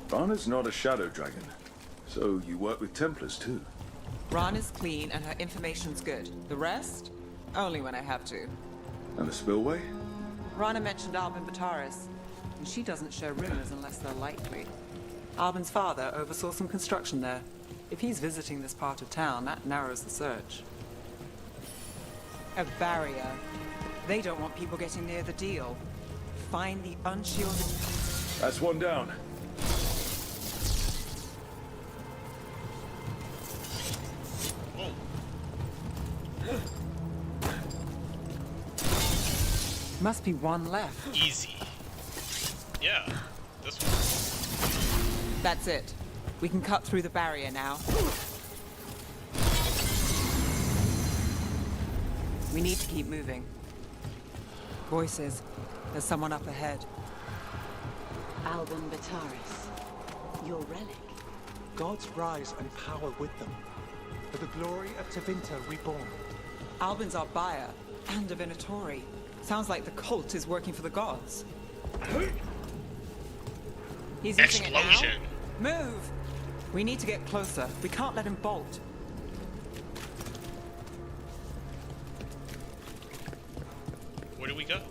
Rana's not a shadow dragon, so you work with Templars too. Rana's clean and her information's good. The rest? Only when I have to. And the spillway? Rana mentioned Albin Bataris, and she doesn't share rumors unless they're likely. Albin's father oversaw some construction there. If he's visiting this part of town, that narrows the search. A barrier. They don't want people getting near the deal. Find the unshielded... That's one down. Must be one left. Easy. Yeah, this one. That's it. We can cut through the barrier now. We need to keep moving. Voices. There's someone up ahead. Albin Bataris. Your relic. Gods rise and power with them. For the glory of Tevinter reborn. Albin's our buyer, and a Venatori. Sounds like the cult is working for the gods. He's using Explosion. it now? Move! We need to get closer. We can't let him bolt. Where do we go?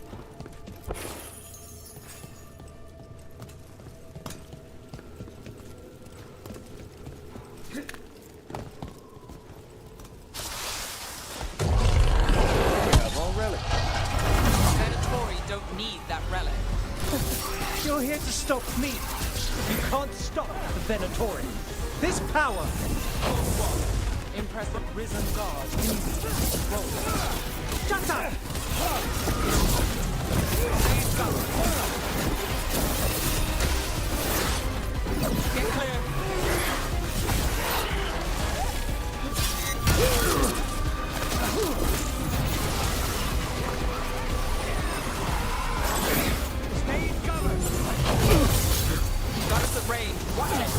Don't need that relic. You're here to stop me. You can't stop the Venatori. This power. Impressive risen god. Shut up! Get clear. Got us at range. Watch it.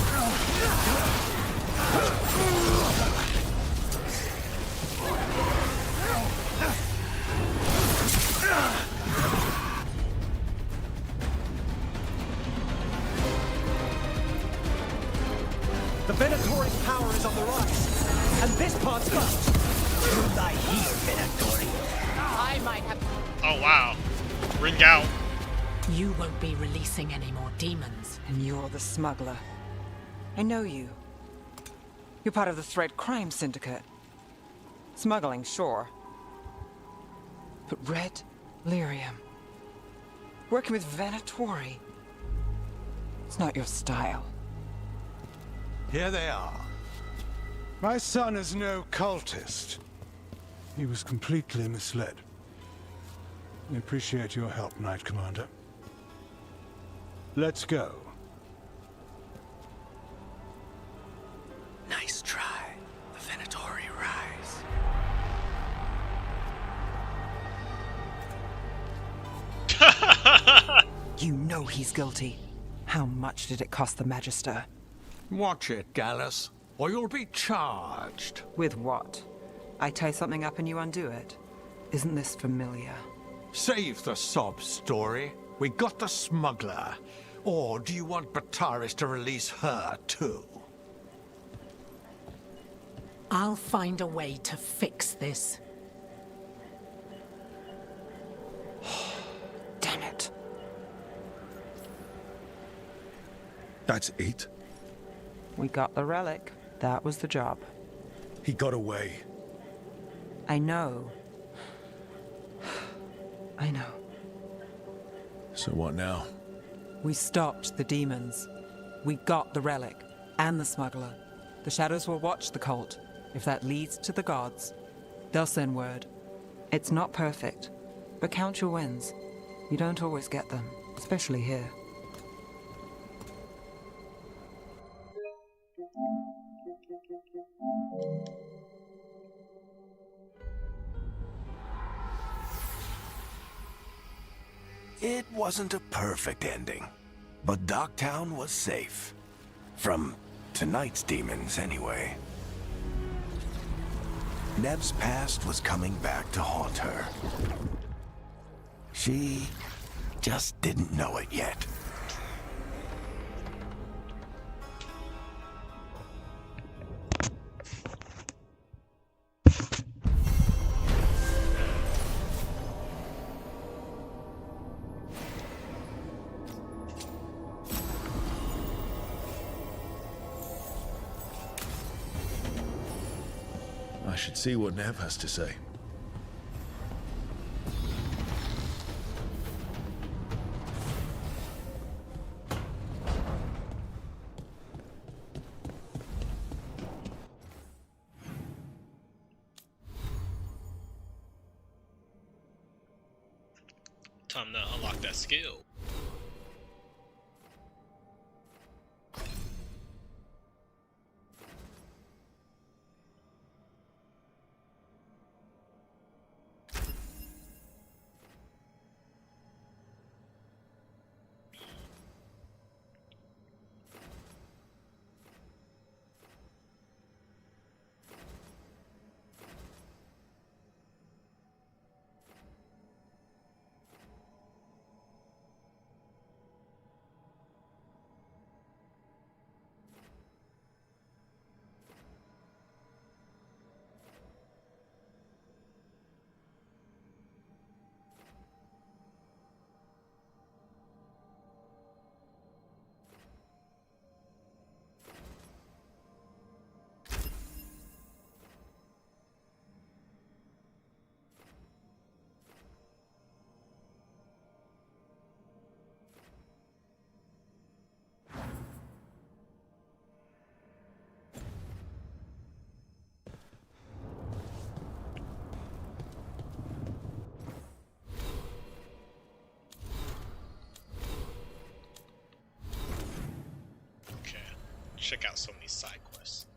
The Venatori's power is on the rise, and this part's fucked. You lie here, Venatori. I might have... Oh wow. Ring out. You won't be releasing any more demons. And you're the smuggler. I know you. You're part of the Thread Crime Syndicate. Smuggling, sure. But Red Lyrium. Working with Venatori. It's not your style. Here they are. My son is no cultist. He was completely misled. We appreciate your help, Knight Commander. Let's go. Nice try. The Venatori rise. You know he's guilty. How much did it cost the Magister? Watch it, Gallus, or you'll be charged. With what? I tie something up and you undo it. Isn't this familiar? Save the sob story. We got the smuggler. Or do you want Bataris to release her, too? I'll find a way to fix this. Damn it. That's it? We got the relic. That was the job. He got away. I know. I know. So what now? We stopped the demons. We got the relic. And the smuggler. The shadows will watch the cult. If that leads to the gods, they'll send word. It's not perfect, but count your wins. You don't always get them, especially here. It wasn't a perfect ending, but Docktown was safe. From tonight's demons, anyway. Nev's past was coming back to haunt her. She just didn't know it yet. I should see what Nev has to say. Time to unlock that skill. Check out some of these side quests.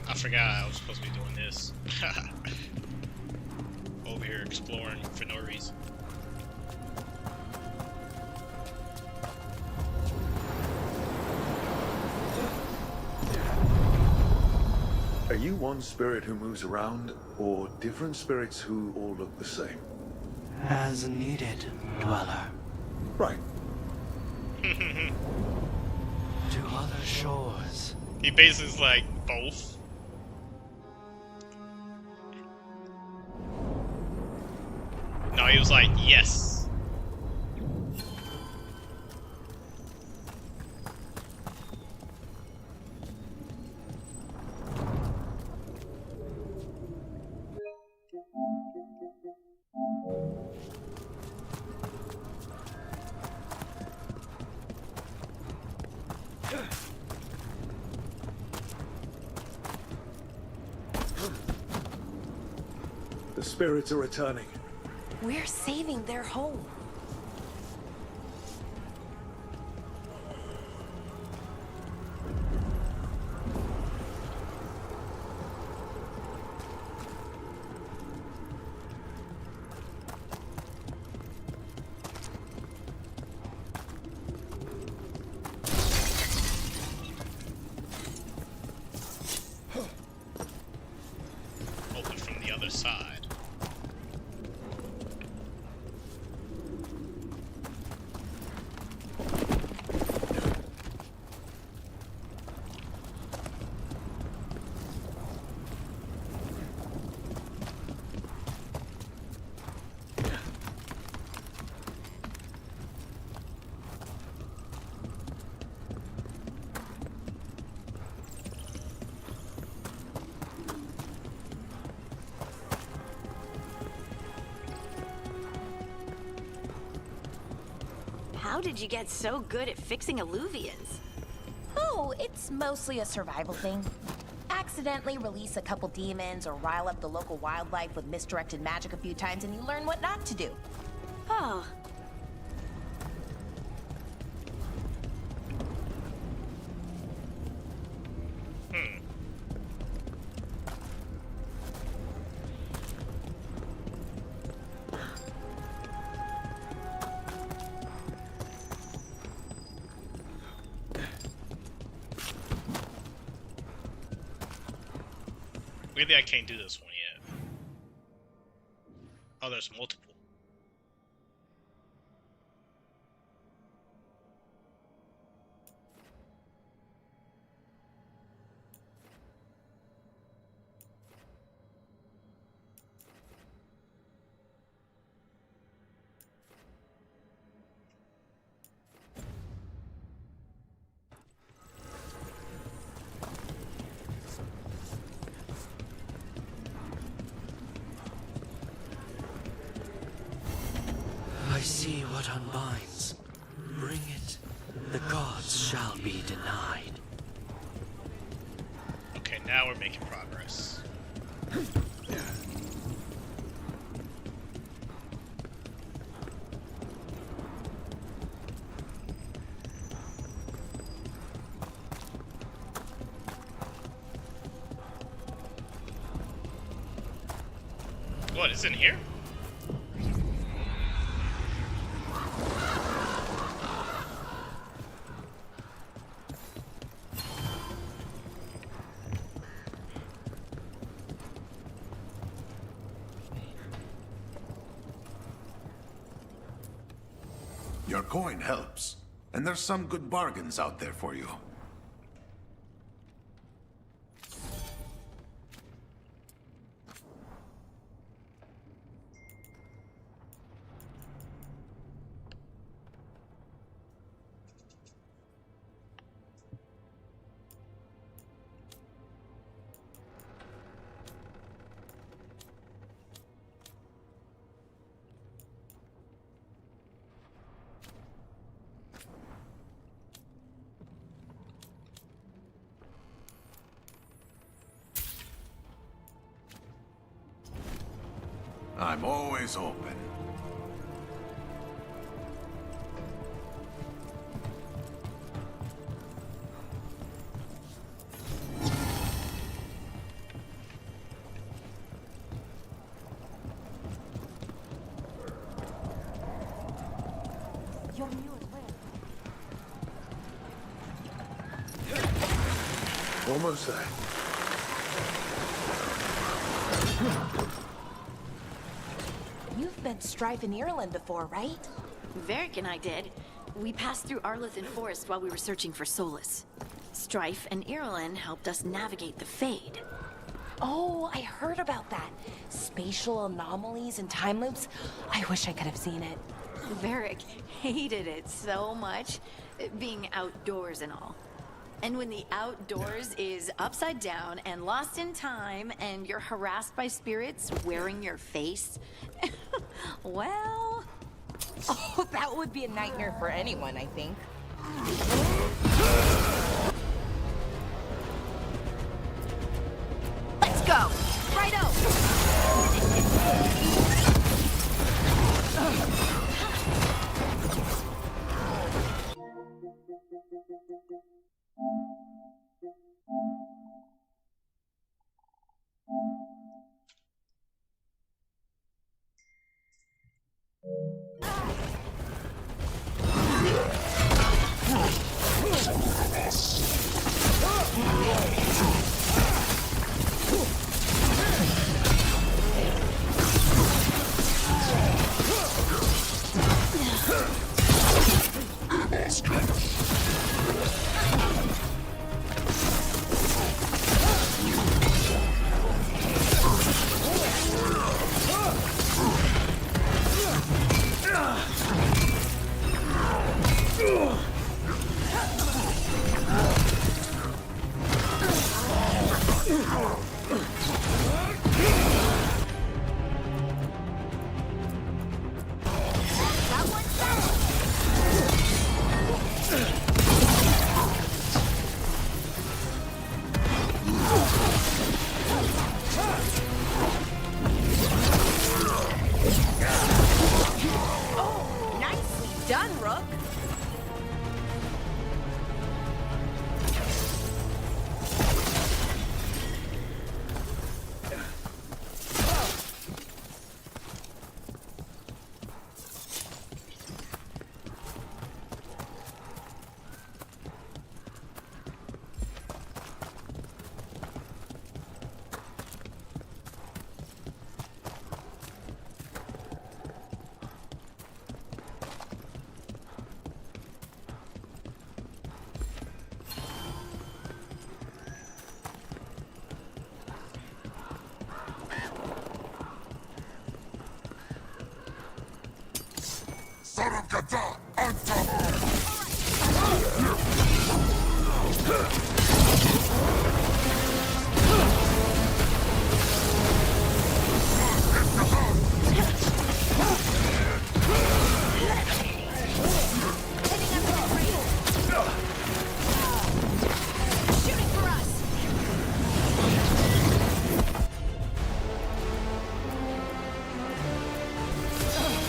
I forgot I was supposed to be doing this. Over here exploring for no reason. Are you one spirit who moves around, or different spirits who all look the same? As needed, dweller. Right. To other shores. He basically is like both. No, he was like, yes. The spirits are returning. We're saving their home. Open from the other side. How did you get so good at fixing alluvians? Oh, it's mostly a survival thing. Accidentally release a couple demons or rile up the local wildlife with misdirected magic a few times and you learn what not to do. Oh. Maybe I can't do this one yet. Oh, there's multiple. I see what unbinds. Bring it. The gods shall be denied. Okay, now we're making progress. What is in here? Your coin helps, and there's some good bargains out there for you. I'm always open. Almost there. You've been Strife in Ireland before, right? Varric and I did. We passed through Arlethan Forest while we were searching for Solas. Strife and Ireland helped us navigate the Fade. Oh, I heard about that. Spatial anomalies and time loops. I wish I could have seen it. Varric hated it so much, being outdoors and all. And when the outdoors is upside down and lost in time and you're harassed by spirits wearing your face, well... Oh, that would be a nightmare for anyone, I think. Let's go! Righto!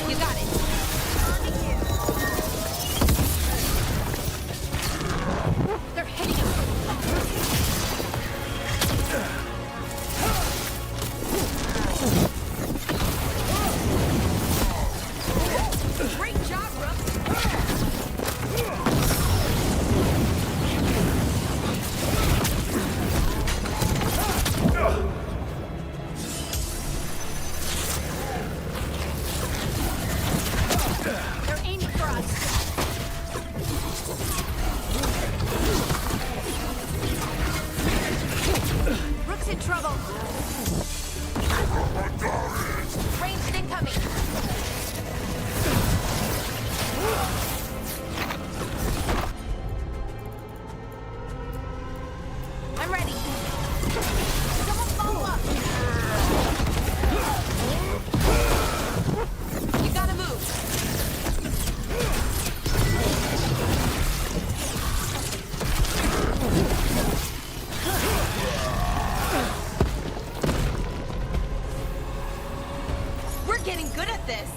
You got it. They're hitting us. Great job, Rook. They're aiming for us. Rook's in trouble. Ranged incoming. I'm ready. Someone follow up. You gotta move. We're getting good at this.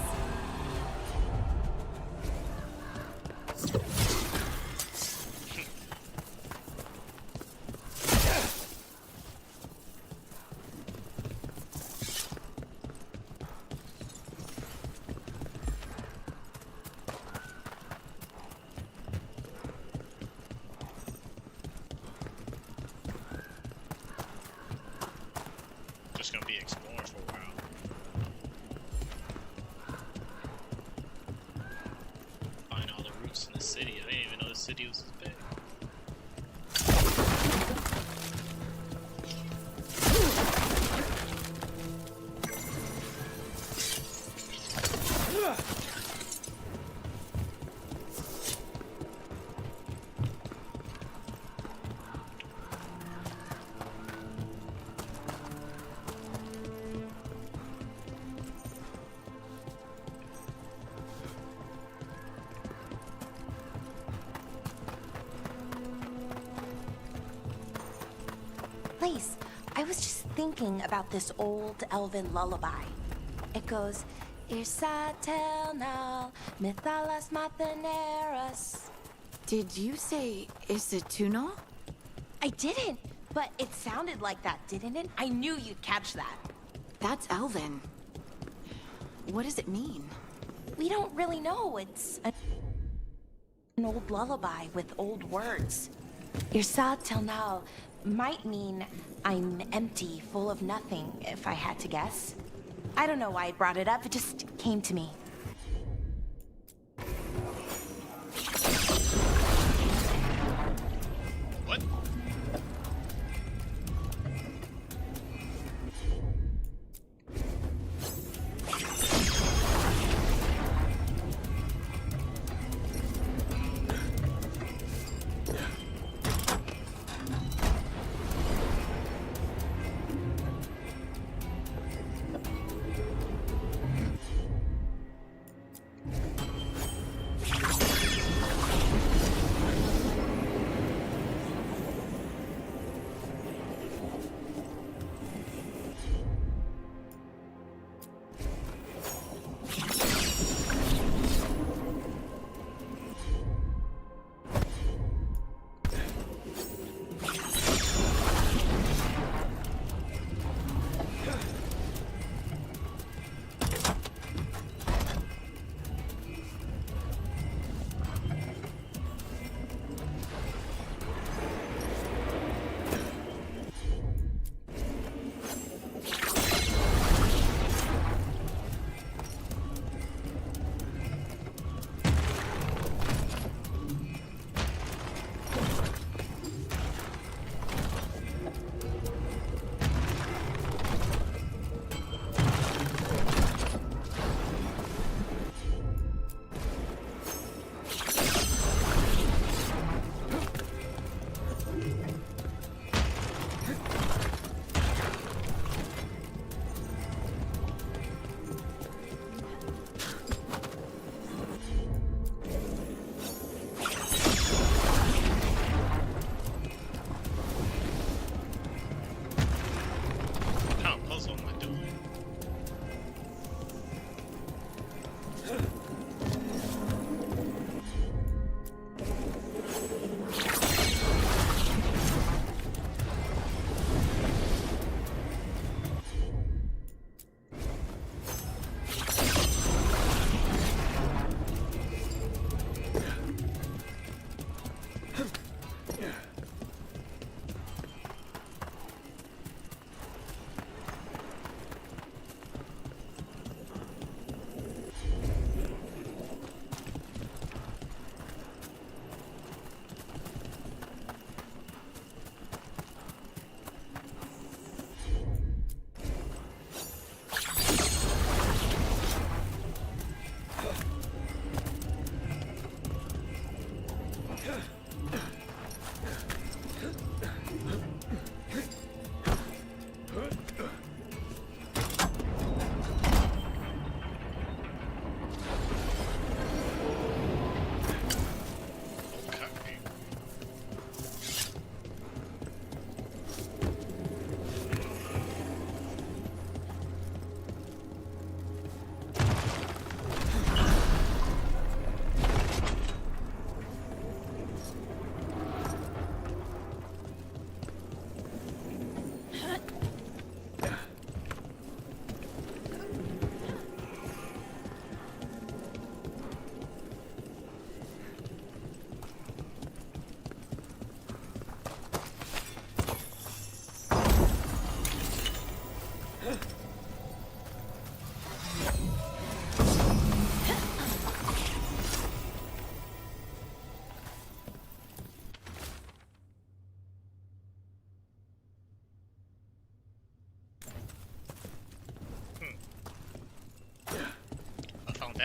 Just gonna be exploring for a while. Find all the roots in the city. I didn't even know the city was this big. Please, I was just thinking about this old elven lullaby. It goes, Irsa telnal, mithalas matheneras. Did you say Isatuno? I didn't, but it sounded like that, didn't it? I knew you'd catch that. That's Elven. What does it mean? We don't really know. It's an old lullaby with old words. Irsa telnal might mean I'm empty, full of nothing, if I had to guess. I don't know why I brought it up, it just came to me. What?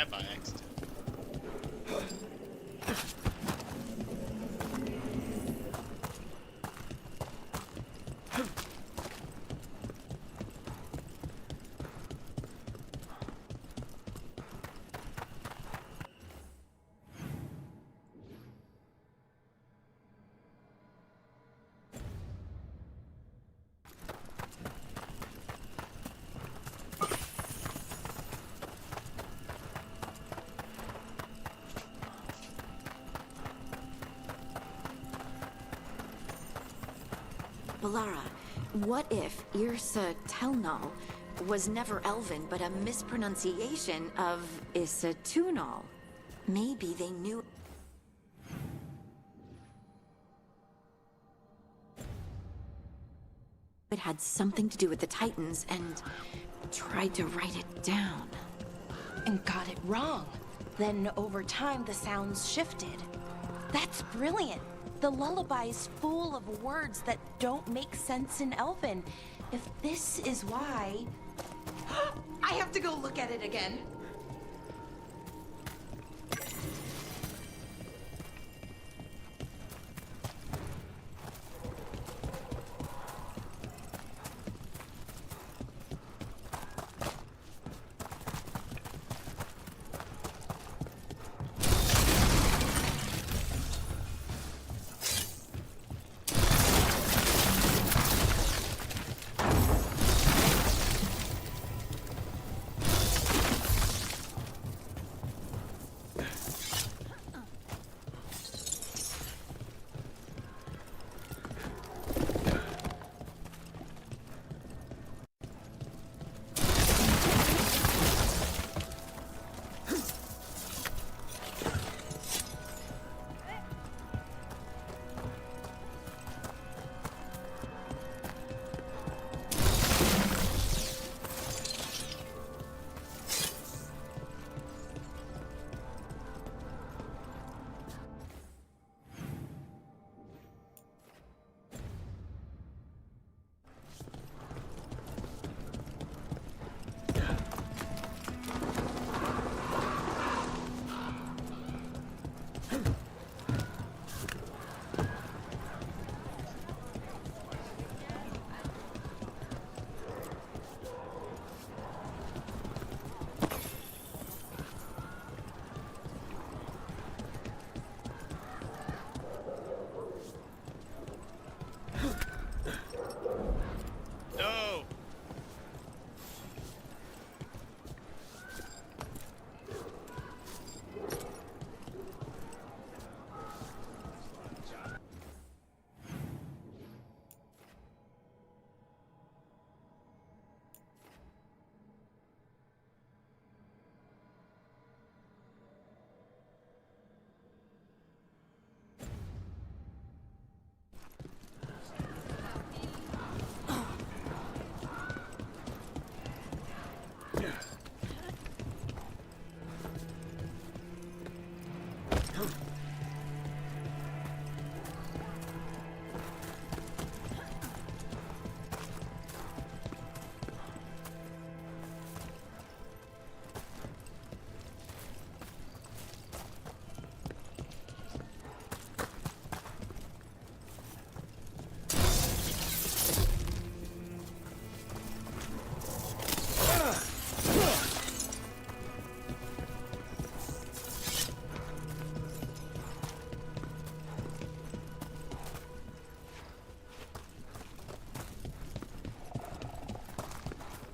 that by accident. Balara, what if Irsa Telnal was never elven but a mispronunciation of Isatunal? Maybe they knew. It had something to do with the Titans and tried to write it down. And got it wrong. Then over time the sounds shifted. That's brilliant. The lullaby's full of words that don't make sense in Elven. If this is why... I have to go look at it again.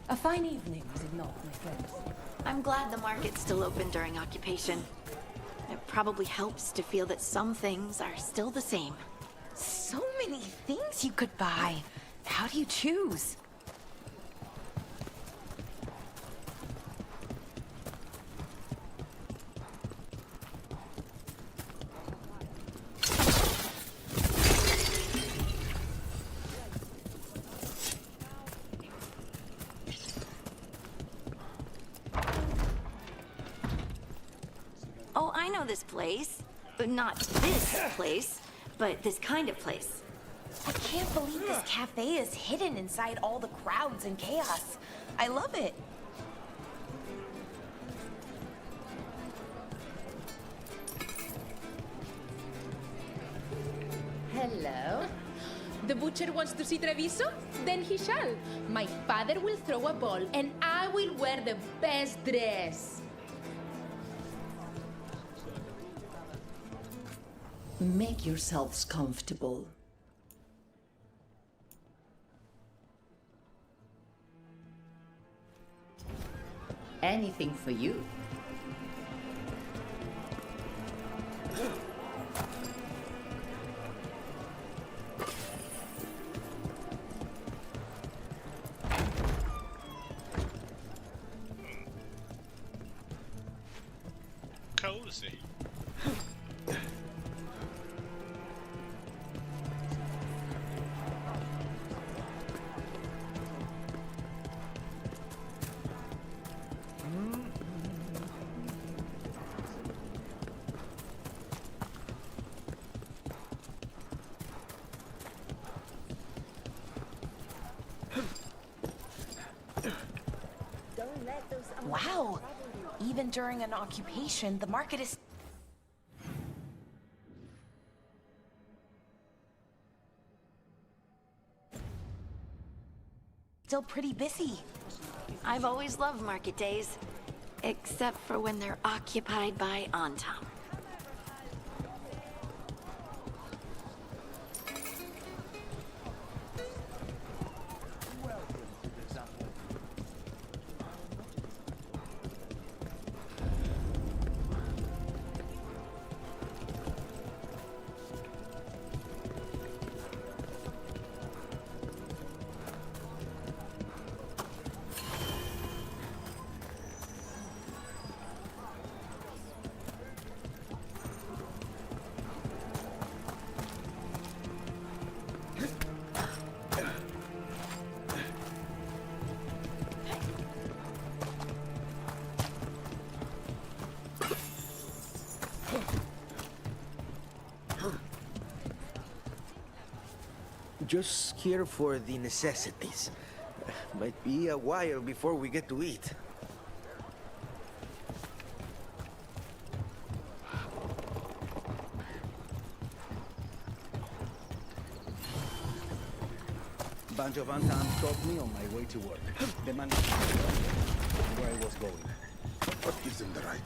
A fine evening, is it not, my friends? I'm glad the market's still open during occupation. It probably helps to feel that some things are still the same. So many things you could buy. How do you choose? Oh, I know this place. Not this place, but this kind of place. I can't believe this cafe is hidden inside all the crowds and chaos. I love it. Hello. The butcher wants to see Treviso? Then he shall. My father will throw a ball, and I will wear the best dress. Make yourselves comfortable. Anything for you. Cozy. Wow! Even during an occupation, the market is still pretty busy. I've always loved market days, except for when they're occupied by Antam. Just here for the necessities. Might be a while before we get to eat. Bunch of Antam stopped me on my way to work. Demanded where I was going. What gives them the right?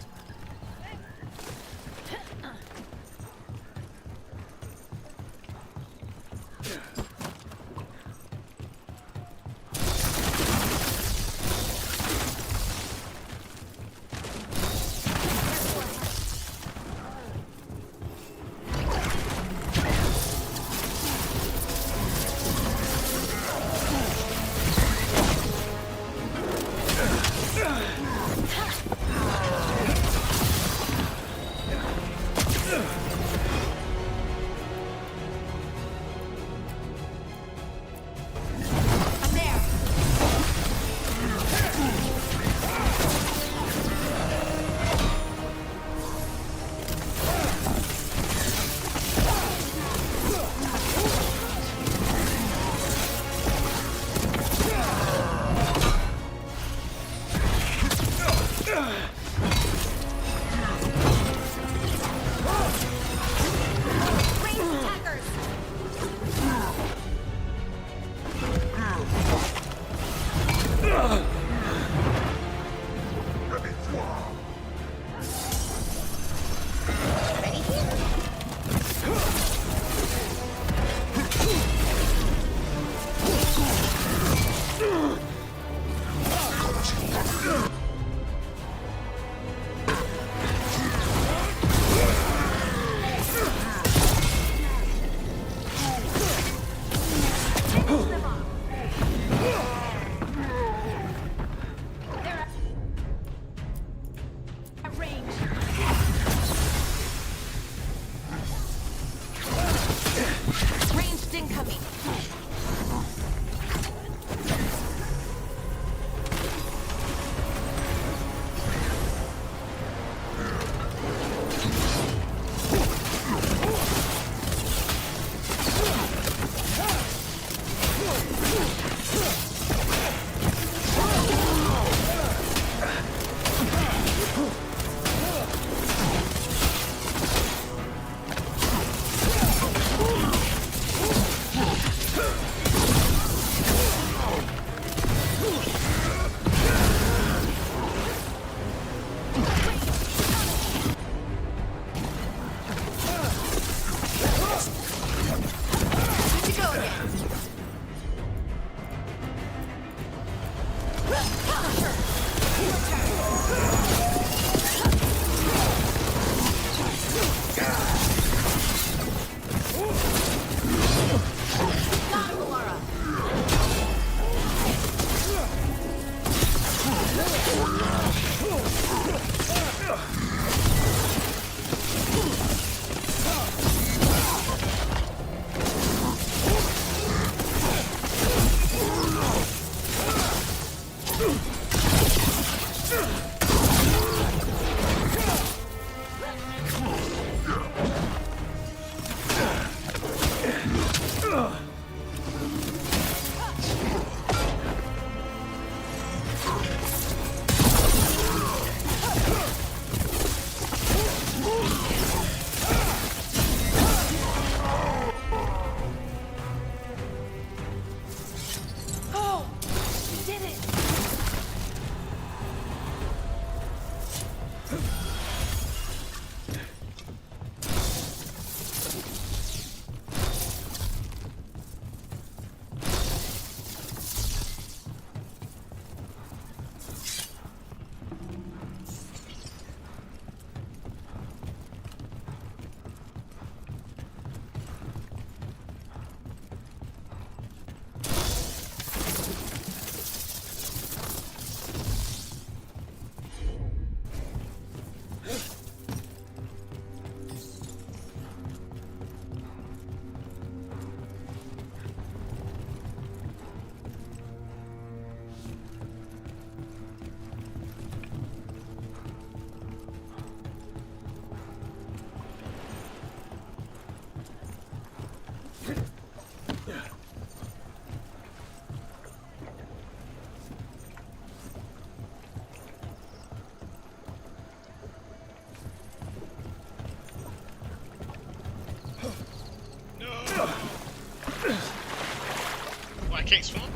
I can't swim?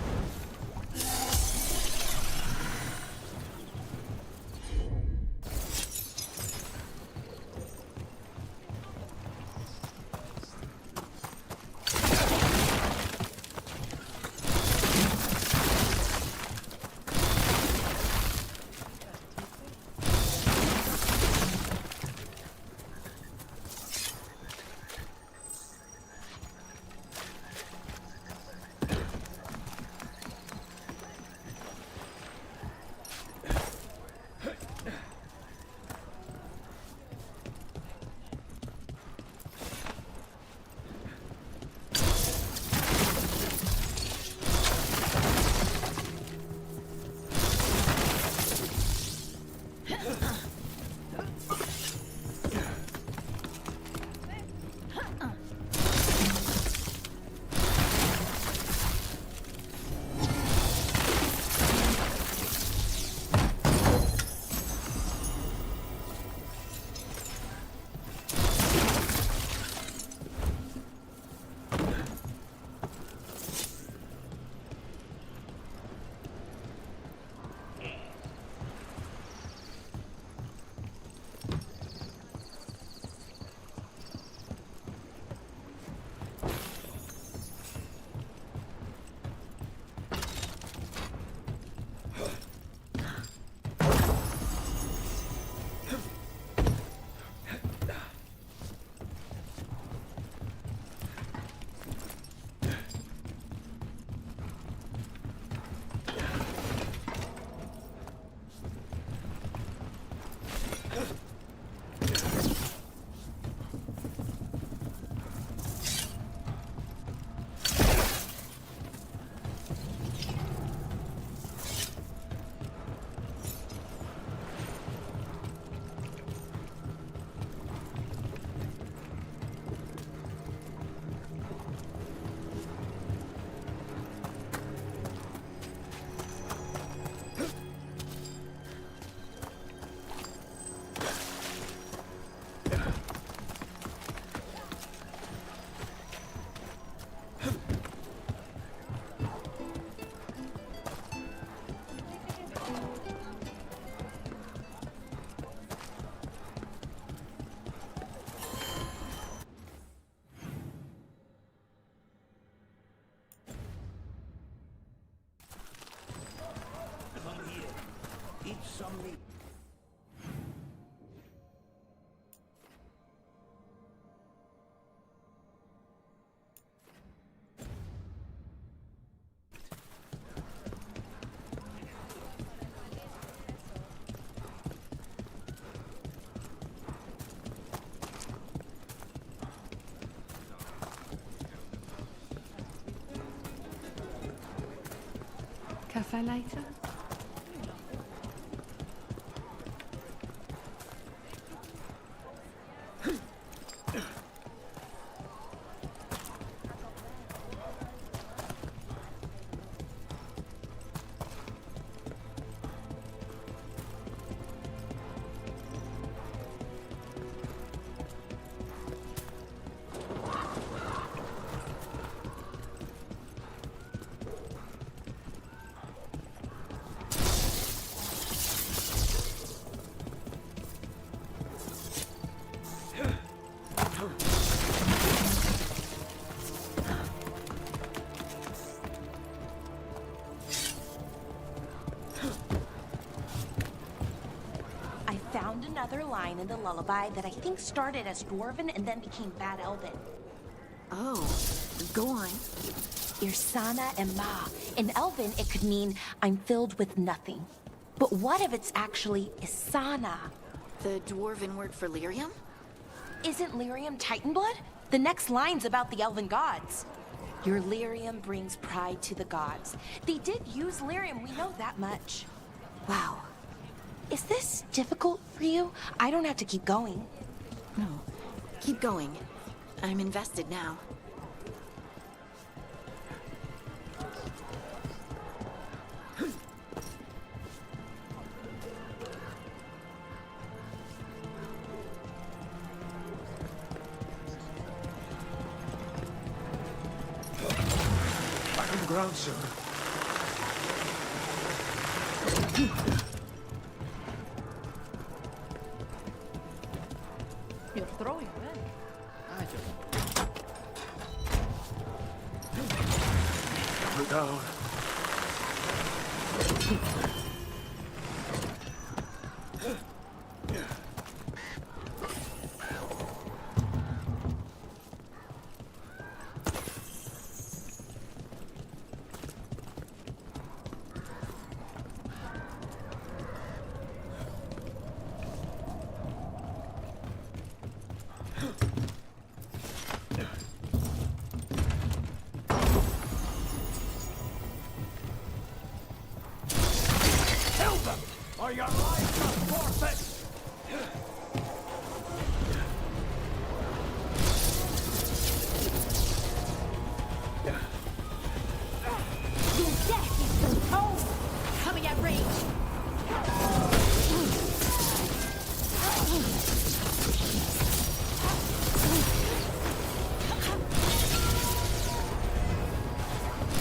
Eat some meat. Cafe later? Found another line in the lullaby that I think started as Dwarven and then became Bad Elven. Oh, go on. Irsana and Ma. In Elven, it could mean I'm filled with nothing. But what if it's actually Isana? The Dwarven word for lyrium? Isn't lyrium Titan blood? The next line's about the elven gods. Your lyrium brings pride to the gods. They did use lyrium, we know that much. Wow. Is this difficult for you? I don't have to keep going. No. Keep going. I'm invested now. Back on the ground, sir. You're throwing well. I just... Put down. Or your life is forfeit! Your death is foretold! Coming at range!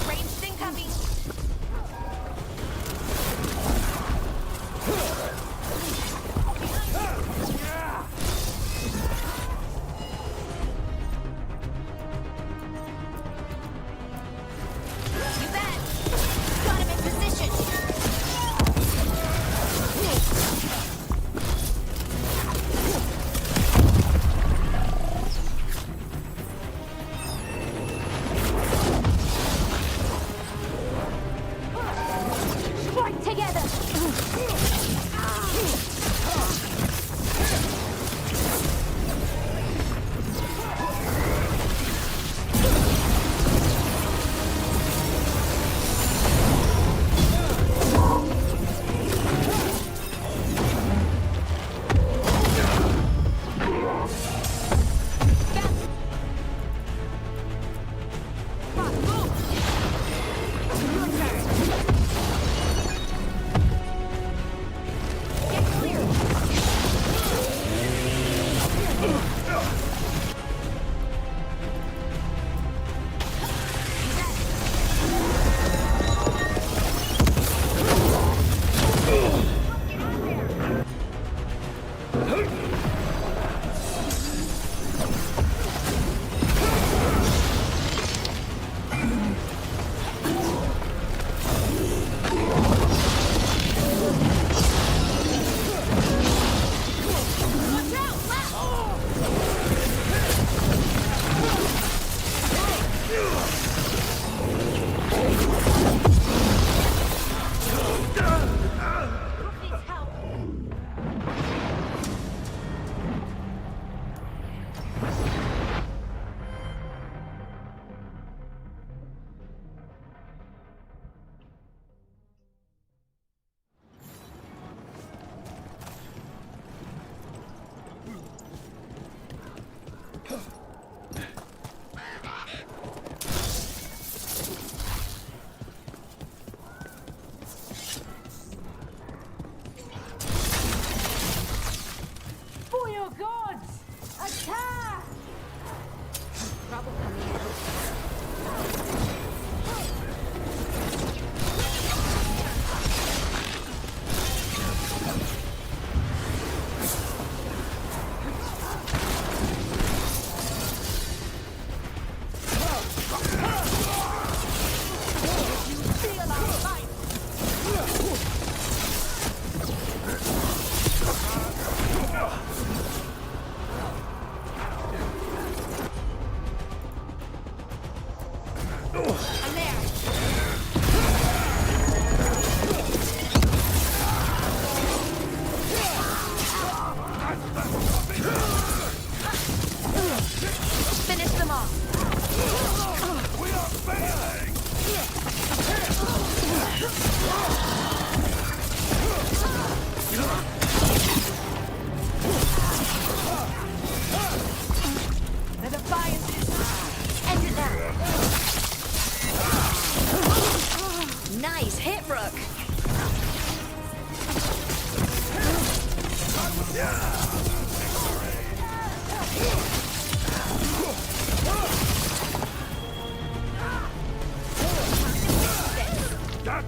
Ranged incoming!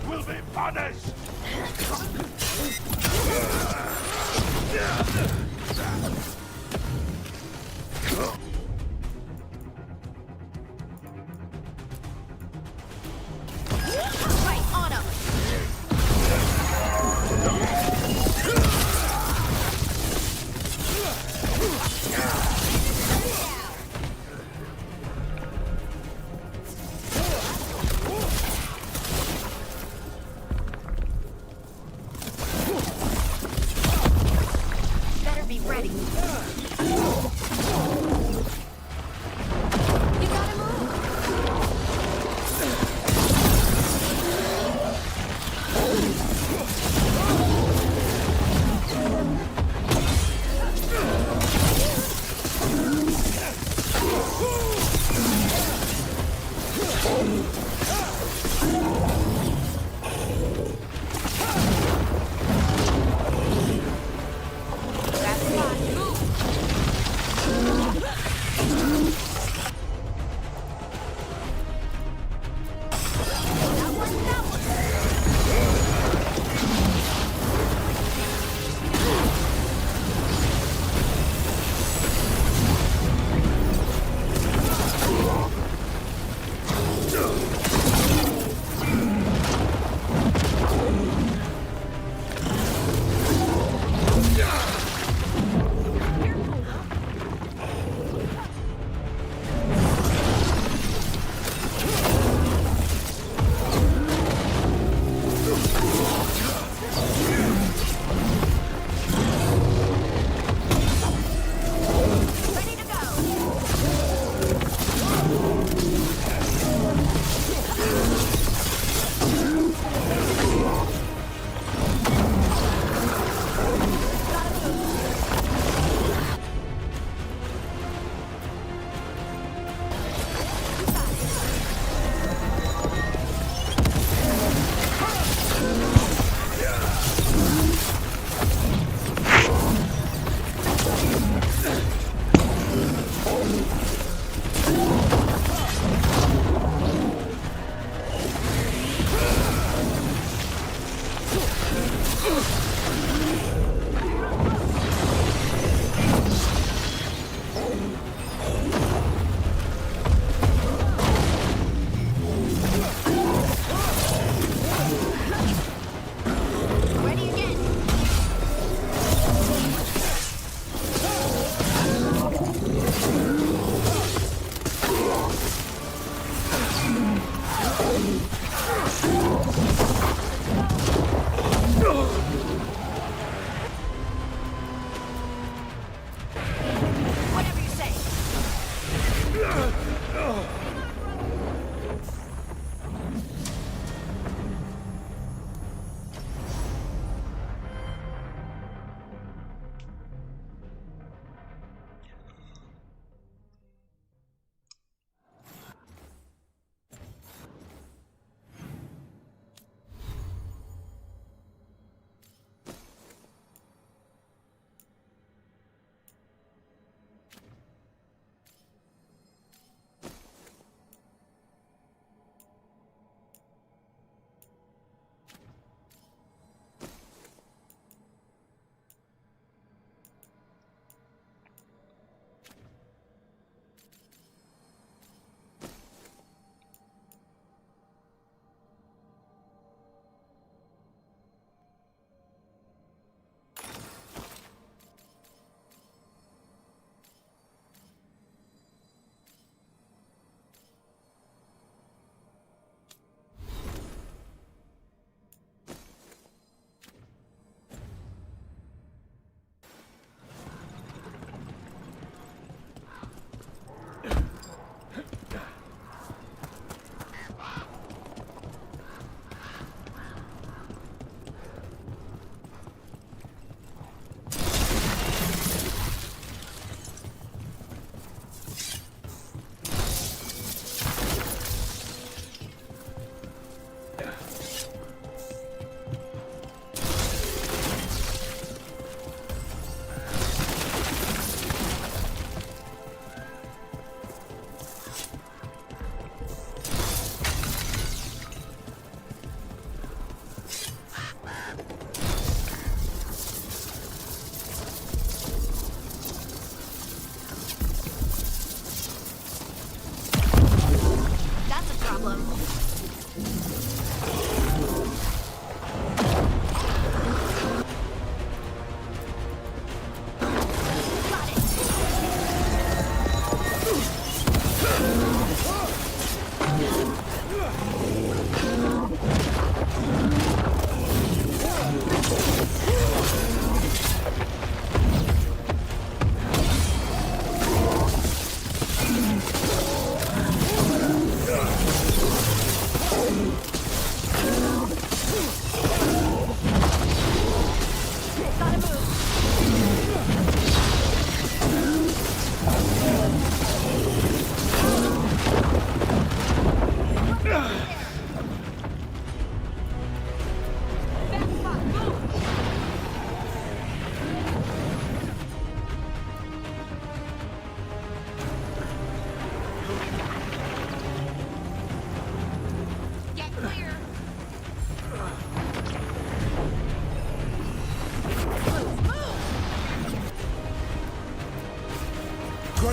That will be punished! Right on him! Better be ready.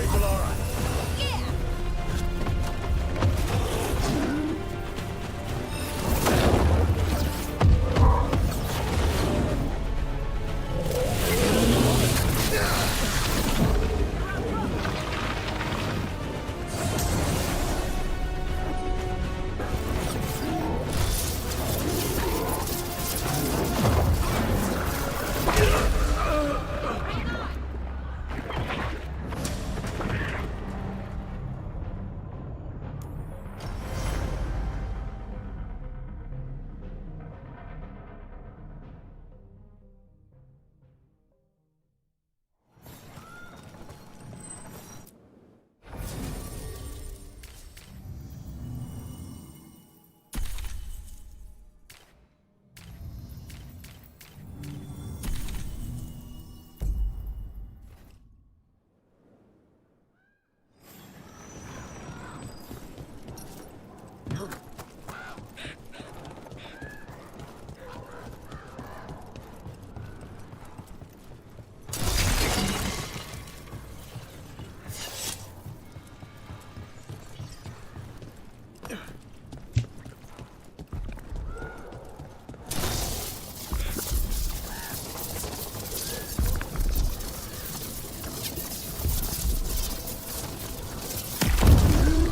rifle all right?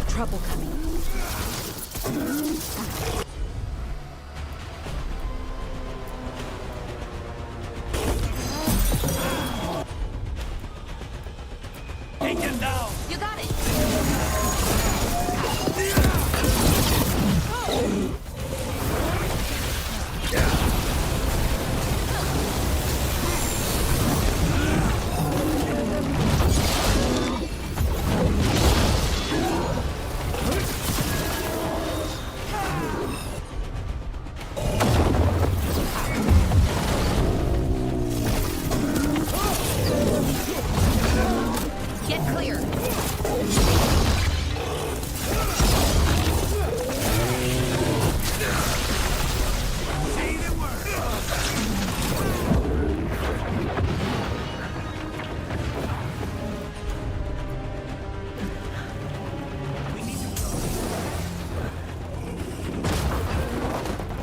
Trouble coming. Take him down! You got it! Get clear!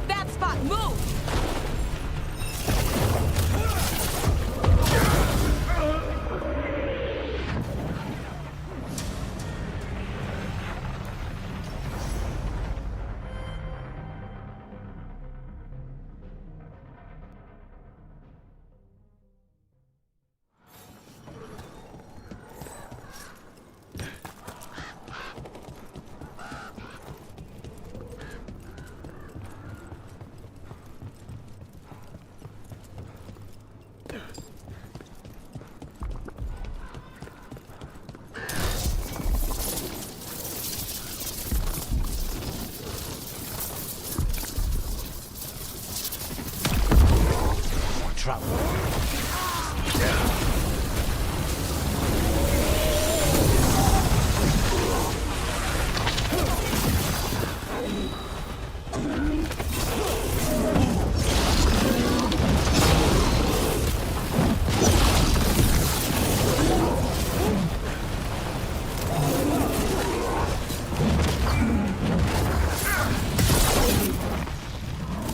That spot, move!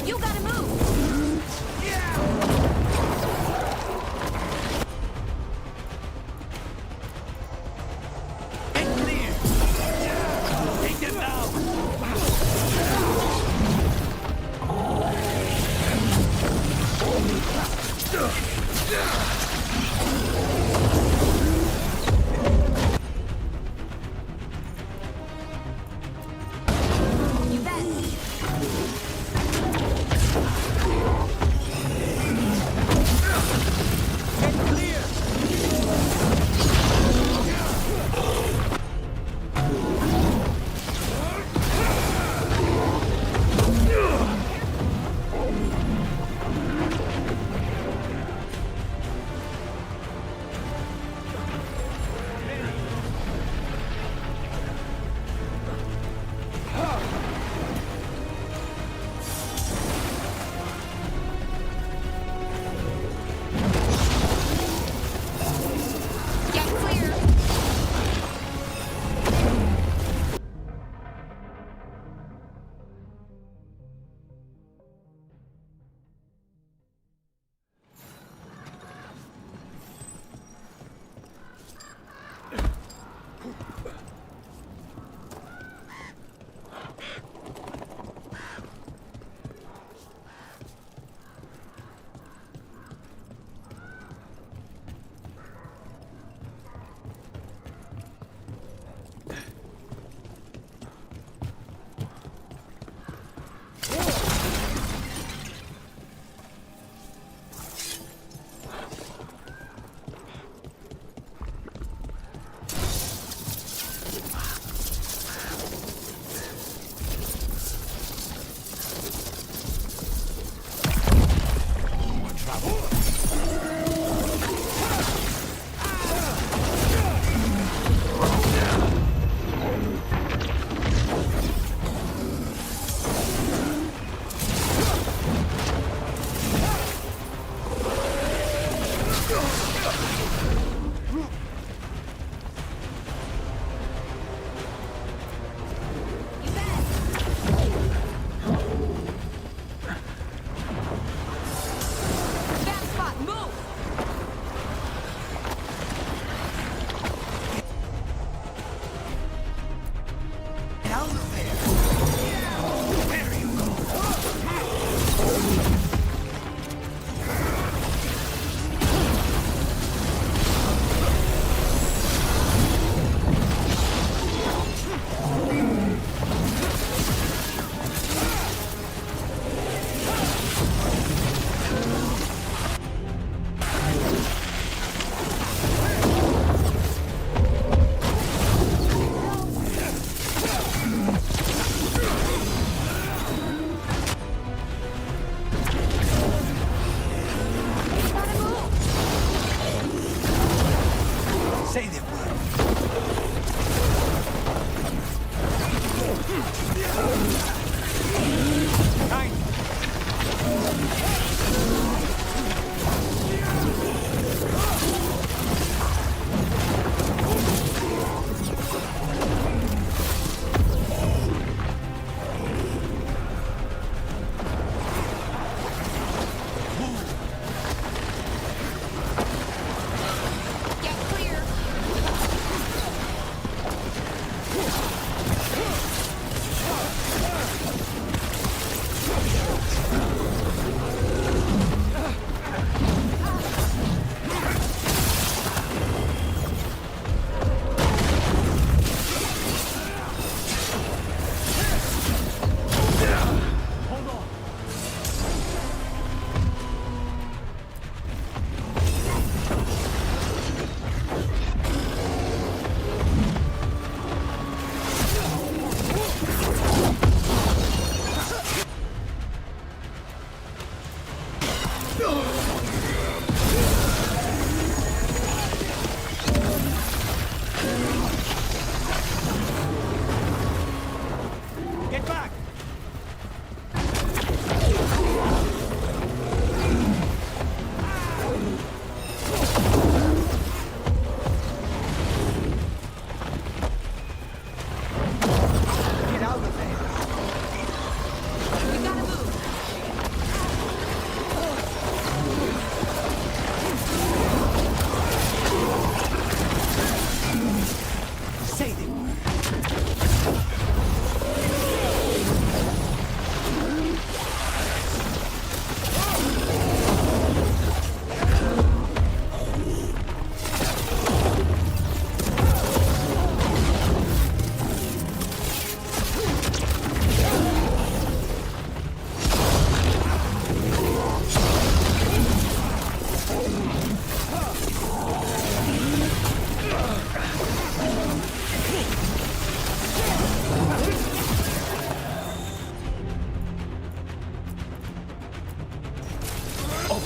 You gotta move! You bet!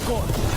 Solas.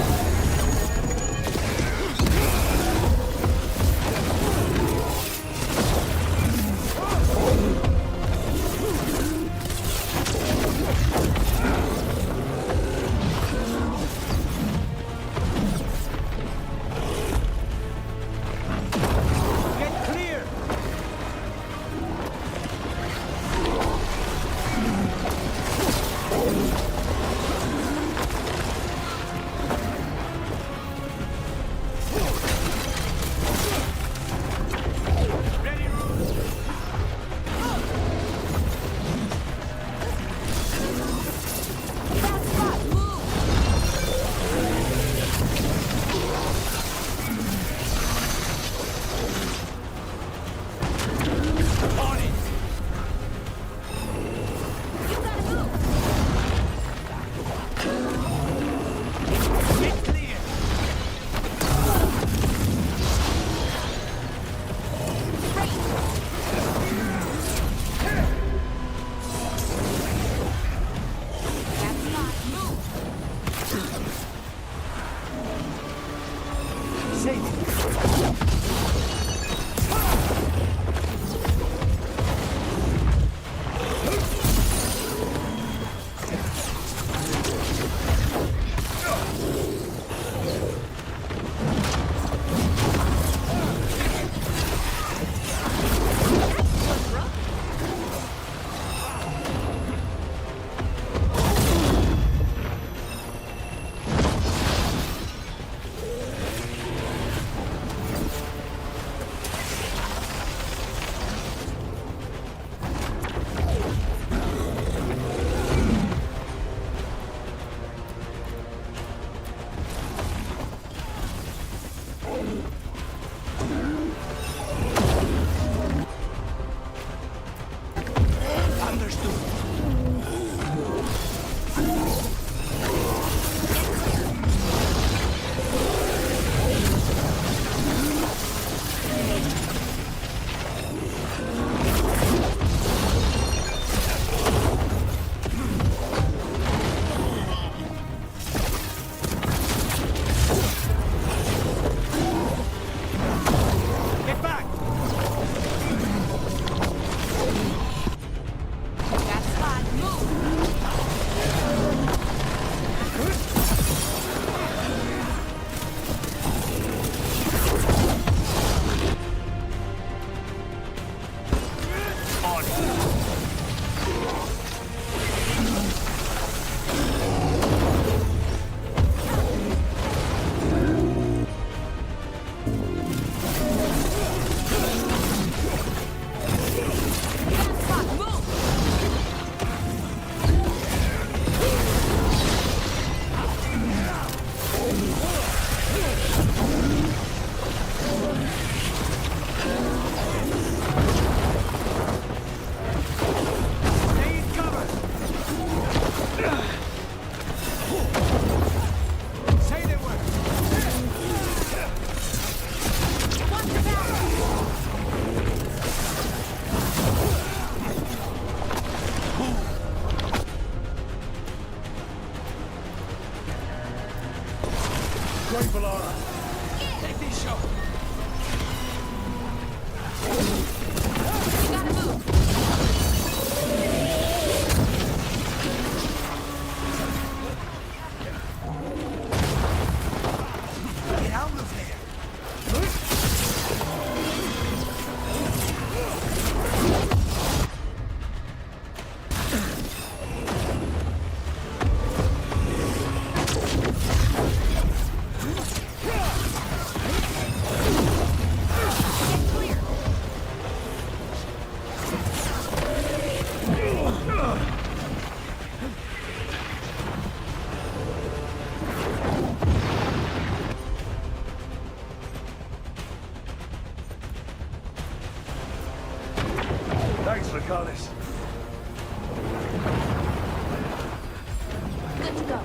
Good to go.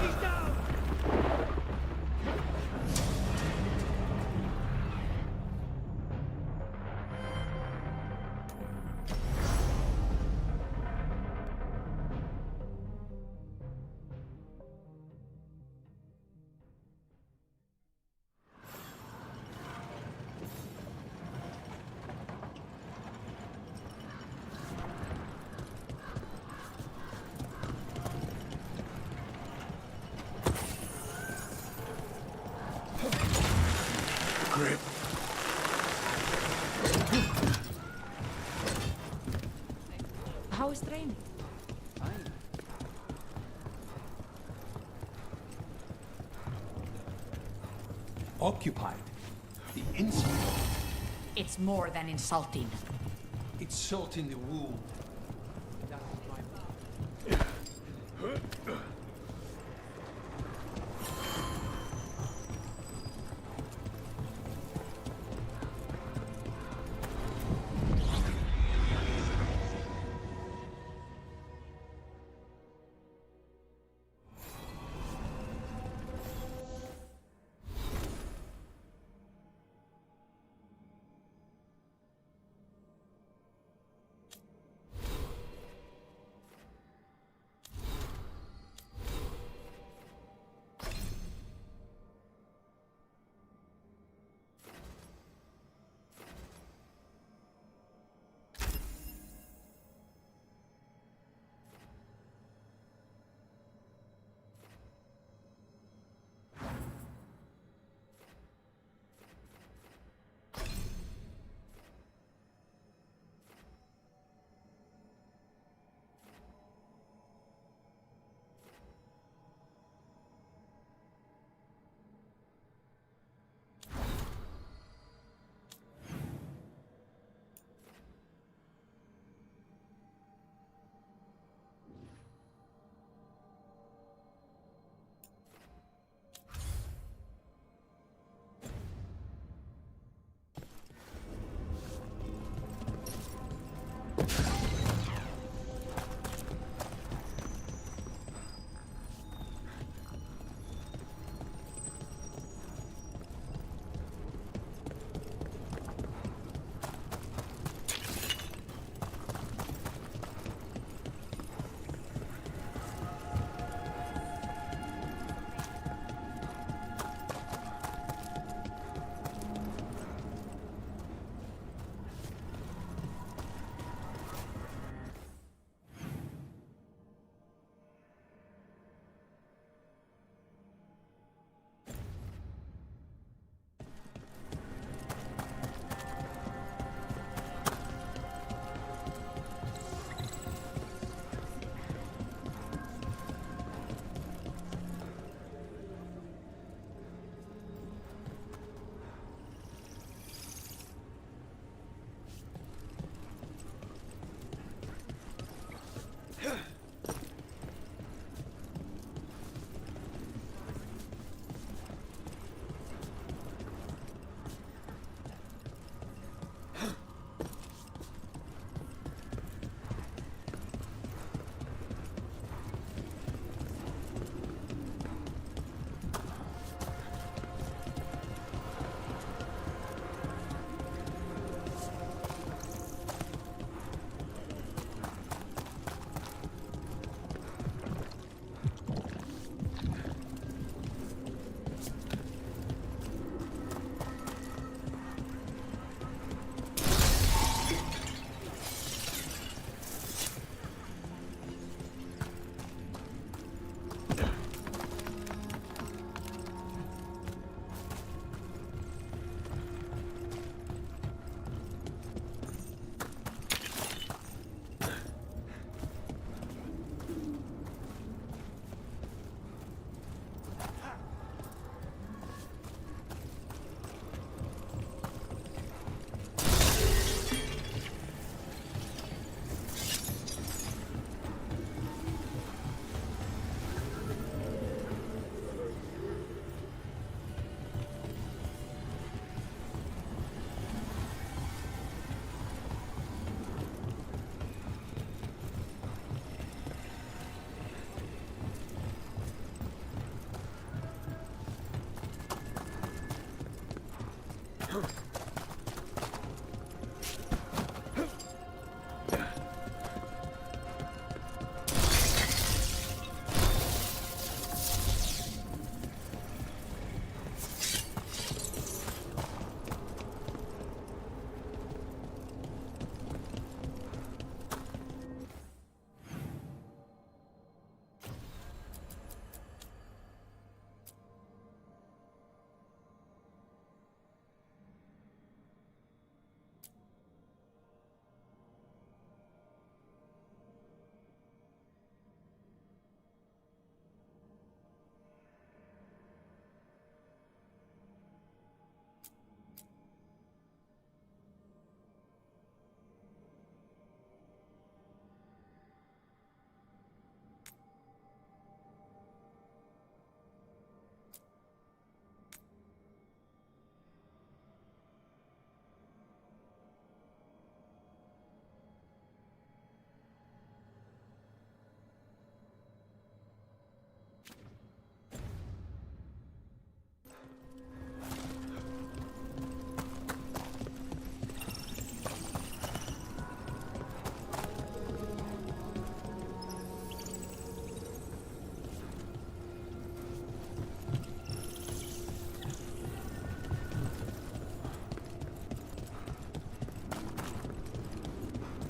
He's down! was training? Fine. Occupied. The insult. It's more than insulting. It's salt in the wound.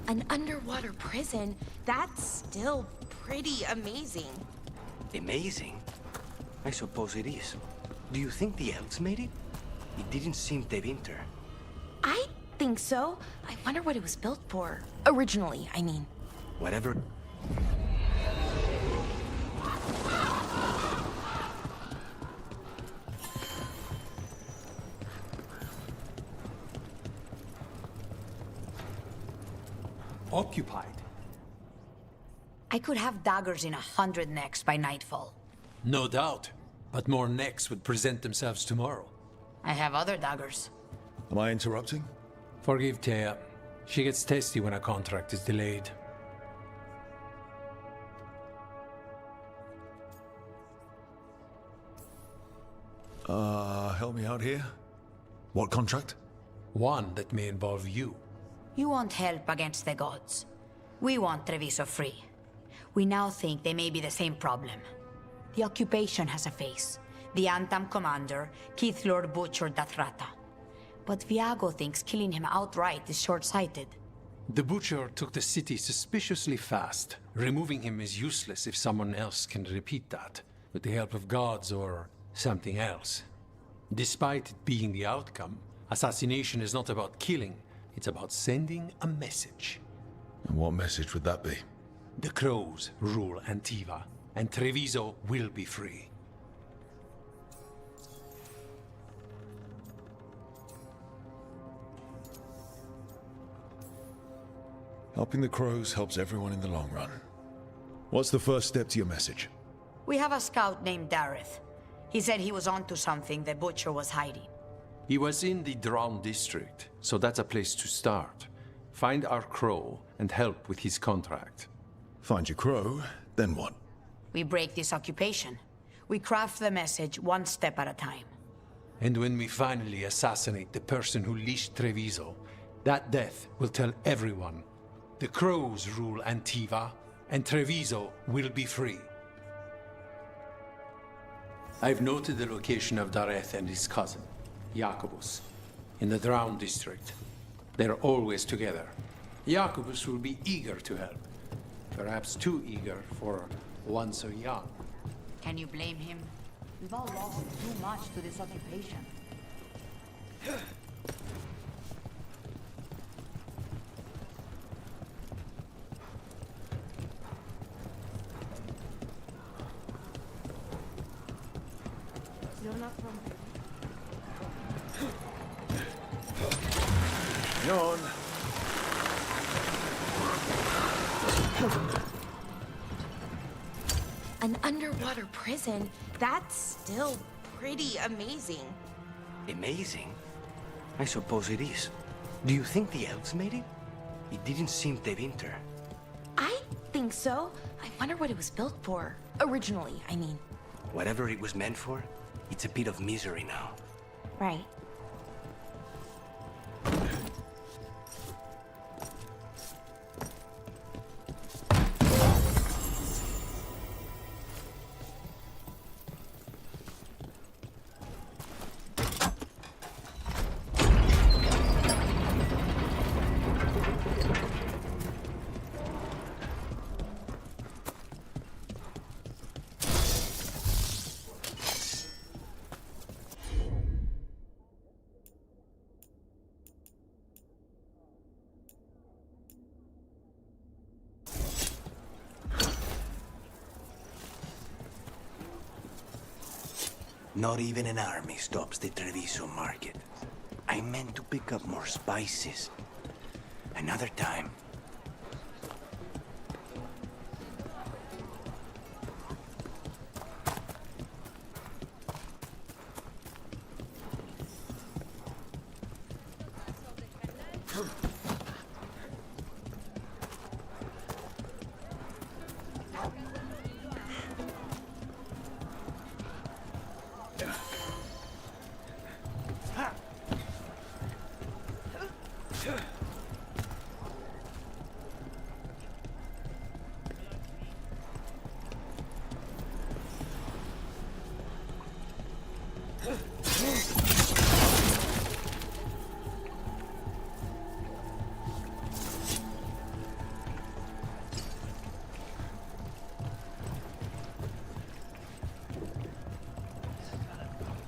An underwater prison? That's still pretty amazing. Amazing? I suppose it is. Do you think the elves made it? It didn't seem to enter. I think so. I wonder what it was built for. Originally, I mean. Whatever. Occupied. I could have daggers in 100 necks by nightfall. No doubt. But more necks would present themselves tomorrow. I have other daggers. Am I interrupting? Forgive Thea. She gets testy when a contract is delayed. Help me out here. What contract? One that may involve you. You want help against the gods. We want Treviso free. We now think they may be the same problem. The occupation has a face. The Antam commander, Keith Lord butchered Dathrata. But Viago thinks killing him outright is short-sighted. The Butcher took the city suspiciously fast. Removing him is useless if someone else can repeat that, with the help of gods or something else. Despite it being the outcome, assassination is not about killing, it's about sending a message. And what message would that be? The Crows rule Antiva, and Treviso will be free. Helping the Crows helps everyone in the long run. What's the first step to your message? We have a scout named Dareth. He said he was onto something the Butcher was hiding. He was in the Drown district, so that's a place to start. Find our Crow and help with his contract. Find your Crow, then what? We break this occupation. We craft the message one step at a time. And when we finally assassinate the person who leashed Treviso, that death will tell everyone. The Crows rule Antiva, and Treviso will be free. I've noted the location of Dareth and his cousin, Jacobus, in the Drown district. They're always together. Jacobus will be eager to help. Perhaps too eager for one so young. Can you blame him? We've all lost too much to this occupation. You're not from... Yawn. An underwater prison? That's still pretty amazing. Amazing? I suppose it is. Do you think the elves made it? It didn't seem to enter. I think so. I wonder what it was built for. Originally, I mean. Whatever it was meant for, it's a bit of misery now. Right. Not even an army stops the Treviso market. I meant to pick up more spices. Another time.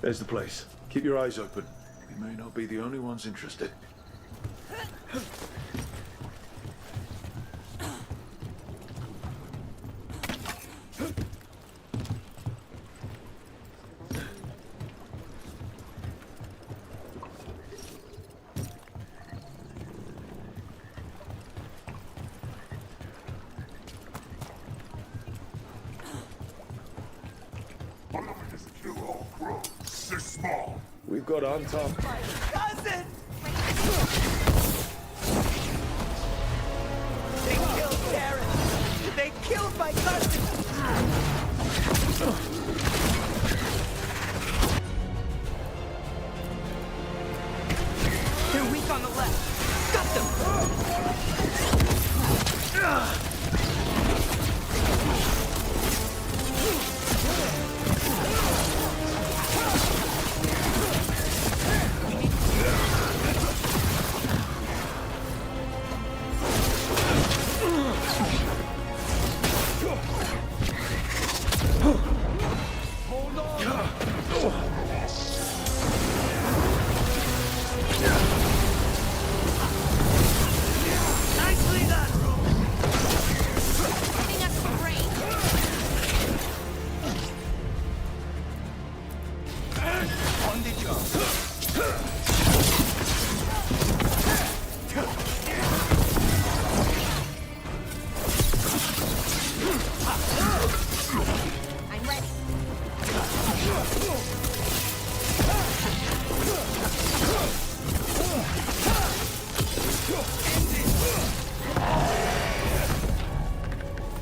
There's the place. Keep your eyes open. We may not be the only ones interested. We've got on top. Cousin! They killed Darren! They killed my cousin! They're weak on the left. Got them!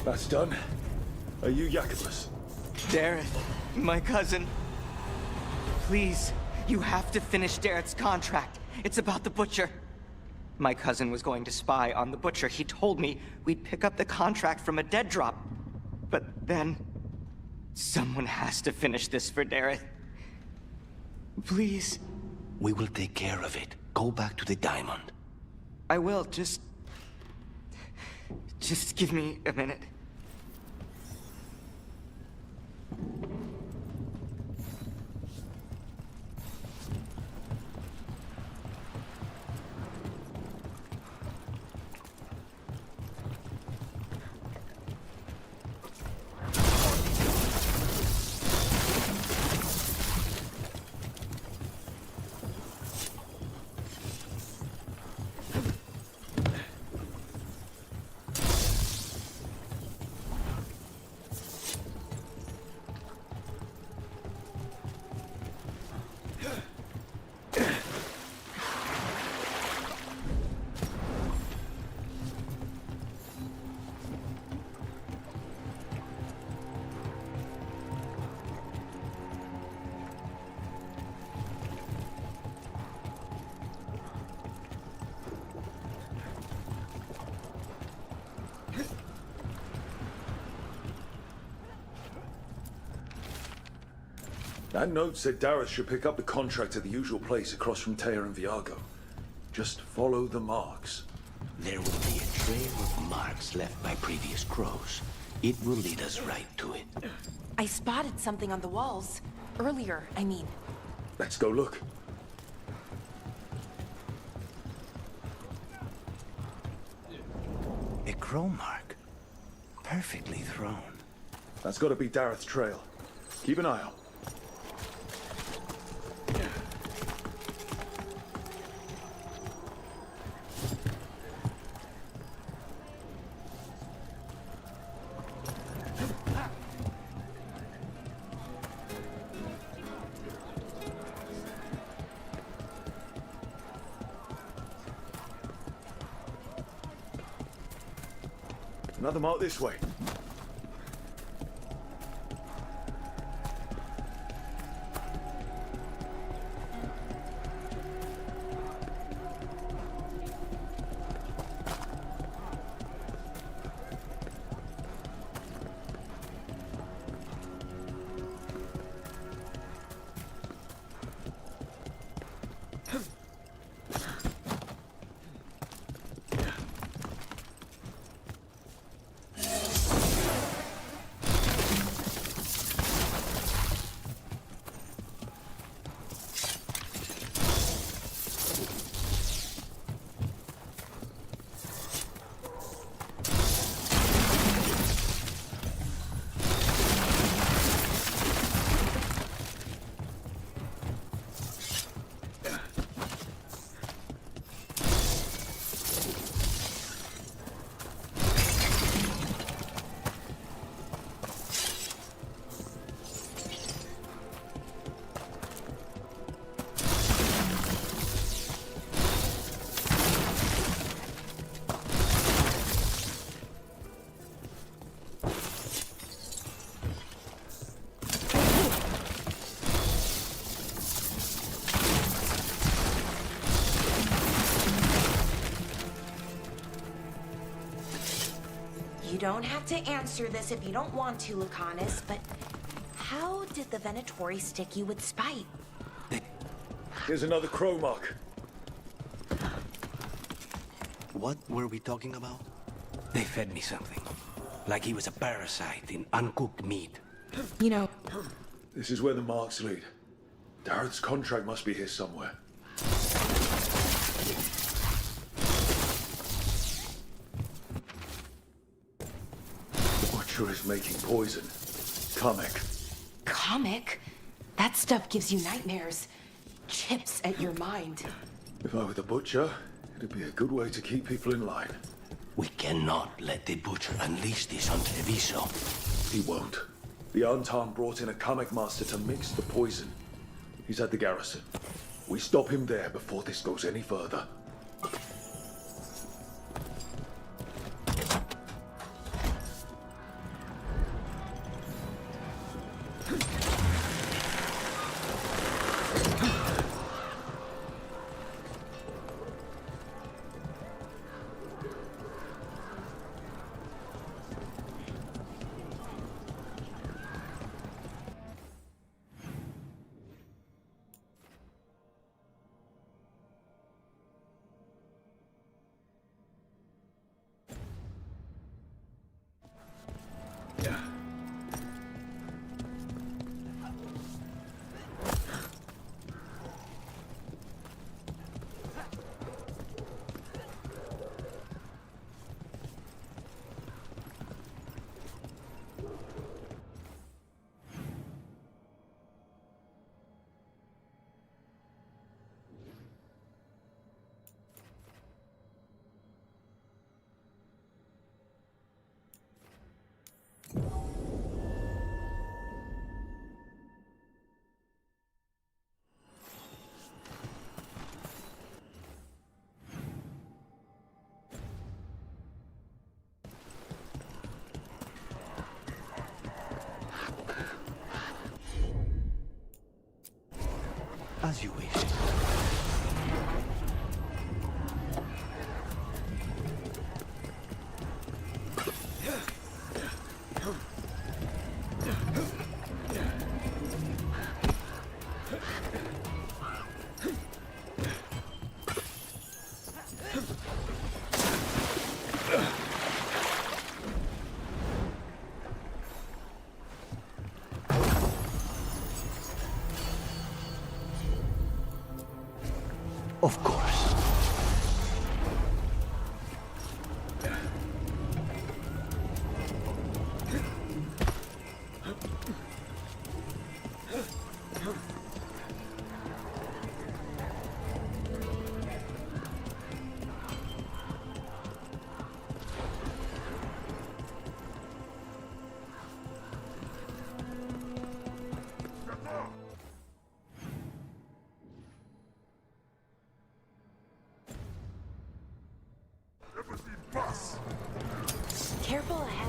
That's done. Are you Jacobus? Darren, my cousin. Please, you have to finish Darrett's contract. It's about the Butcher. My cousin was going to spy on the Butcher. He told me we'd pick up the contract from a dead drop. But then, someone has to finish this for Darren. Please. We will take care of it. Go back to the diamond. I will, just give me a minute. That note said Dareth should pick up the contract at the usual place across from Teir and Viago. Just follow the marks. There will be a trail of marks left by previous crows. It will lead us right to it. I spotted something on the walls. Earlier, I mean. Let's go look. A crow mark. Perfectly thrown. That's got to be Dareth's trail. Keep an eye out. Another mark this way. You don't have to answer this if you don't want to, Lucanus, but how did the Venatori stick you with spite? Here's another crow mark. What were we talking about? They fed me something. Like he was a parasite in uncooked meat. You know... This is where the marks lead. Dareth's contract must be here somewhere. The butcher is making poison. Comic. Comic? That stuff gives you nightmares. Chips at your mind. If I were the butcher, it'd be a good way to keep people in line. We cannot let the butcher unleash this on Treviso. He won't. The Anton brought in a comic master to mix the poison. He's at the garrison. We stop him there before this goes any further. As you wish. Of course. Careful ahead.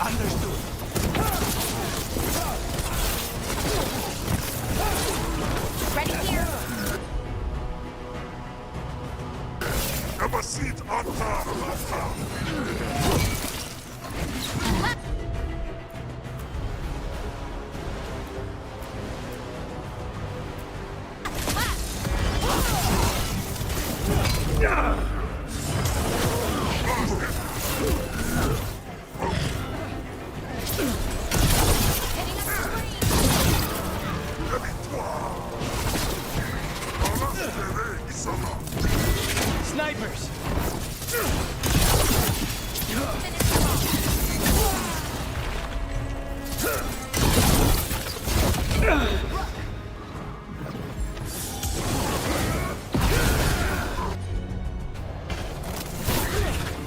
Understood. Ready here. Have a seat on top. Snipers!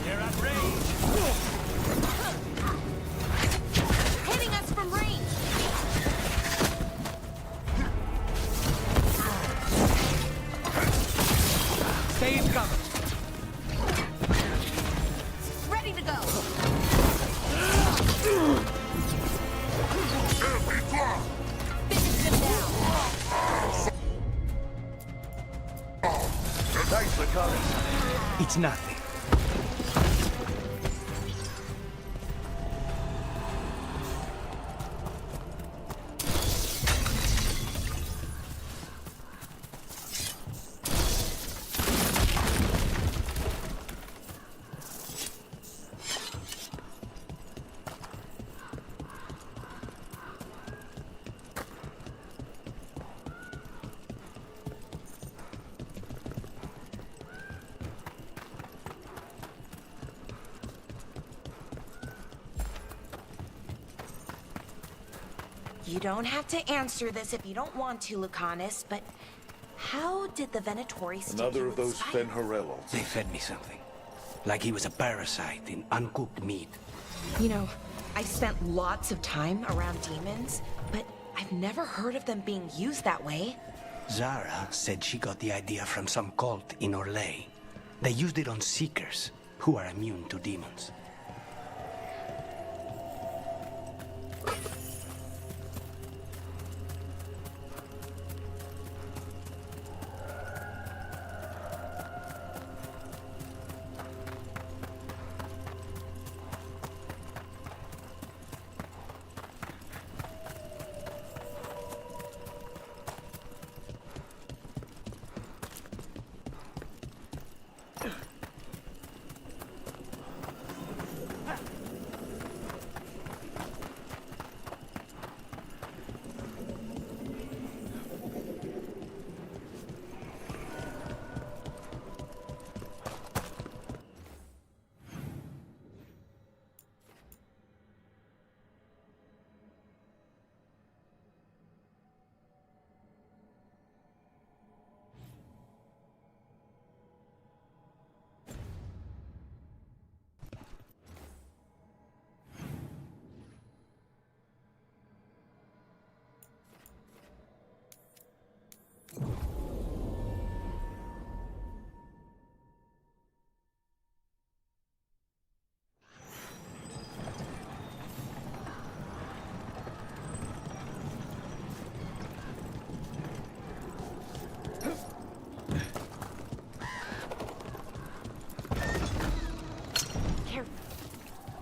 They're at range. Hitting us from range. Stay cover. Ready to go. Finish them down. Thanks for coming. It's nothing. You don't have to answer this if you don't want to, Lucanus, but how did the Venatori stick Another you of with those spiders? Fenharellos. They fed me something. Like he was a parasite in uncooked meat. You know, I've spent lots of time around demons, but I've never heard of them being used that way. Zara said she got the idea from some cult in Orlais. They used it on seekers, who are immune to demons.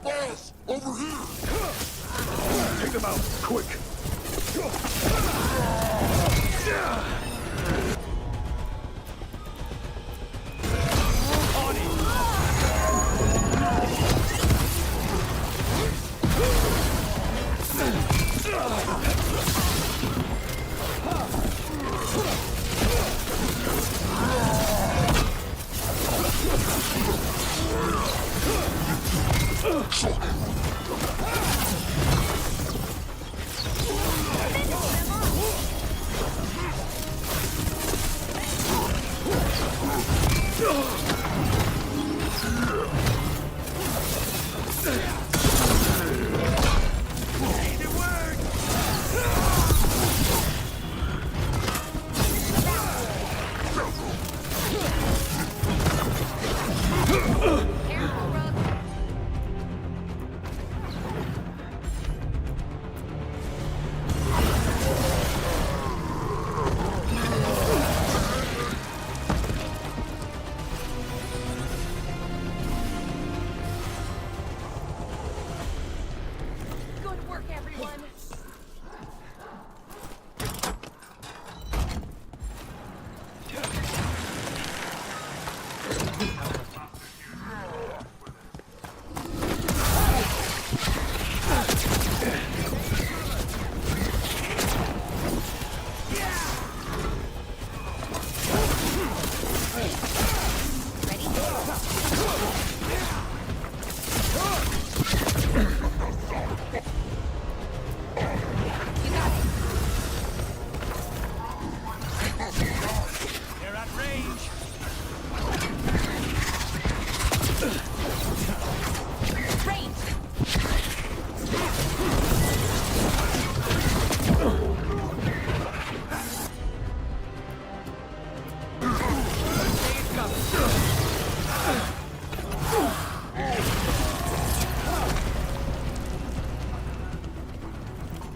Boss, over here! Take them out, quick!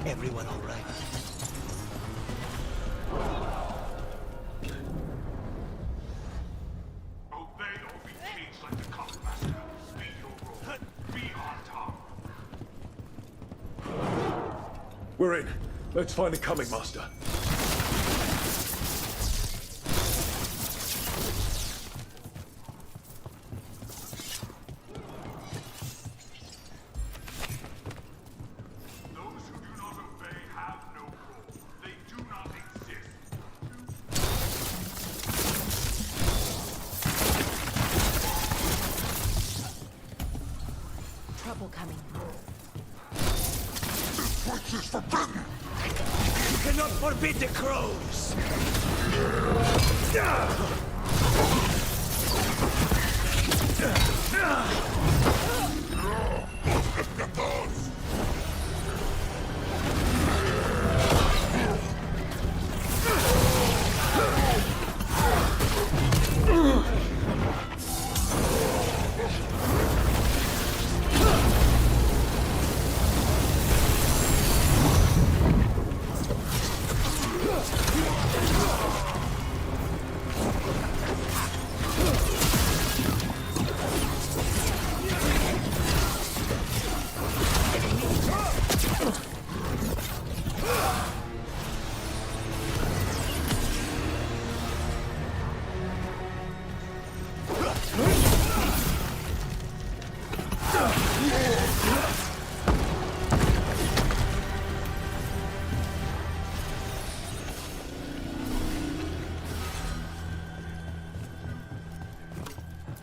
Everyone all right? Obey or be caged like the common master. Be your role. Be on top. We're in. Let's find the coming master. Those who do not obey have no role. They do not exist. Trouble coming. This place is forbidden! You cannot forbid the crows!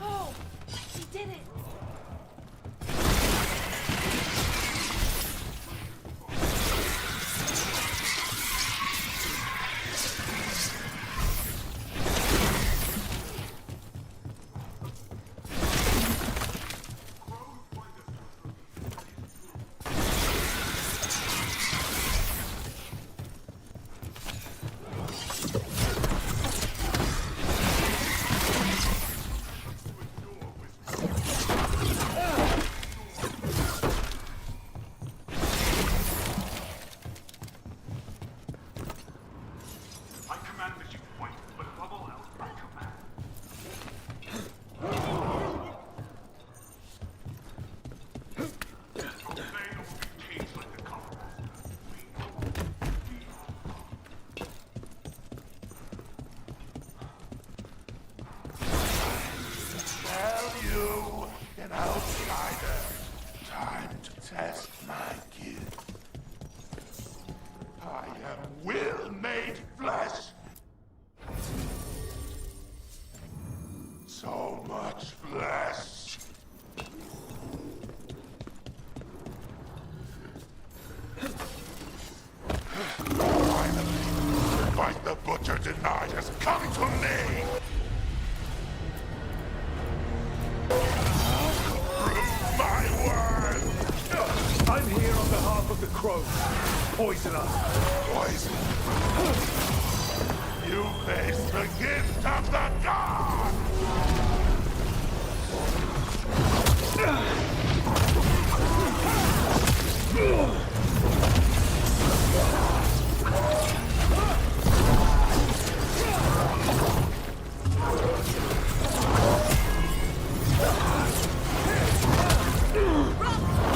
Oh, he did it. I command that you fight, but above all else, I command. Obey or be caged like the common master. Tell you, an outsider. Time to test my gift. I am will made flesh. So much flesh. Finally, fight the butcher denied has come to me. Prove my word. I'm here on behalf of the crows. Poison us. Poison. You face the gift of the god!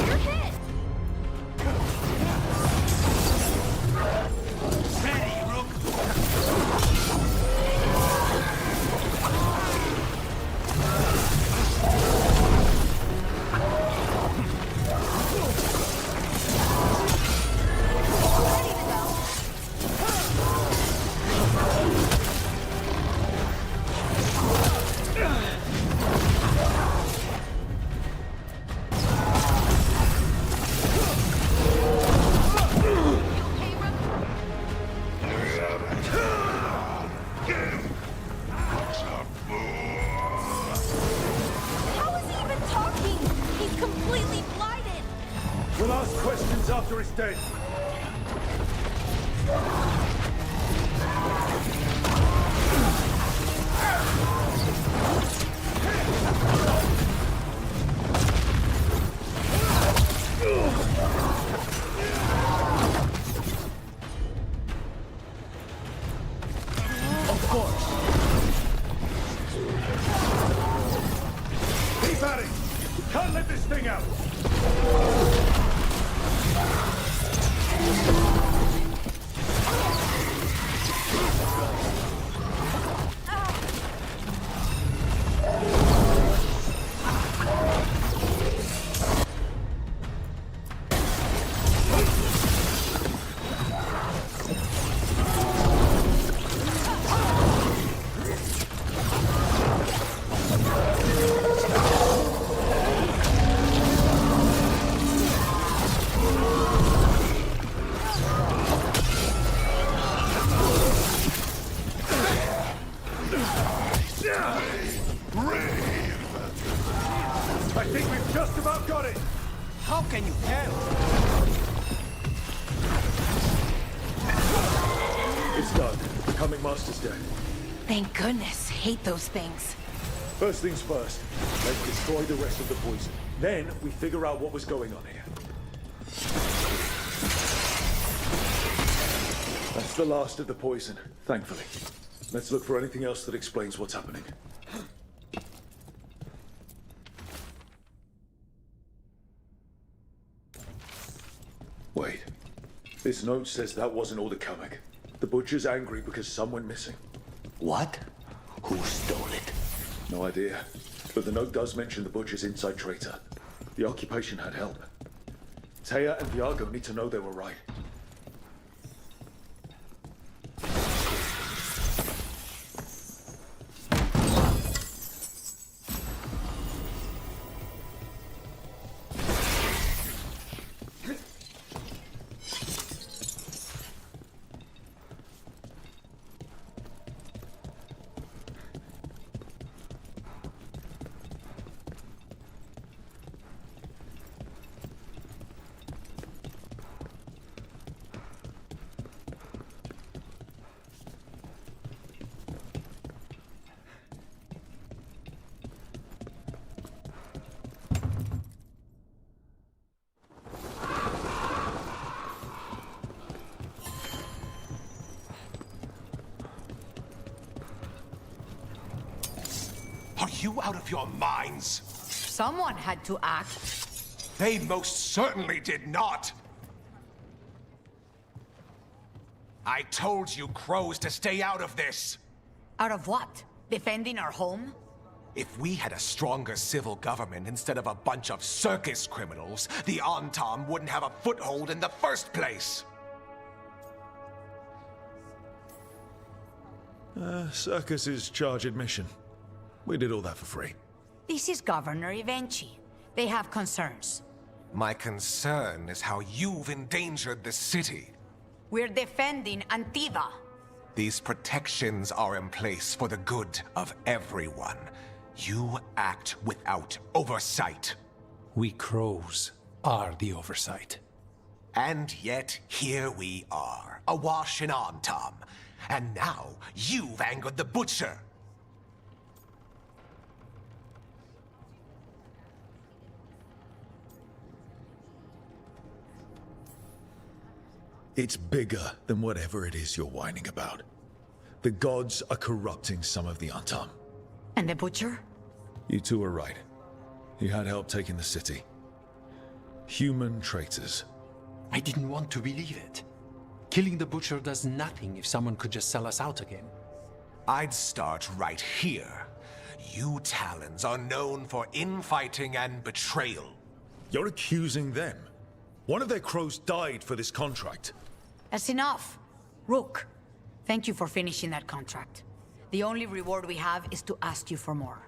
You're hit. Ready, Rook! How is he even talking? He's completely blinded. We'll ask questions after he's dead. I think we've just about got it! How can you tell? It's done. The Comic Master's dead. Thank goodness. Hate those things. First things first, let's destroy the rest of the poison. Then we figure out what was going on here. That's the last of the poison, thankfully. Let's look for anything else that explains what's happening. Wait. This note says that wasn't all the comic. The butcher's angry because some went missing. What? Who stole it? No idea. But the note does mention the butcher's inside traitor. The occupation had help. Taya and Viago need to know they were right. Are you out of your minds? Someone had to act. They most certainly did not! I told you crows to stay out of this! Out of what? Defending our home? If we had a stronger civil government instead of a bunch of circus criminals, the Antam wouldn't have a foothold in the first place! Circus's charge admission. We did all that for free. This is Governor Evenchi. They have concerns. My concern is how you've endangered the city. We're defending Antiva. These protections are in place for the good of everyone. You act without oversight. We crows are the oversight. And yet, here we are, awash in Antam. And now, you've angered the Butcher. It's bigger than whatever it is you're whining about. The gods are corrupting some of the Antam. And the Butcher? You two are right. He had help taking the city. Human traitors. I didn't want to believe it. Killing the Butcher does nothing if someone could just sell us out again. I'd start right here. You Talons are known for infighting and betrayal. You're accusing them. One of their crows died for this contract. That's enough. Rook, thank you for finishing that contract. The only reward we have is to ask you for more.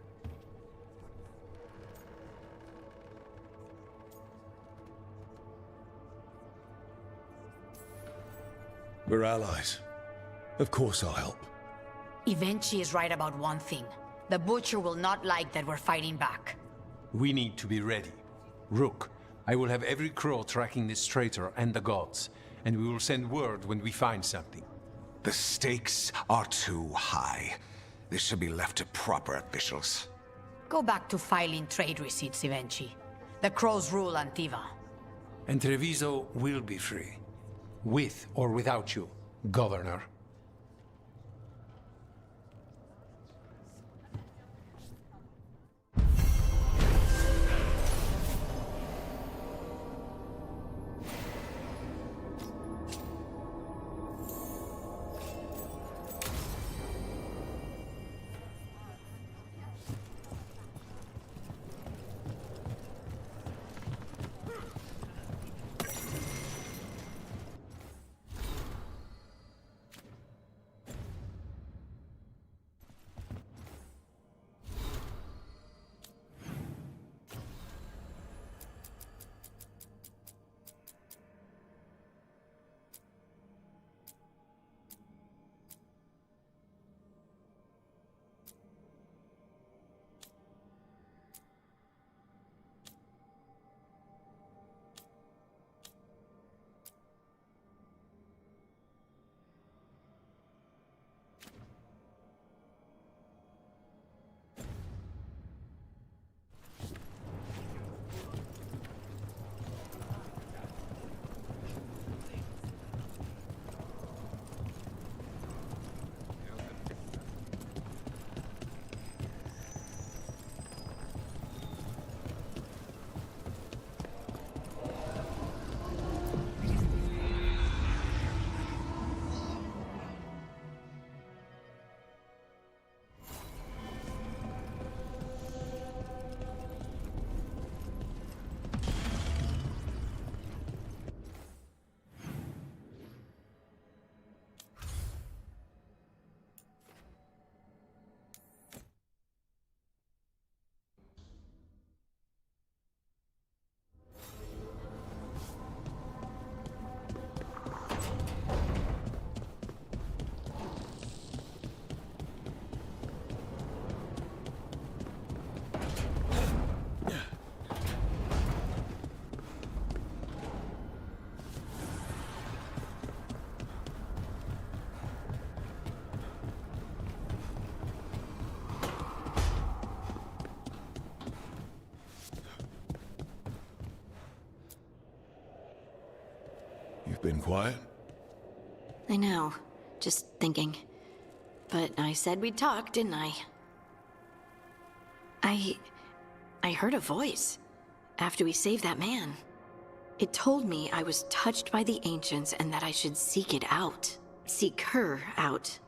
We're allies. Of course I'll help. Evenchi is right about one thing. The Butcher will not like that we're fighting back. We need to be ready. Rook, I will have every crow tracking this traitor and the gods, and we will send word when we find something. The stakes are too high. This should be left to proper officials. Go back to filing trade receipts, Evenchi. The crows rule Antiva. And Treviso will be free. With or without you, Governor. Been quiet? I know. Just thinking. But I said we'd talk, didn't I? I heard a voice after we saved that man. It told me I was touched by the ancients and that I should seek it out. Seek her out.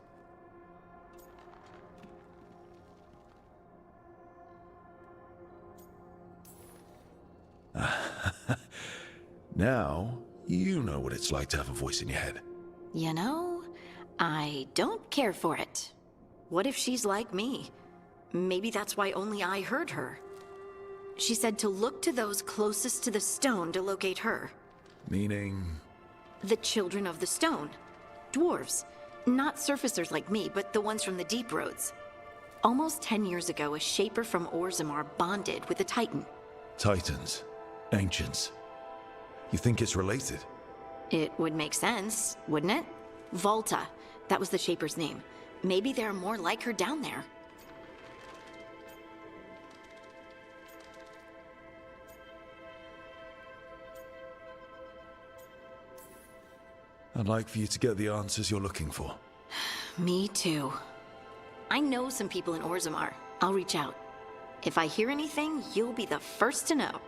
Now, you know what it's like to have a voice in your head. You know, I don't care for it. What if she's like me? Maybe that's why only I heard her. She said to look to those closest to the stone to locate her. Meaning? The children of the stone. Dwarves. Not surfacers like me, but the ones from the deep roads. Almost 10 years ago, a shaper from Orzammar bonded with a titan. Titans. Ancients. You think it's related? It would make sense, wouldn't it? Volta. That was the shaper's name. Maybe there are more like her down there. I'd like for you to get the answers you're looking for. Me too. I know some people in Orzammar. I'll reach out. If I hear anything, you'll be the first to know.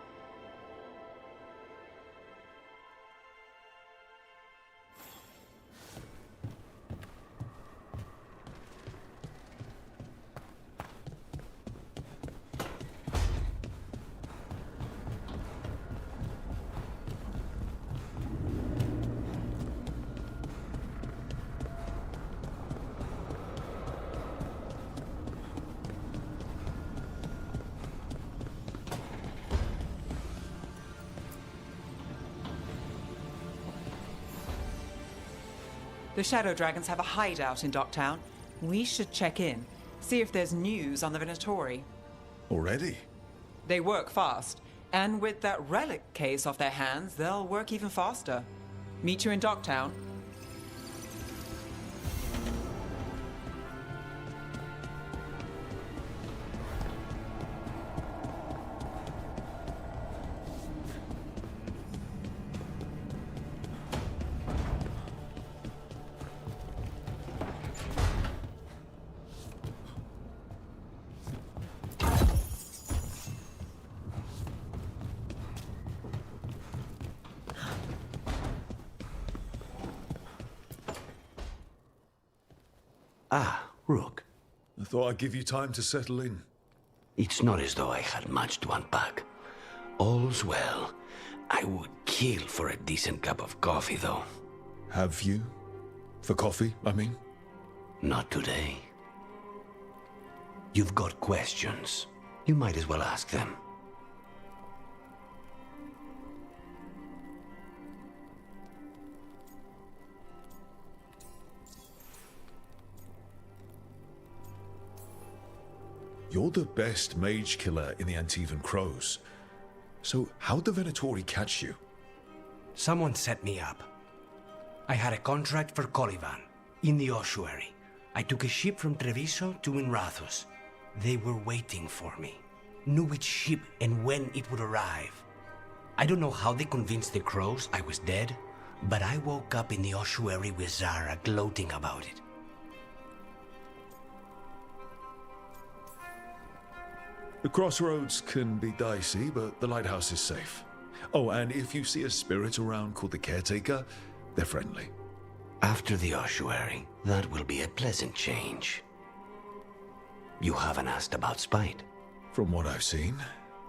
The Shadow Dragons have a hideout in Docktown. We should check in, see if there's news on the Venatori. Already? They work fast, and with that relic case off their hands, they'll work even faster. Meet you in Docktown. Ah, Rook. I thought I'd give you time to settle in. It's not as though I had much to unpack. All's well. I would kill for a decent cup of coffee, though. Have you? For coffee, I mean? Not today. You've got questions. You might as well ask them. You're the best mage killer in the Antivan Crows. So how'd the Venatori catch you? Someone set me up. I had a contract for Colivan, in the ossuary. I took a ship from Treviso to Inrathus. They were waiting for me. Knew which ship and when it would arrive. I don't know how they convinced the Crows I was dead, but I woke up in the ossuary with Zara gloating about it. The crossroads can be dicey, but the lighthouse is safe. Oh, and if you see a spirit around called the Caretaker, they're friendly. After the ossuary, that will be a pleasant change. You haven't asked about Spite. From what I've seen,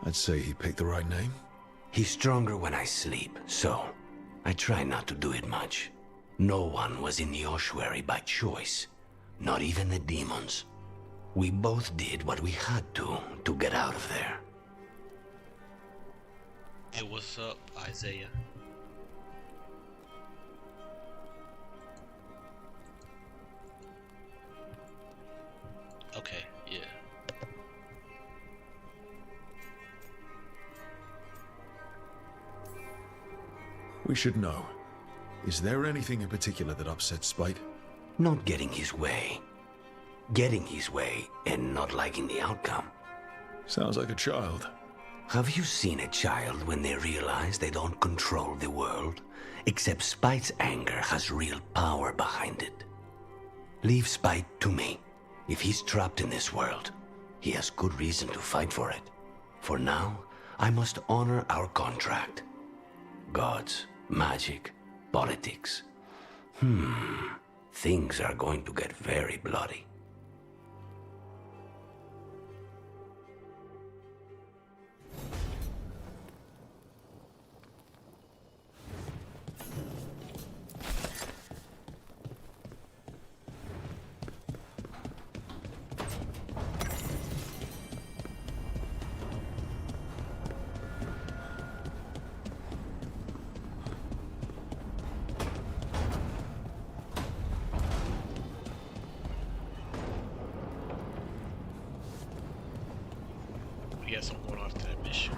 I'd say he picked the right name. He's stronger when I sleep, so I try not to do it much. No one was in the ossuary by choice, not even the demons. We both did what we had to get out of there. Hey, what's up, Isaiah? Okay, yeah. We should know. Is there anything in particular that upsets Spite? Not getting his way. Getting his way and not liking the outcome. Sounds like a child. Have you seen a child when they realize they don't control the world? Except Spite's anger has real power behind it. Leave Spite to me. If he's trapped in this world, he has good reason to fight for it. For now, I must honor our contract. Gods, magic, politics. Things are going to get very bloody. We got some going off to that mission.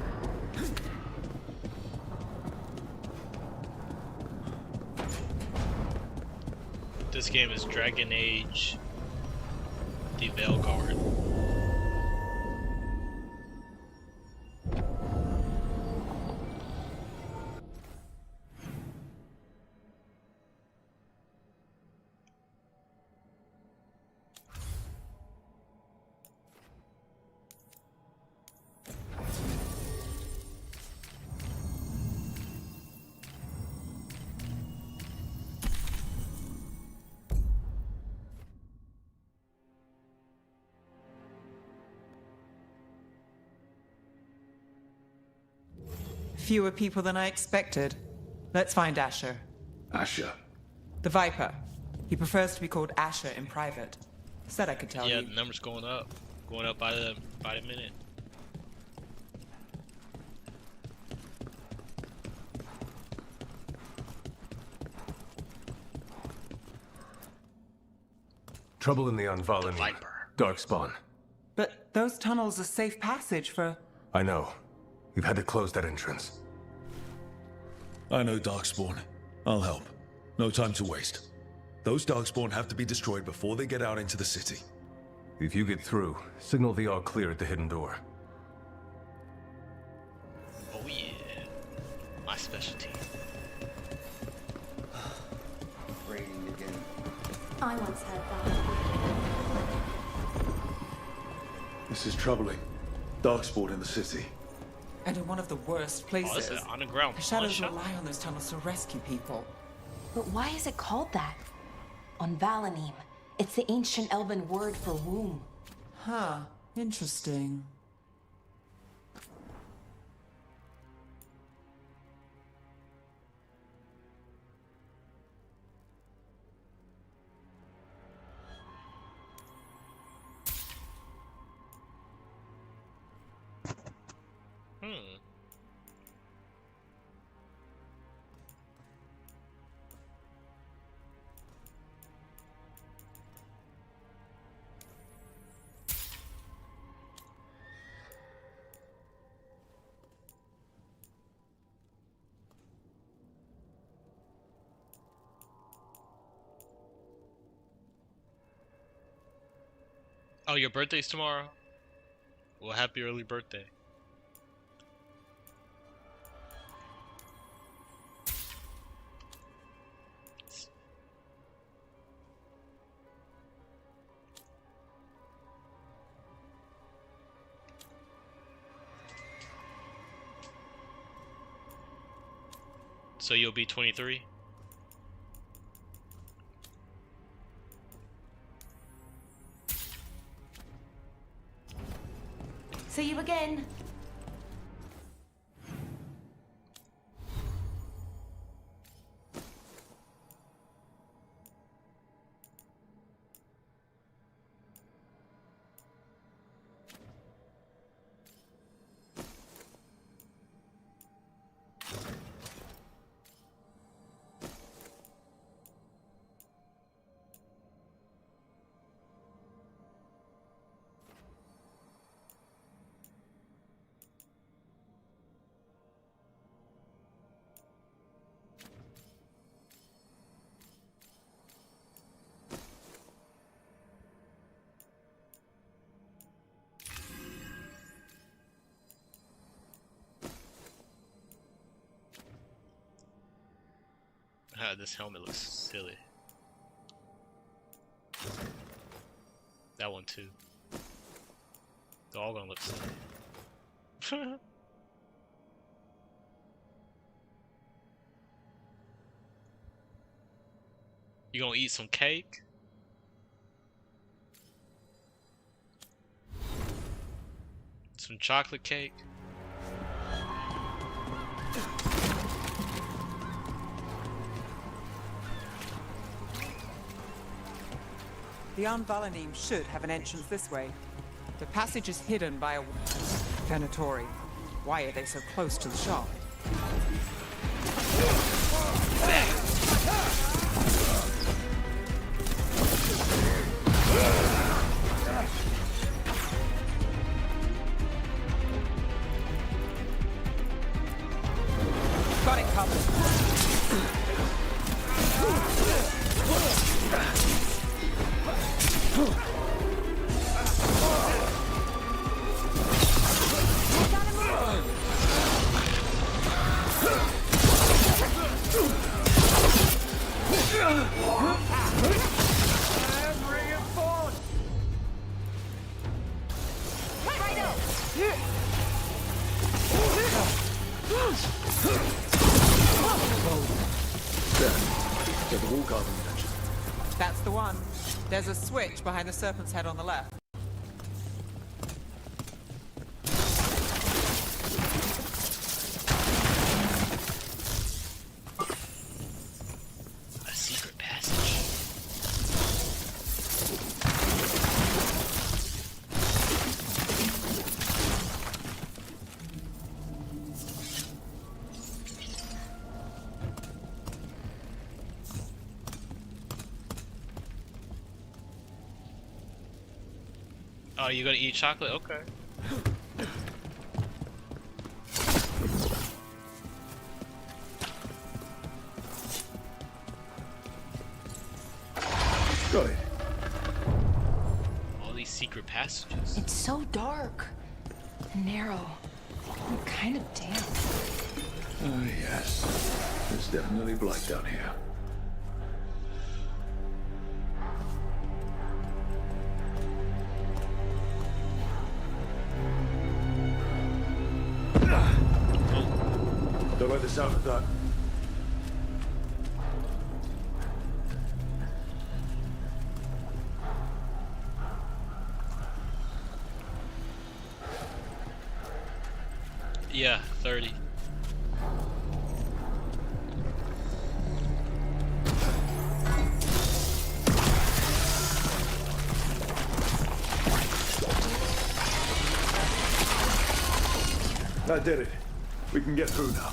This game is Dragon Age, the Veilguard. Fewer people than I expected. Let's find Asher. Asher? The Viper. He prefers to be called Asher in private. Said I could tell you. Yeah, the number's going up by the minute. Trouble in the Unvalin. Darkspawn. But those tunnels are safe passage for... I know. We've had to close that entrance. I know Darkspawn. I'll help. No time to waste. Those Darkspawn have to be destroyed before they get out into the city. If you get through, signal the all clear at the hidden door. Oh yeah. My specialty. Raining again. I once had that. This is troubling. Darkspawn in the city. And in one of the worst places. Oh, this is on the ground. The shadows rely on those tunnels to rescue people. But why is it called that? On Valanim, it's the ancient elven word for womb. Huh. Interesting. Oh, your birthday's tomorrow? Well, happy early birthday. So you'll be 23? See you again. This helmet looks silly. That one too. They're all gonna look silly. You gonna eat some cake? Some chocolate cake? The Anvalanim should have an entrance this way. The passage is hidden by a Venatori. Why are they so close to the shop? Got it covered. That's the one. There's a switch behind the serpent's head on the left. A secret passage. Oh, you gonna eat chocolate? Okay. Got it. All these secret passages. It's so dark. Narrow. And kind of damp. Oh, yes. It's definitely black down here. Don't like the sound of that. Yeah, 30. That did it. We can get through now.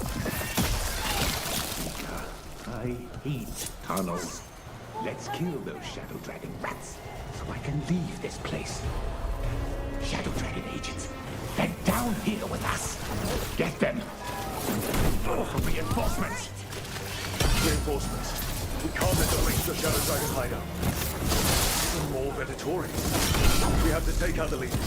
I hate tunnels. Let's kill those Shadow Dragon rats so I can leave this place. Shadow Dragon agents, they're down here with us. Get them. Go for reinforcements. Reinforcements. We can't let them reach the Shadow Dragon hideout. Even more Venatori. We have to take out the leaders.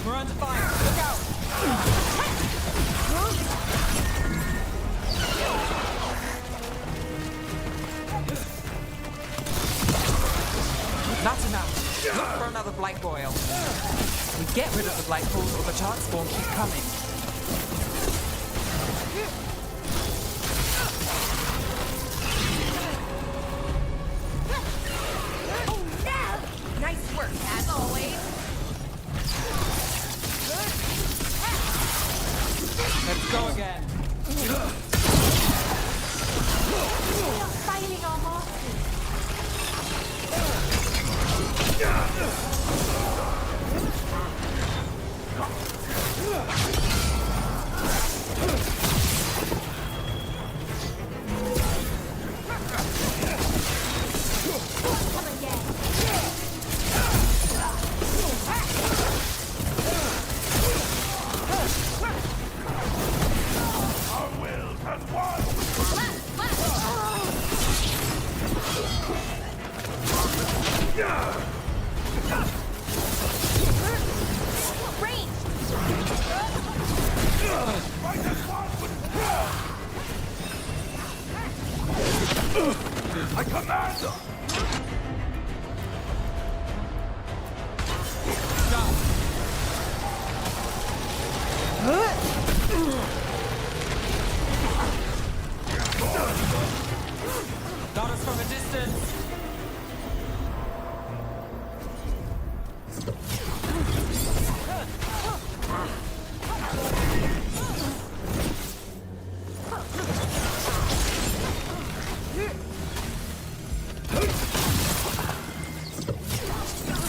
We're under fire. Look out! That's enough. Look for another blight boil. We get rid of the blight pools or the chart spawn keep coming. Nice work, as always. Let's go again. We are fighting our monsters.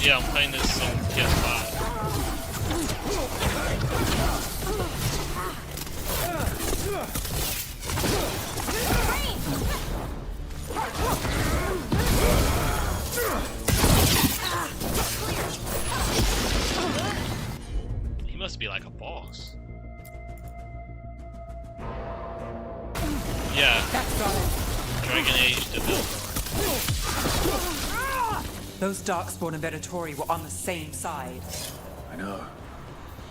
Yeah, I'm playing this on PS5. He must be like a boss. Yeah. Dragon Age developer. Those Darkspawn and Venatori were on the same side. I know.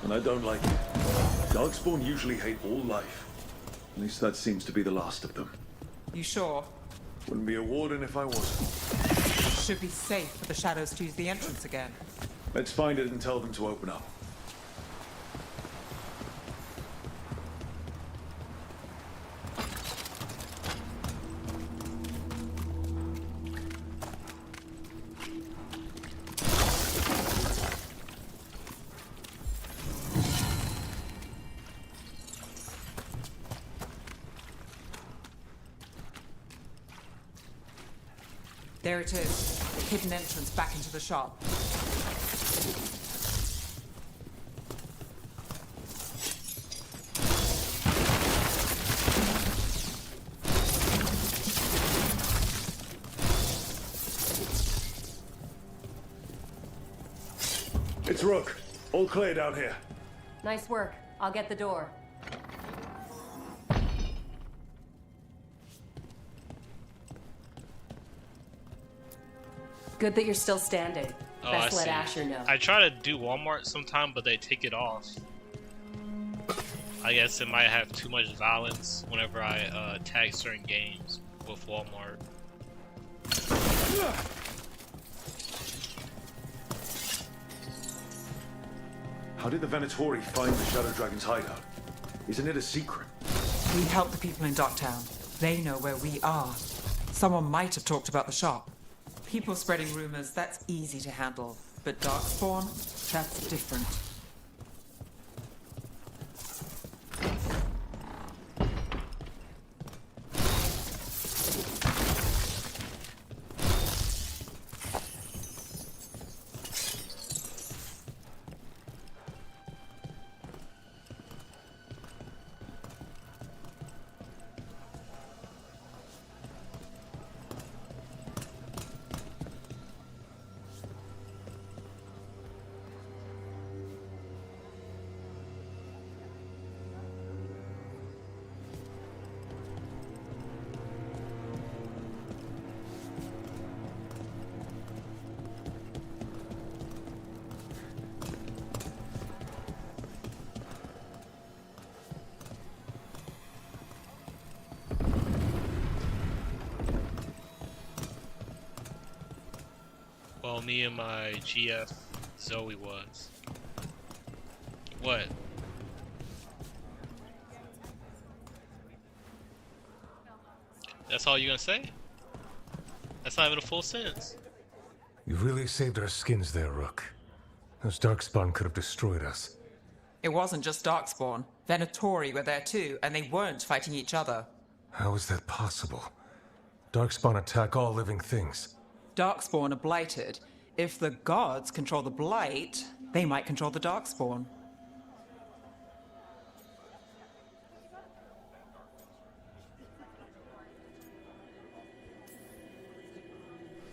And I don't like it. Darkspawn usually hate all life. At least that seems to be the last of them. You sure? Wouldn't be a warden if I wasn't. Should be safe for the shadows to use the entrance again. Let's find it and tell them to open up. There it is. The hidden entrance back into the shop. It's Rook. All clear down here. Nice work. I'll get the door. Good that you're still standing. Oh, Best I let see. Asher know. I try to do Walmart sometime, but they take it off. I guess it might have too much violence whenever I tag certain games with Walmart. How did the Venatori find the Shadow Dragon's hideout? Isn't it a secret? We help the people in Docktown. They know where we are. Someone might have talked about the shop. People spreading rumors, that's easy to handle. But Darkspawn, that's different. Well, me and my GF Zoe was. What? That's all you gonna say? That's not even a full sentence. You really saved our skins there, Rook. Those Darkspawn could have destroyed us. It wasn't just Darkspawn. Venatori were there too, and they weren't fighting each other. How is that possible? Darkspawn attack all living things. Darkspawn are blighted. If the gods control the blight, they might control the Darkspawn.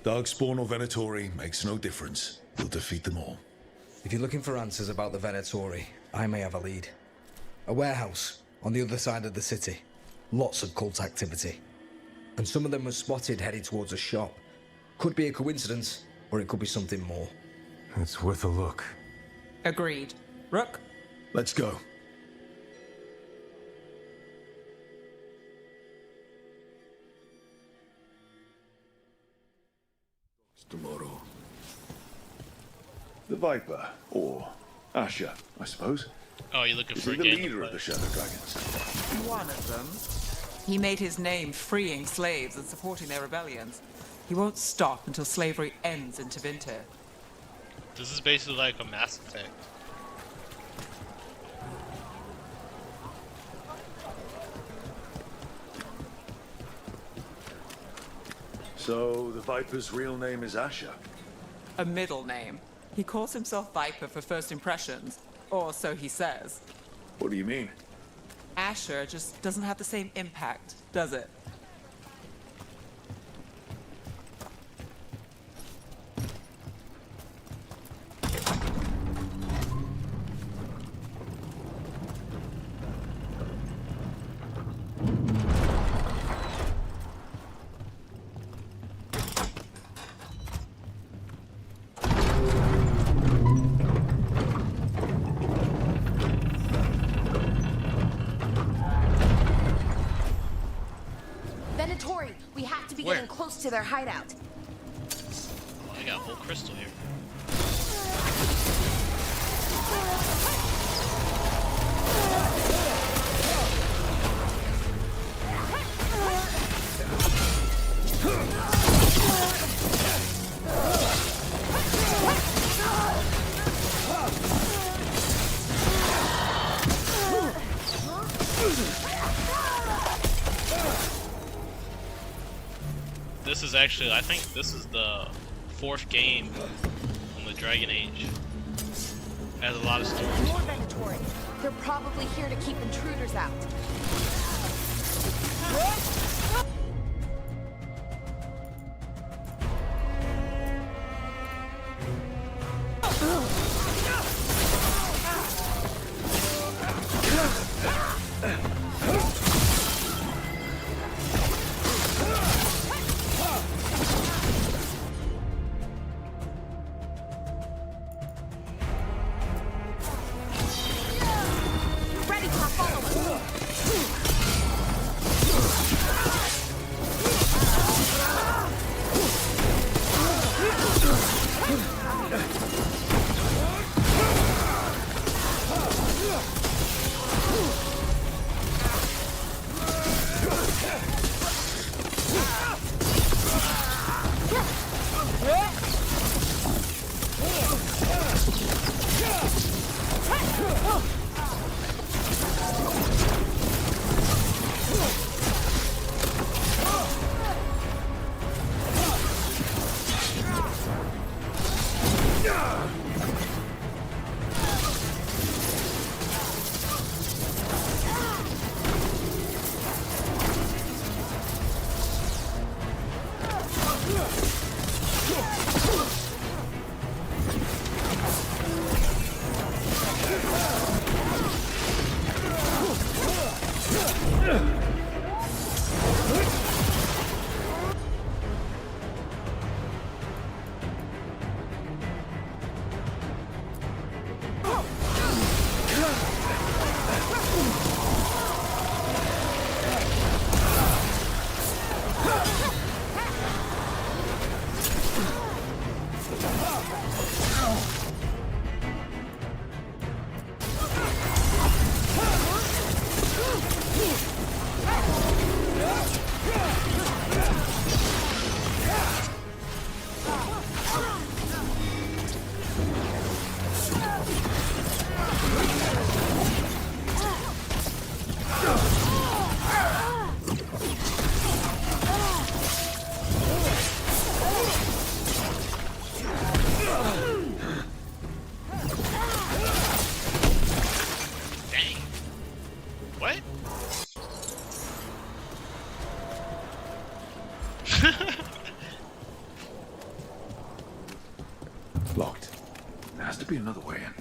Darkspawn or Venatori makes no difference. We'll defeat them all. If you're looking for answers about the Venatori, I may have a lead. A warehouse on the other side of the city. Lots of cult activity. And some of them were spotted headed towards a shop. Could be a coincidence, or it could be something more. It's worth a look. Agreed. Rook? Let's go. Tomorrow. The Viper, or Asher, I suppose. Oh, you're looking Is for he a the game to leader play? of the Shadow Dragons? One of them. He made his name freeing slaves and supporting their rebellions. He won't stop until slavery ends in Tevinter. This is basically like a Mass Effect. So, the Viper's real name is Asher? A middle name. He calls himself Viper for first impressions, or so he says. What do you mean? Asher just doesn't have the same impact, does it? Venatori, we have to be Where? getting close to their hideout. Oh, I got a whole crystal here. This is actually, I think this is the 4th game on the Dragon Age. It has a lot of stories. More Venatori. They're probably here to keep intruders out. Ready for a follow-up. Locked. There has to be another way in.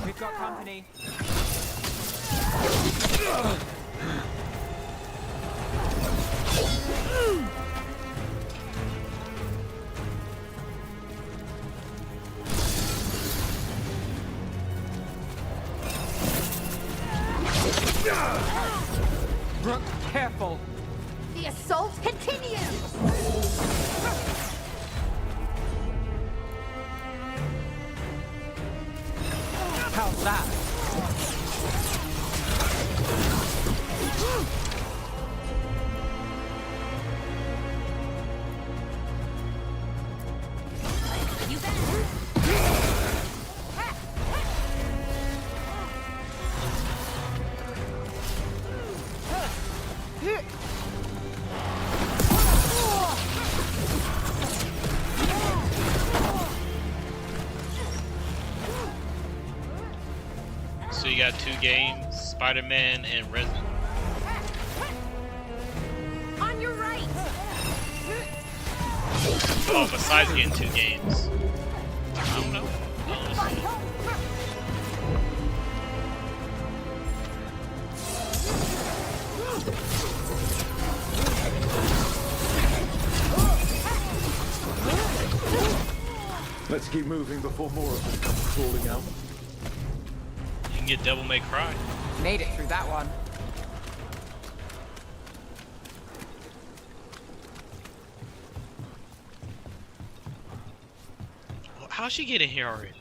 We've got company. careful. The assault continues! How's that? You bet! So you got 2 games, Spider-Man and Resident. On your right! Oh, besides getting 2 games. I don't know. Let's keep moving before more of them come crawling out. You can get Devil May Cry. Made it through that one. How'd she get in here already?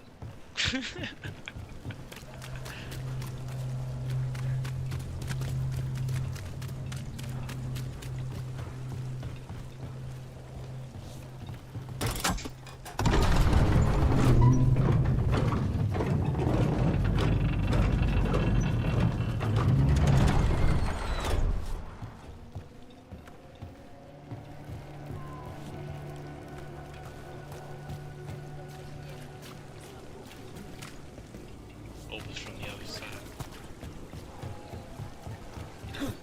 Opens from the other side.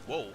Whoa.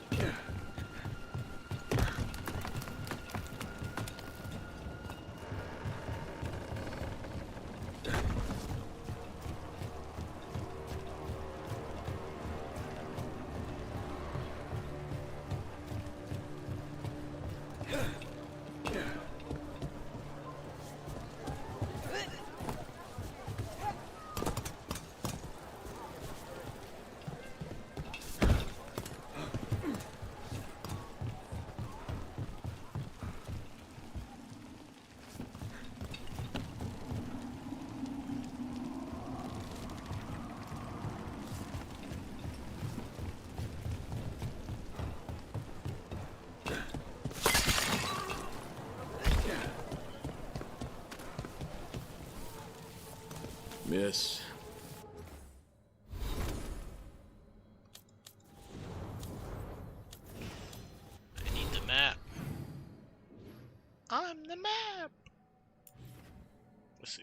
Miss. I need the map. I'm the map. Let's see.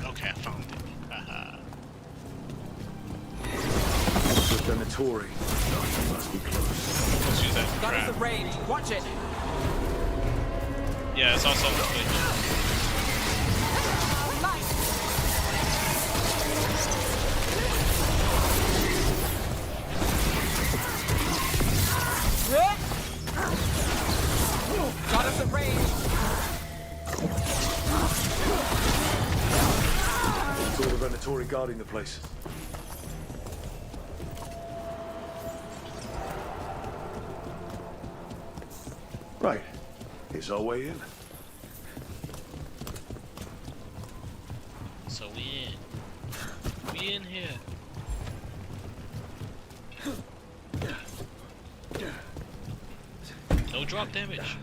Okay, I found it. Haha. The Venatori. He must be close. Let's use that for Got us trap. at range. Watch it. Yeah, it's also on the Twitch. Got us at range. Saw the Venatori guarding the place. Right. This our way in? So we in. We in here. No drop damage.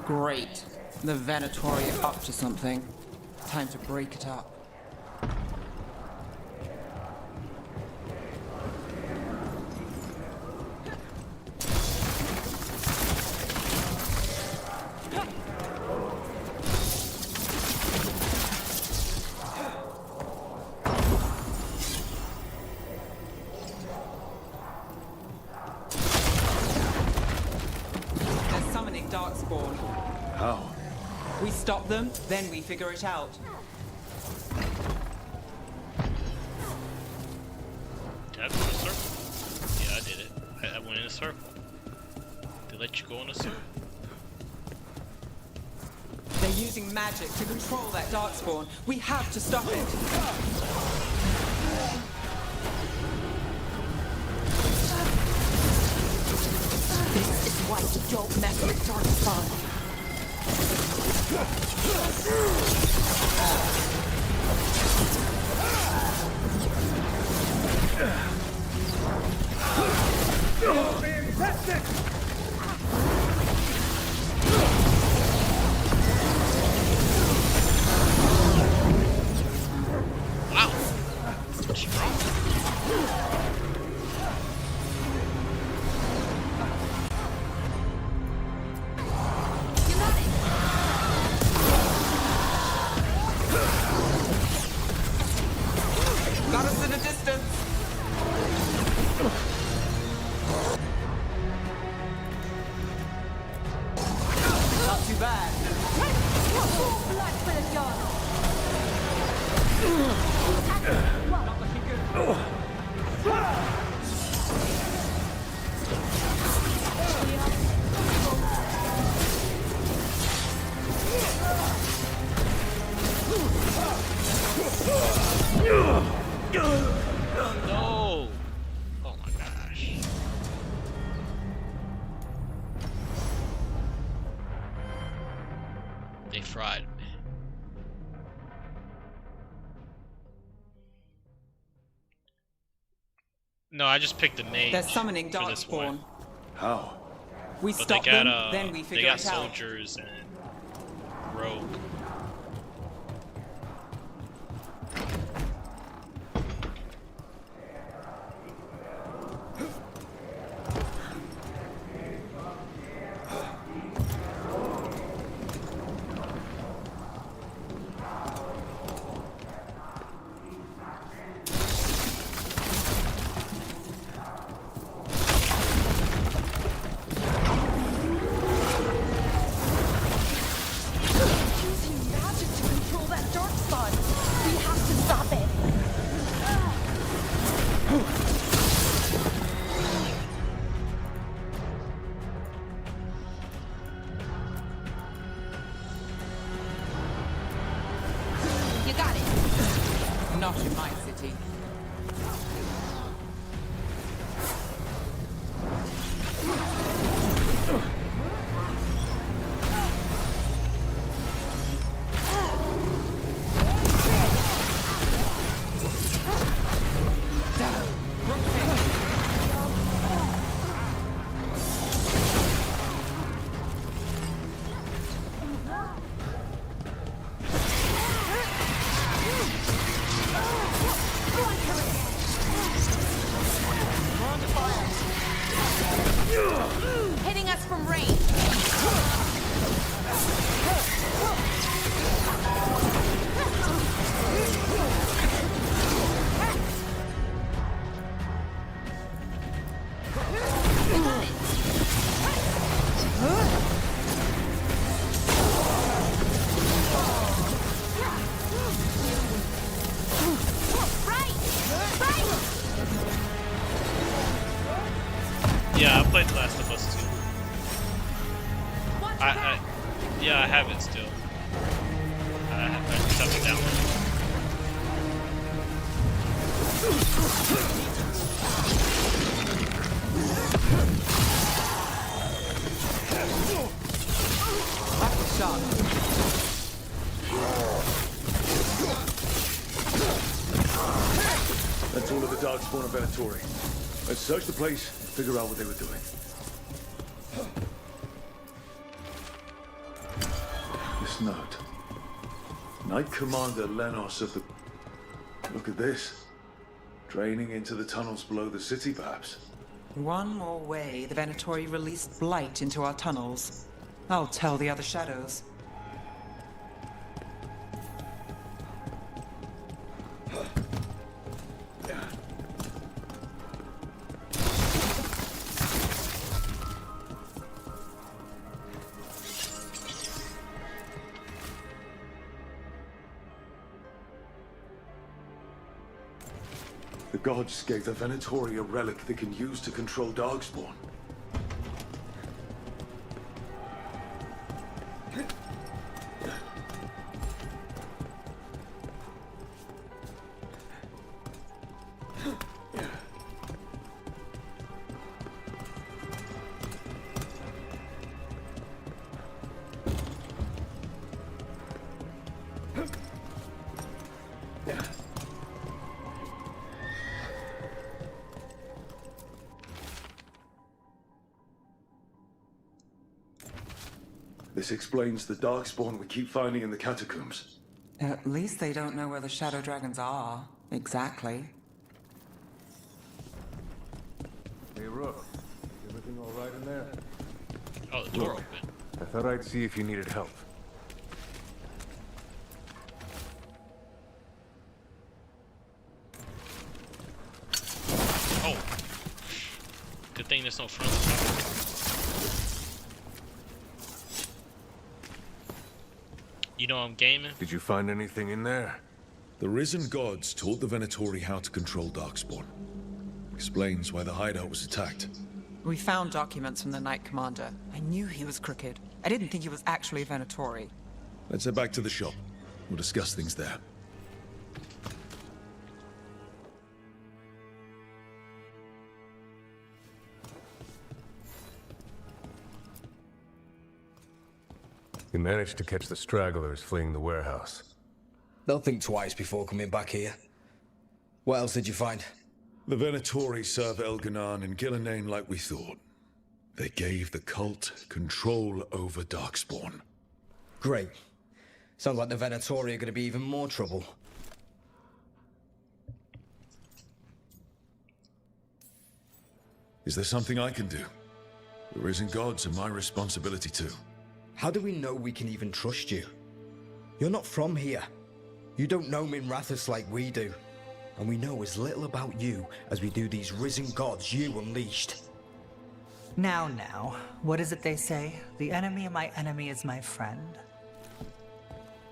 Great. The Venatori are up to something. Time to break it up. They're summoning Darkspawn. How? We stop them, then we figure it out. Did I go in a circle? Yeah, I did it. I went in a circle. They let you go in a circle. They're using magic to control that Darkspawn. We have to stop it. This is why you don't mess with Darkspawn. Wow. Strong. Got us in a distance. Not too bad. Not looking good. No! Oh my gosh. They fried me. No, I just picked the mage. They're summoning for this one. Darkspawn. How? We But stop they got, them, then we they figure got it out. soldiers and Rogue. Using magic to control that Darkspawn. We have to stop it. You got it. Not in my city. Go on, Darkspawn and Venatori. Let's search the place, figure out what they were doing. This note. Knight Commander Lenos of the... Look at this. Draining into the tunnels below the city, perhaps. One more way, the Venatori released blight into our tunnels. I'll tell the other shadows. The gods gave the Venatori a relic they can use to control Darkspawn. This explains the Darkspawn we keep finding in the catacombs. At least they don't know where the Shadow Dragons are. Exactly. Hey, Rook. Everything all right in there? Oh, the door Rook, open. I thought I'd see if you needed help. Oh. Good thing there's no front. You know I'm gaming? Did you find anything in there? The risen gods taught the Venatori how to control Darkspawn. Explains why the hideout was attacked. We found documents from the Knight Commander. I knew he was crooked. I didn't think he was actually a Venatori. Let's head back to the shop. We'll discuss things there. You managed to catch the stragglers fleeing the warehouse. They'll think twice before coming back here. What else did you find? The Venatori serve Elganan and Gillenane like we thought. They gave the cult control over Darkspawn. Great. Sounds like the Venatori are going to be even more trouble. Is there something I can do? The risen gods are my responsibility too. How do we know we can even trust you? You're not from here. You don't know Minrathous like we do. And we know as little about you as we do these risen gods you unleashed. Now, what is it they say? The enemy of my enemy is my friend.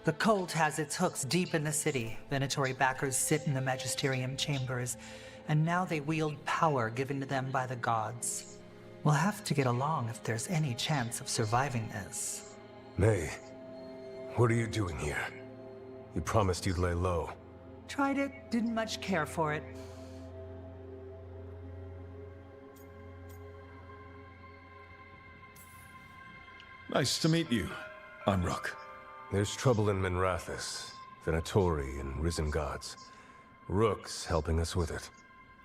The cult has its hooks deep in the city. Venatori backers sit in the magisterium chambers, and now they wield power given to them by the gods. We'll have to get along if there's any chance of surviving this. May, what are you doing here? You promised you'd lay low. Tried it, didn't much care for it. Nice to meet you. I'm Rook. There's trouble in Minrathous, Venatori, and risen gods. Rook's helping us with it.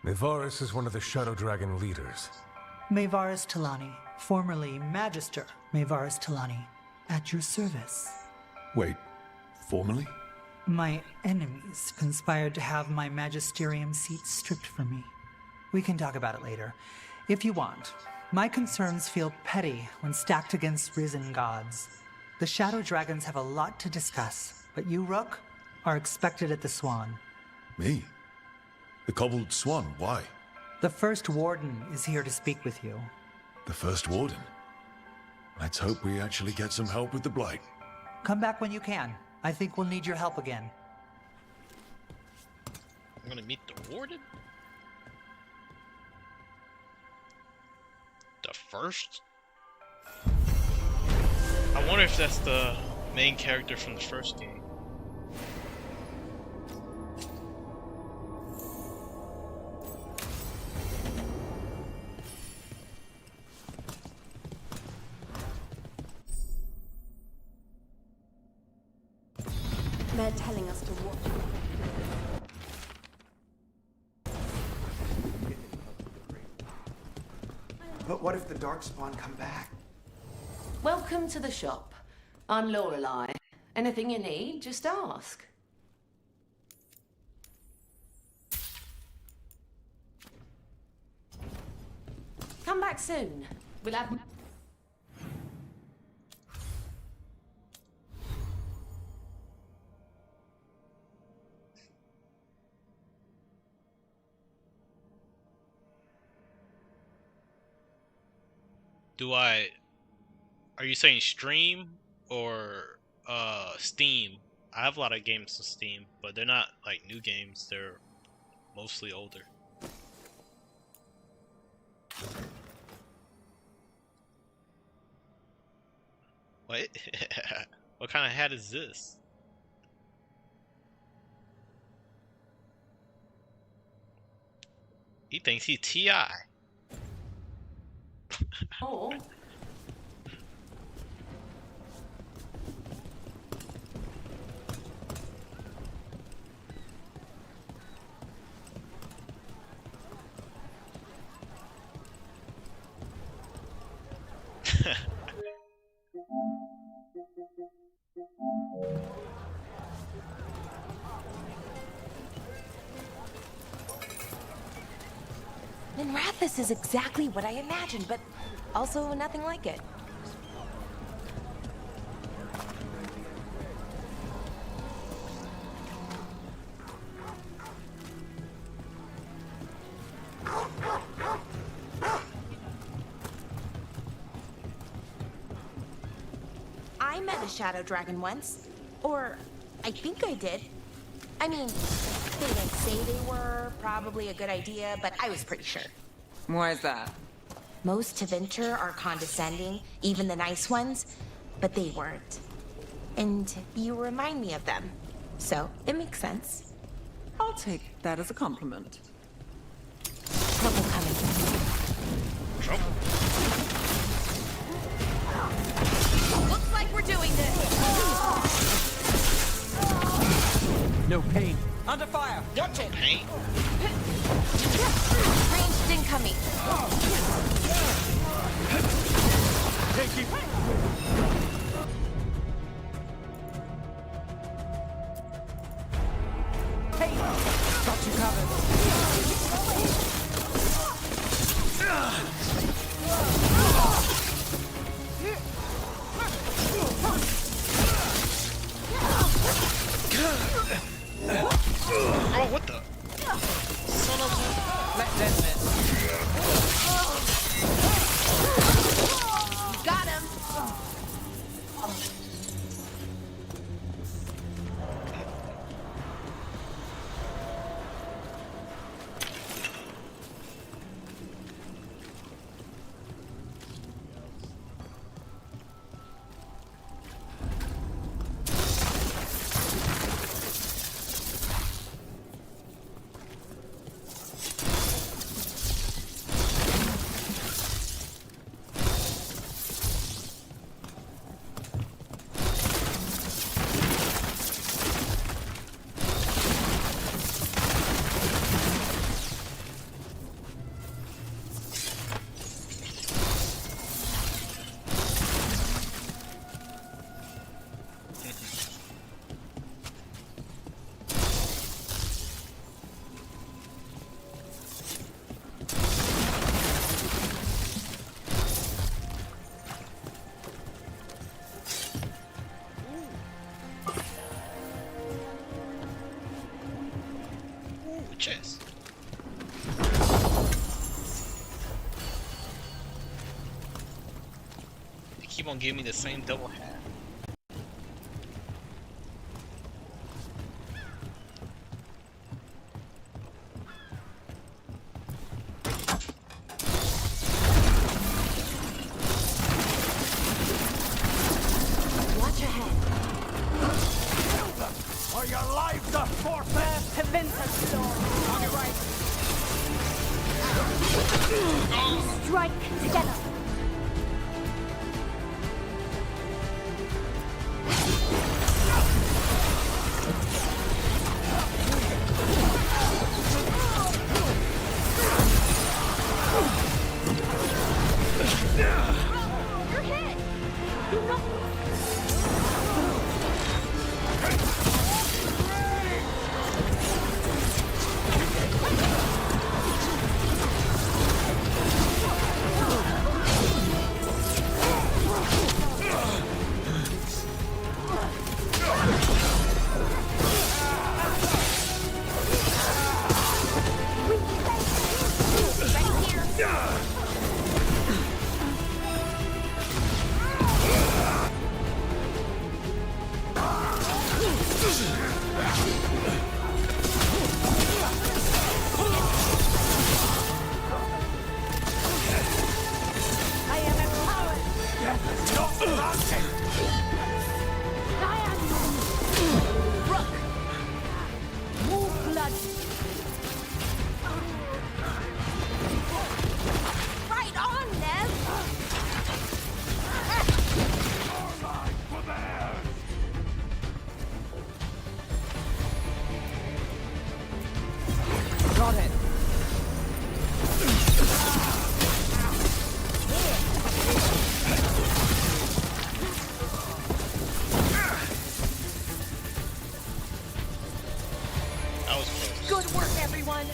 Mevaris is one of the Shadow Dragon leaders. Mevaris Talani, formerly Magister Mevaris Talani, at your service. Wait, formally? My enemies conspired to have my magisterium seat stripped from me. We can talk about it later, if you want. My concerns feel petty when stacked against risen gods. The Shadow Dragons have a lot to discuss, but you, Rook, are expected at the Swan. Me? The Cobbled Swan, why? The First Warden is here to speak with you. The First Warden? Let's hope we actually get some help with the Blight. Come back when you can. I think we'll need your help again. I'm gonna meet the Warden? The First? I wonder if that's the main character from the first game. They're telling us to watch. But what if the Darkspawn come back? Welcome to the shop. I'm Lorelei. Anything you need, just ask. Come back soon. We'll have... Are you saying stream or Steam? I have a lot of games on Steam, but they're not like new games, they're mostly older. What? What kind of hat is this? He thinks he's T.I. Oh. Minrathous is exactly what I imagined, but also nothing like it. I met a shadow dragon once. Or, I think I did. I mean, they didn't say they were probably a good idea, but I was pretty sure. Why is that? Most Tevinter are condescending, even the nice ones, but they weren't. And you remind me of them. So, it makes sense. I'll take that as a compliment. Trouble coming. Trouble? Looks like we're doing this. No pain. Under fire! Watch it! Pain? Ranged incoming. Thank you. Hey! Got you covered. Oh, what the? Son of a... Let them miss. Got him. Chest. They keep on giving me the same double hat. Watch ahead. Or your lives are forfeit! On your right. Strike together. I am empowered. Not granted. Rook. Move blood. Right on, Nev. Got it. That was close. Good work, everyone.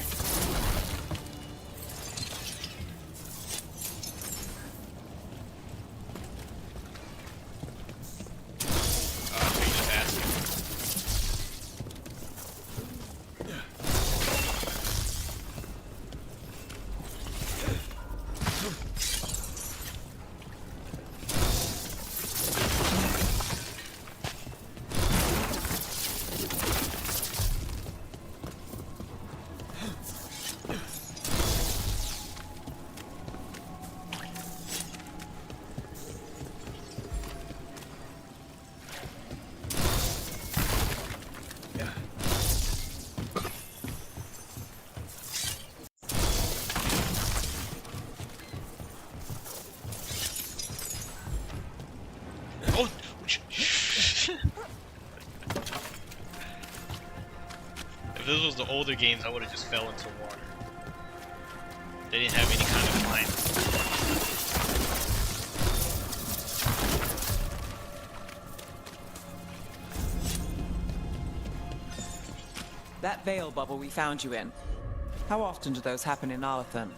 Oh! If this was the older games, I would have just fell into water. They didn't have any kind of climb. That veil bubble we found you in. How often do those happen in Arlathan?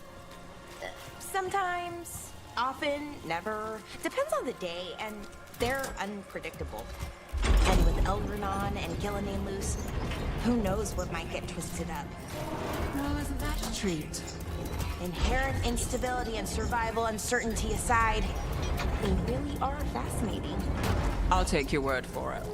Sometimes, often, never. Depends on the day, and they're unpredictable. And with Elrenon and Gillinan loose, who knows what might get twisted up. Well, isn't that a treat? Inherent instability and survival uncertainty aside, they really are fascinating. I'll take your word for it.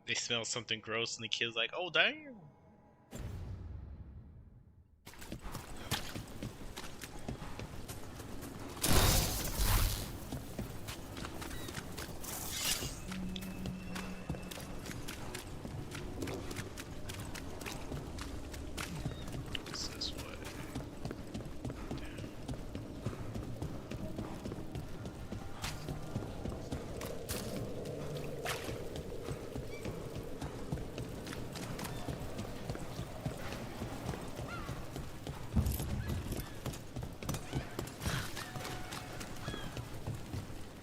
They smell something gross and the kid's like, oh damn. What's this way?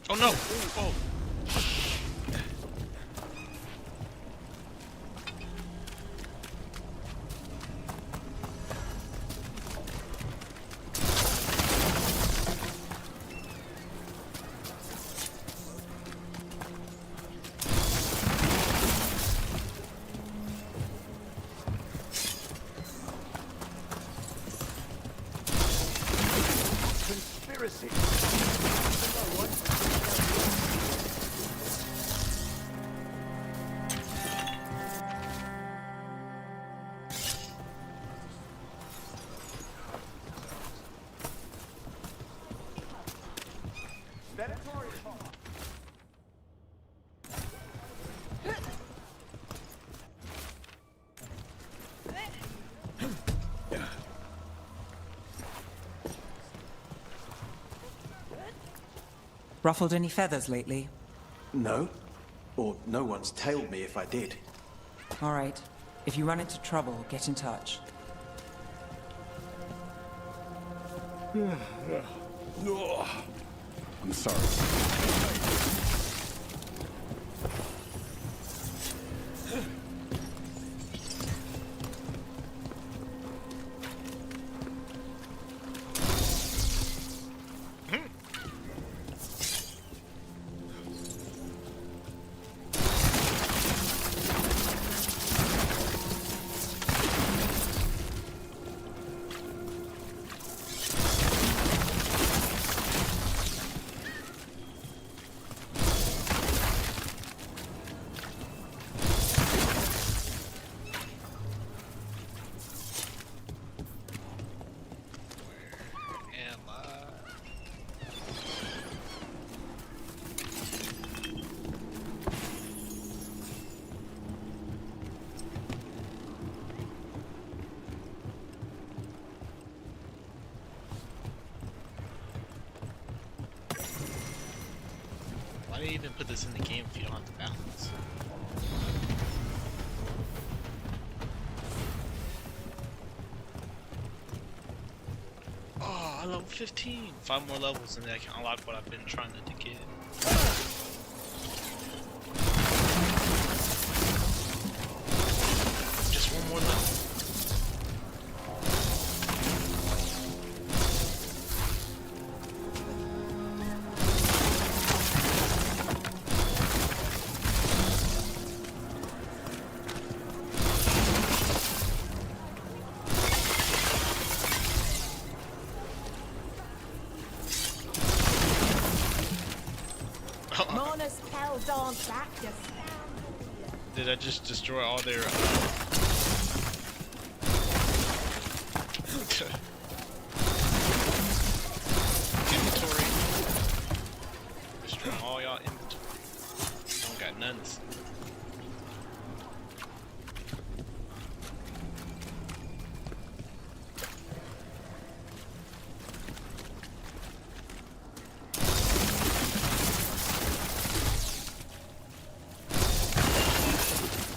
Oh no! Ooh, oh. Conspiracy. Ruffled any feathers lately? No. Or no one's tailed me if I did. All right. If you run into trouble, get in touch. I'm sorry. Why do you even put this in the game if you don't have to balance? Oh, I level 15! 5 more levels and then I can unlock what I've been trying to get. Just one more level. Did I just destroy all their inventory? Destroying all y'all inventory. Don't got none.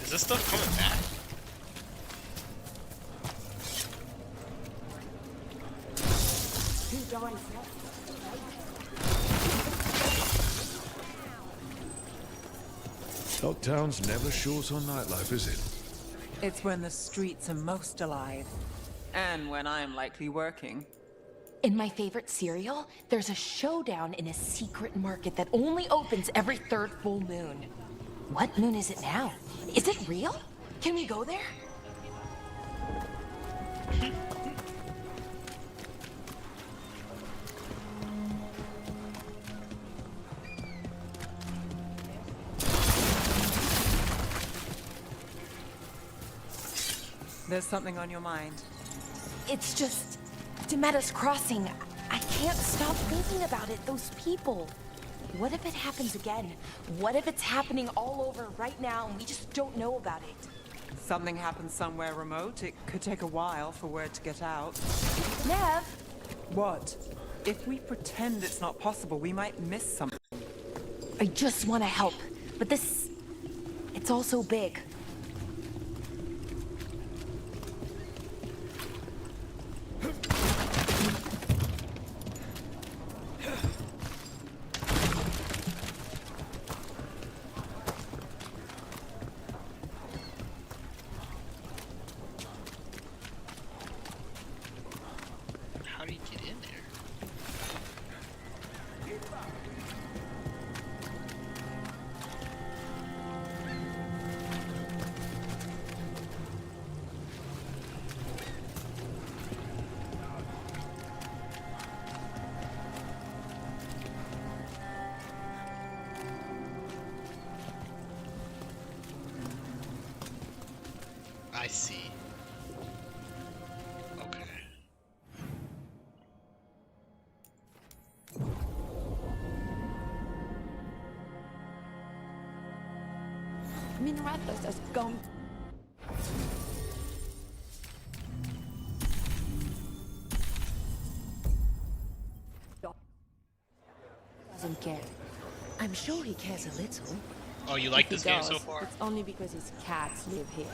Is this stuff coming back? Dogtown's never short on nightlife, is it? It's when the streets are most alive. And when I'm likely working. In my favorite cereal, there's a showdown in a secret market that only opens every third full moon. What moon is it now? Is it real? Can we go there? There's something on your mind. It's just Demetta's Crossing. I can't stop thinking about it. Those people. What if it happens again? What if it's happening all over right now and we just don't know about it? Something happens somewhere remote. It could take a while for word to get out. Nev! What? If we pretend it's not possible, we might miss something. I just want to help, but this... it's all so big. How do you get in there? I see. Okay. Minrathos has gone. doesn't care. I'm sure he cares a little. Oh, you like If he this game so does, far? It's only because his cats live here.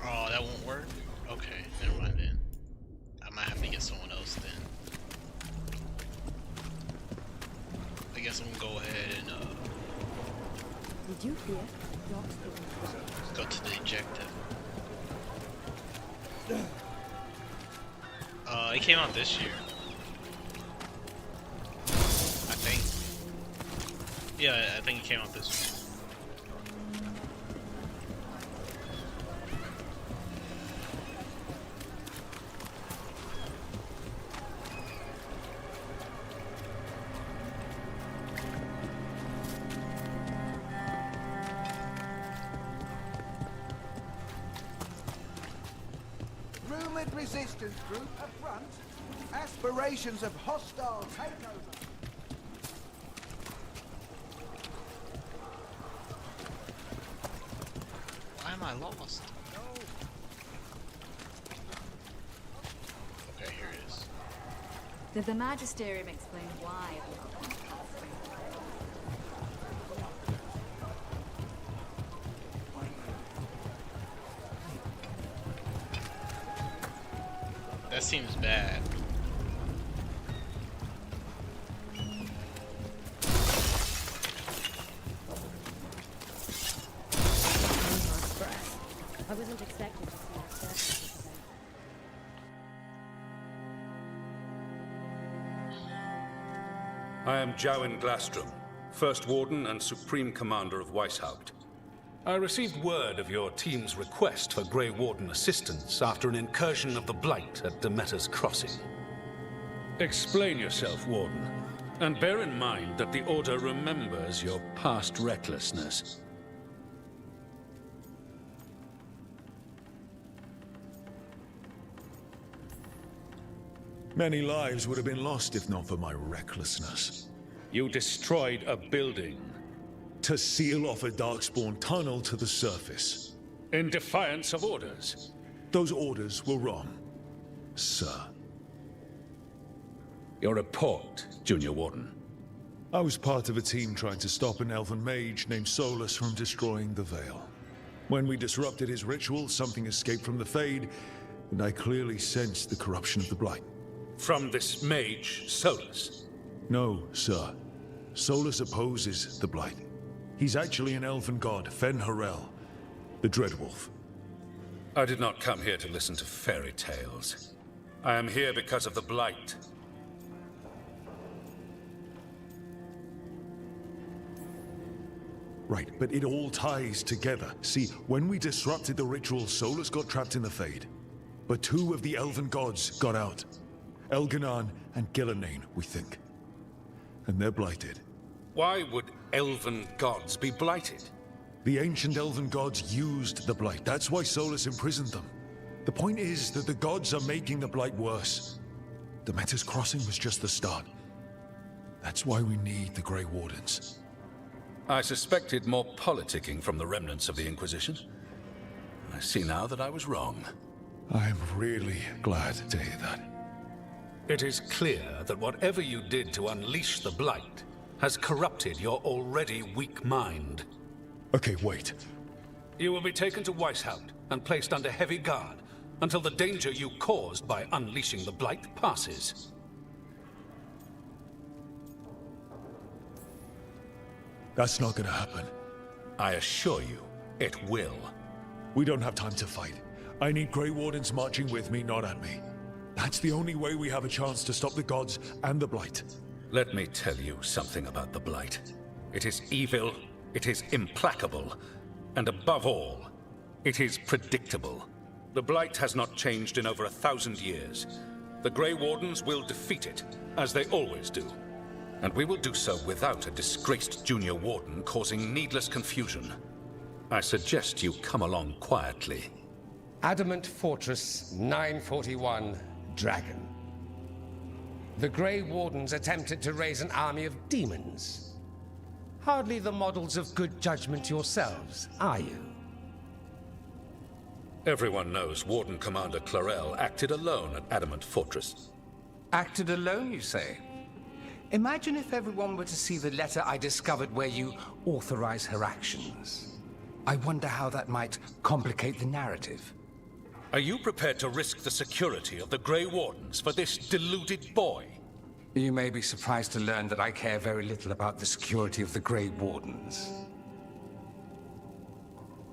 Oh, that won't work? Okay, never mind then. I might have to get someone else then. I guess I'm gonna go ahead and Did you hear? go to the ejector. It came out this year. I think. Yeah, I think it came out this year. Rumored resistance group up front. Aspirations of hostile takeover. Why am I lost? Okay, here it is. Did the Magisterium explain why? That seems bad. I wasn't expecting to see that. I am Jowen Glastrom, First Warden and Supreme Commander of Weishaupt. I received word of your team's request for Grey Warden assistance after an incursion of the Blight at Demeter's Crossing. Explain yourself, Warden, and bear in mind that the Order remembers your past recklessness. Many lives would have been lost if not for my recklessness. You destroyed a building. To seal off a Darkspawn tunnel to the surface. In defiance of orders. Those orders were wrong, sir. Your report, Junior Warden. I was part of a team trying to stop an elven mage named Solas from destroying the Veil. When we disrupted his ritual, something escaped from the Fade, and I clearly sensed the corruption of the Blight. From this mage, Solas? No, sir. Solas opposes the Blight. He's actually an elven god, Fen Harel, the Dreadwolf. I did not come here to listen to fairy tales. I am here because of the Blight. Right, but it all ties together. See, when we disrupted the ritual, Solas got trapped in the Fade. But two of the elven gods got out. Elganan and Gillenane, we think. And they're blighted. Why would elven gods be blighted? The ancient elven gods used the Blight. That's why Solas imprisoned them. The point is that the gods are making the Blight worse. Demeter's Crossing was just the start. That's why we need the Grey Wardens. I suspected more politicking from the remnants of the Inquisition. I see now that I was wrong. I'm really glad to hear that. It is clear that whatever you did to unleash the Blight has corrupted your already weak mind. Okay, wait. You will be taken to Weishaupt and placed under heavy guard until the danger you caused by unleashing the Blight passes. That's not gonna happen. I assure you, it will. We don't have time to fight. I need Grey Wardens marching with me, not at me. That's the only way we have a chance to stop the gods and the Blight. Let me tell you something about the Blight. It is evil, it is implacable, and above all, it is predictable. The Blight has not changed in over 1,000 years. The Grey Wardens will defeat it, as they always do. And we will do so without a disgraced junior warden causing needless confusion. I suggest you come along quietly. Adamant Fortress 941, Dragon. The Grey Wardens attempted to raise an army of demons. Hardly the models of good judgment yourselves, are you? Everyone knows Warden Commander Clarel acted alone at Adamant Fortress. Acted alone, you say? Imagine if everyone were to see the letter I discovered where you authorize her actions. I wonder how that might complicate the narrative. Are you prepared to risk the security of the Grey Wardens for this deluded boy? You may be surprised to learn that I care very little about the security of the Grey Wardens.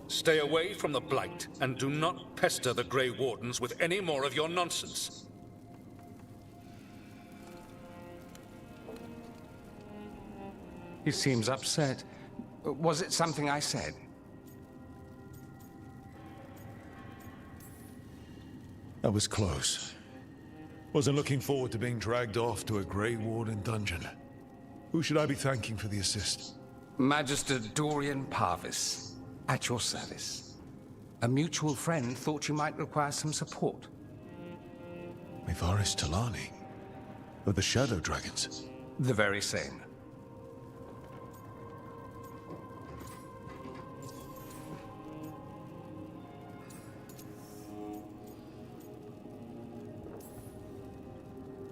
Stay away from the Blight, and do not pester the Grey Wardens with any more of your nonsense. He seems upset. Was it something I said? That was close. Wasn't looking forward to being dragged off to a Grey Warden dungeon. Who should I be thanking for the assist? Magister Dorian Parvis, at your service. A mutual friend thought you might require some support. Mivaris Talani? Of the Shadow Dragons? The very same.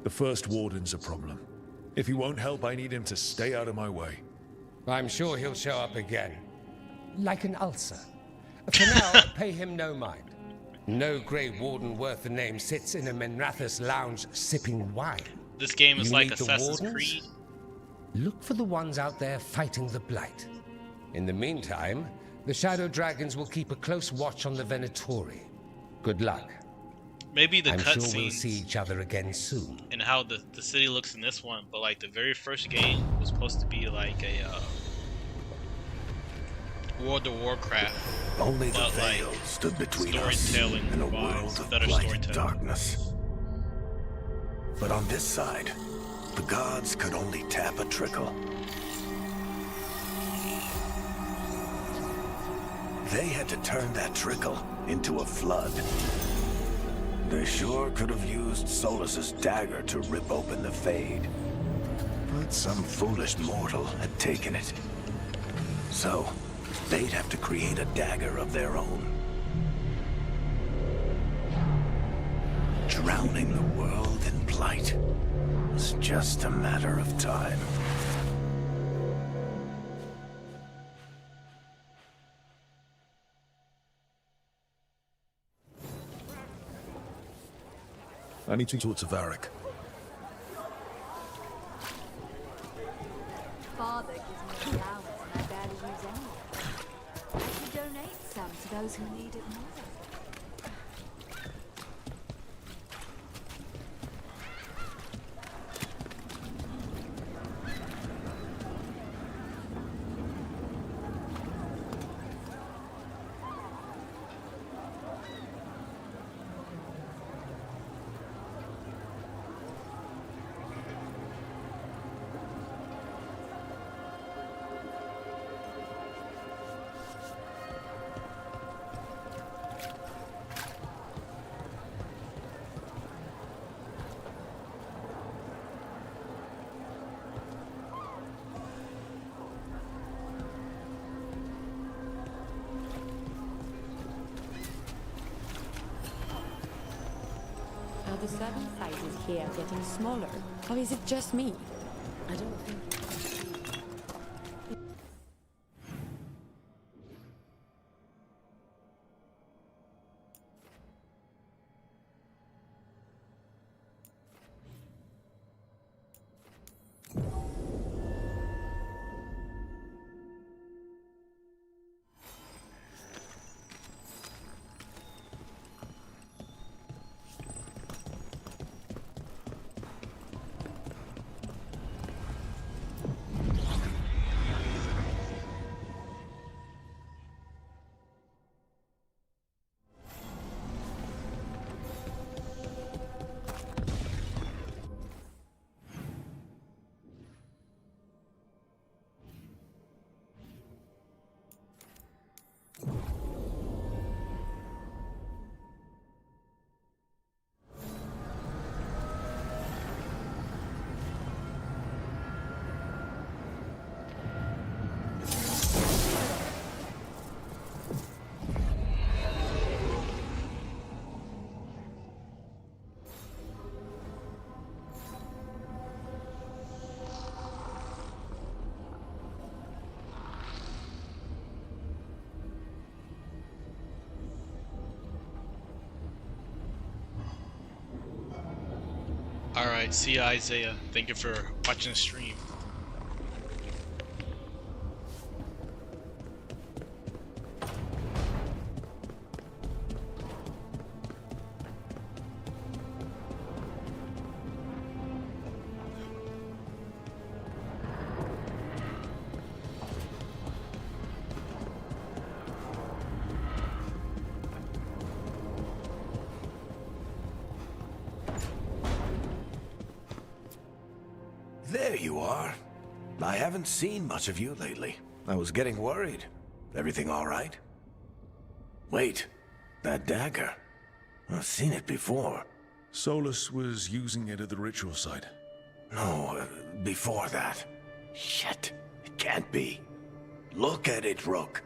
The First Warden's a problem. If he won't help, I need him to stay out of my way. I'm sure he'll show up again. Like an ulcer. For now, pay him no mind. No Grey Warden worth the name sits in a Menrathus lounge sipping wine. This game is You like need the Assassin's Wardens? Creed. Look for the ones out there fighting the Blight. In the meantime, the Shadow Dragons will keep a close watch on the Venatori. Good luck. Maybe the I'm sure cutscenes we'll see each other again soon. and how the city looks in this one, but like the very first game was supposed to be like a World of Warcraft. Only the but, veil like, stood between us storytelling and a vibes, world of better blighted storytelling. darkness. But on this side, the gods could only tap a trickle. They had to turn that trickle into a flood. They sure could have used Solas's dagger to rip open the Fade. But some foolish mortal had taken it. So, they'd have to create a dagger of their own. Drowning the world in blight was just a matter of time. I need to talk to Varric. Father gives me allowance and I barely use any. I should donate some to those who need it more. Are the servant sizes here getting smaller? Or is it just me? I don't think... Alright, see ya, Isaiah. Thank you for watching the stream. There you are. I haven't seen much of you lately. I was getting worried. Everything all right? Wait, that dagger. I've seen it before. Solas was using it at the ritual site. No, before that. Shit, it can't be. Look at it, Rook.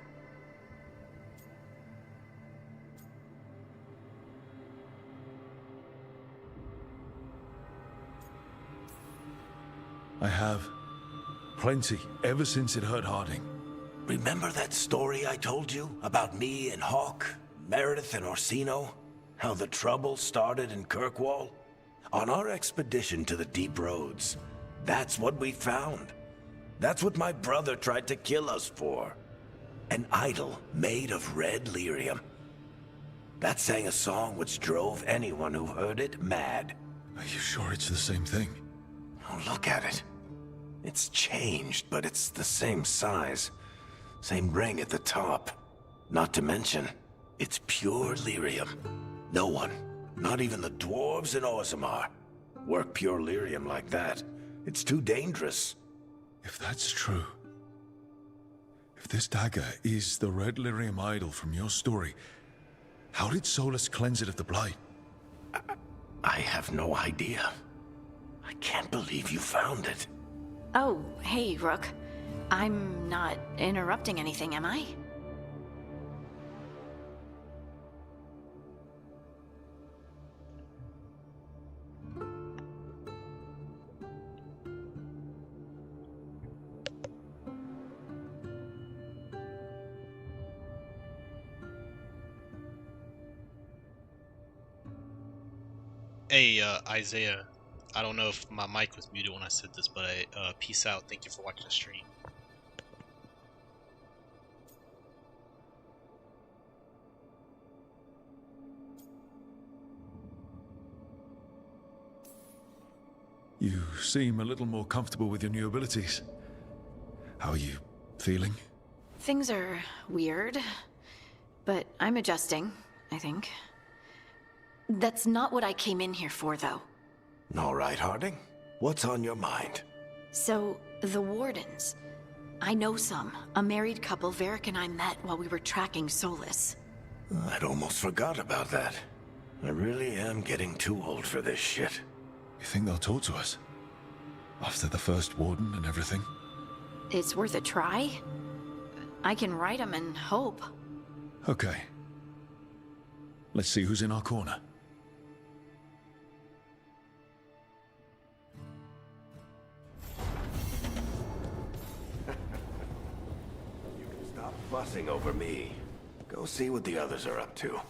I have. Plenty, ever since it hurt Harding. Remember that story I told you about me and Hawk, Meredith and Orsino? How the trouble started in Kirkwall? On our expedition to the Deep Roads, that's what we found. That's what my brother tried to kill us for. An idol made of red lyrium. That sang a song which drove anyone who heard it mad. Are you sure it's the same thing? Oh, look at it. It's changed, but it's the same size. Same ring at the top. Not to mention, it's pure lyrium. No one, not even the dwarves in Orzammar, work pure lyrium like that. It's too dangerous. If that's true, if this dagger is the red lyrium idol from your story, how did Solas cleanse it of the blight? I have no idea. I can't believe you found it. Oh, hey, Rook. I'm not interrupting anything, am I? Hey, Isaiah. I don't know if my mic was muted when I said this, but peace out. Thank you for watching the stream. You seem a little more comfortable with your new abilities. How are you feeling? Things are weird, but I'm adjusting, I think. That's not what I came in here for, though. All right, Harding. What's on your mind? So, the Wardens. I know some. A married couple Varric and I met while we were tracking Solas. I'd almost forgot about that. I really am getting too old for this shit. You think they'll talk to us? After the first warden and everything? It's worth a try. I can write them and hope. Okay. Let's see who's in our corner. Stop fussing over me. Go see what the others are up to.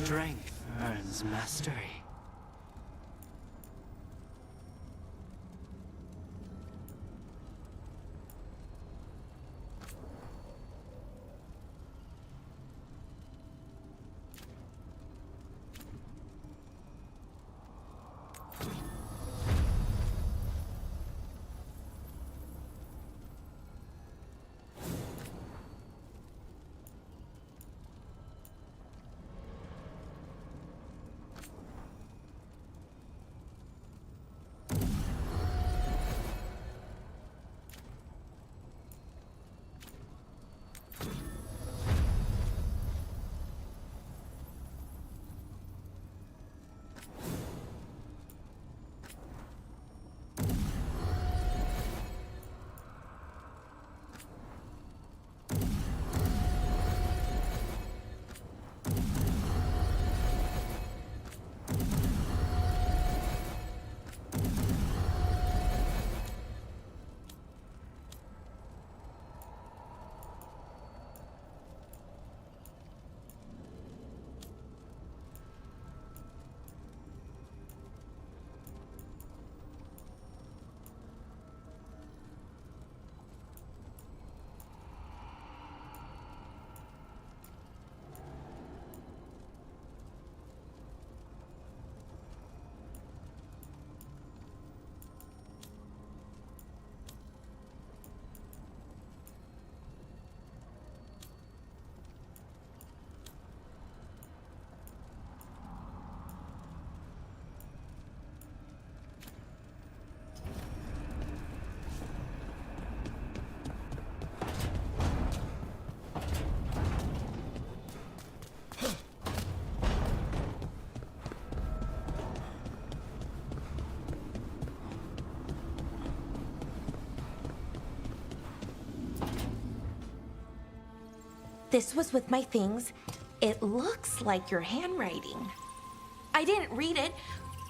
Strength earns mastery. this was with my things. It looks like your handwriting. I didn't read it.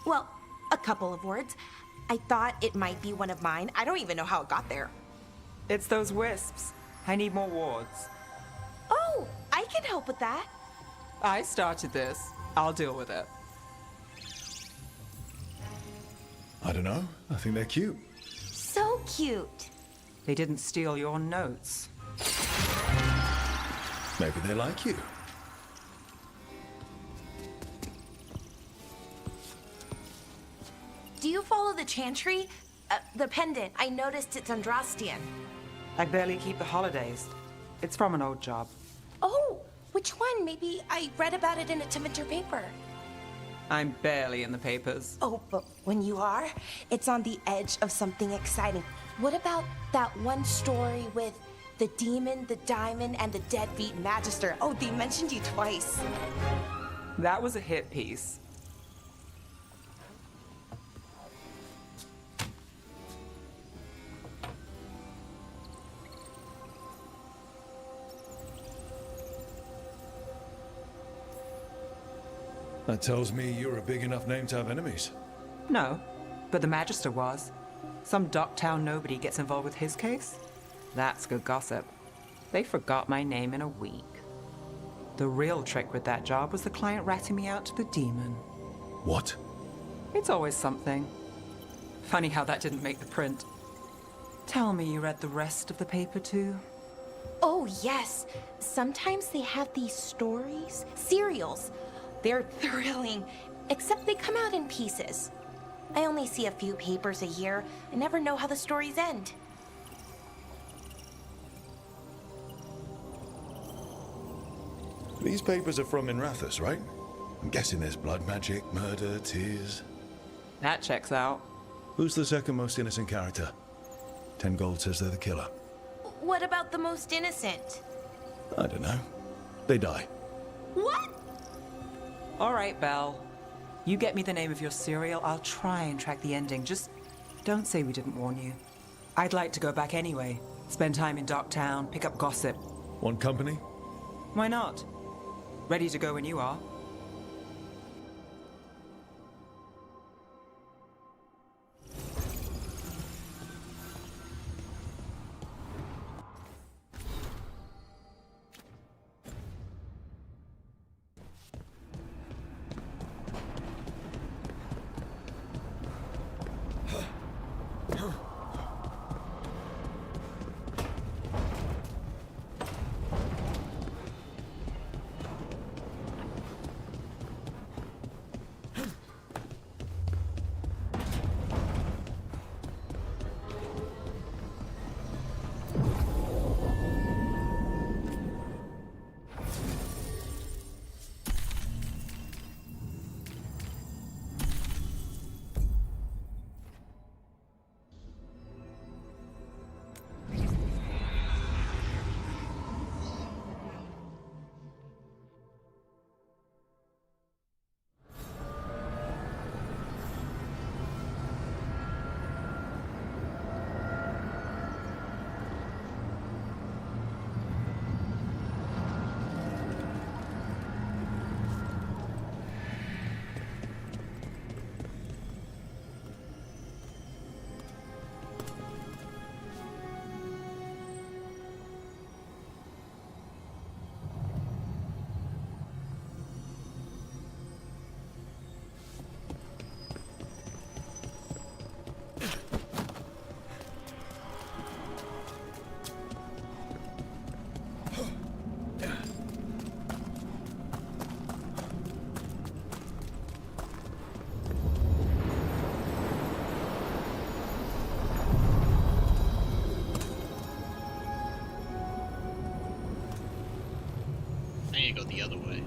Well, a couple of words. I thought it might be one of mine. I don't even know how it got there. It's those wisps. I need more wards. Oh, I can help with that. I started this. I'll deal with it. I don't know. I think they're cute. So cute. They didn't steal your notes. Maybe they like you. Do you follow the chantry? The pendant. I noticed it's Andrastian. I barely keep the holidays. It's from an old job. Oh, which one? Maybe I read about it in a Timidor paper. I'm barely in the papers. Oh, but when you are, it's on the edge of something exciting. What about that one story with the demon, the diamond, and the deadbeat magister? Oh, they mentioned you twice. That was a hit piece. That tells me you're a big enough name to have enemies. No, but the Magister was. Some docktown nobody gets involved with his case? That's good gossip. They forgot my name in a week. The real trick with that job was the client ratting me out to the demon. What? It's always something. Funny how that didn't make the print. Tell me you read the rest of the paper too? Oh, yes. Sometimes they have these stories, serials. They're thrilling, except they come out in pieces. I only see a few papers a year. I never know how the stories end. These papers are from Inrathus, right? I'm guessing there's blood magic, murder, tears. That checks out. Who's the second most innocent character? 10 gold says they're the killer. What about the most innocent? I don't know. They die. What? All right, Belle. You get me the name of your serial, I'll try and track the ending. Just don't say we didn't warn you. I'd like to go back anyway. Spend time in Docktown, pick up gossip. Want company? Why not? Ready to go when you are. I need to go the other way.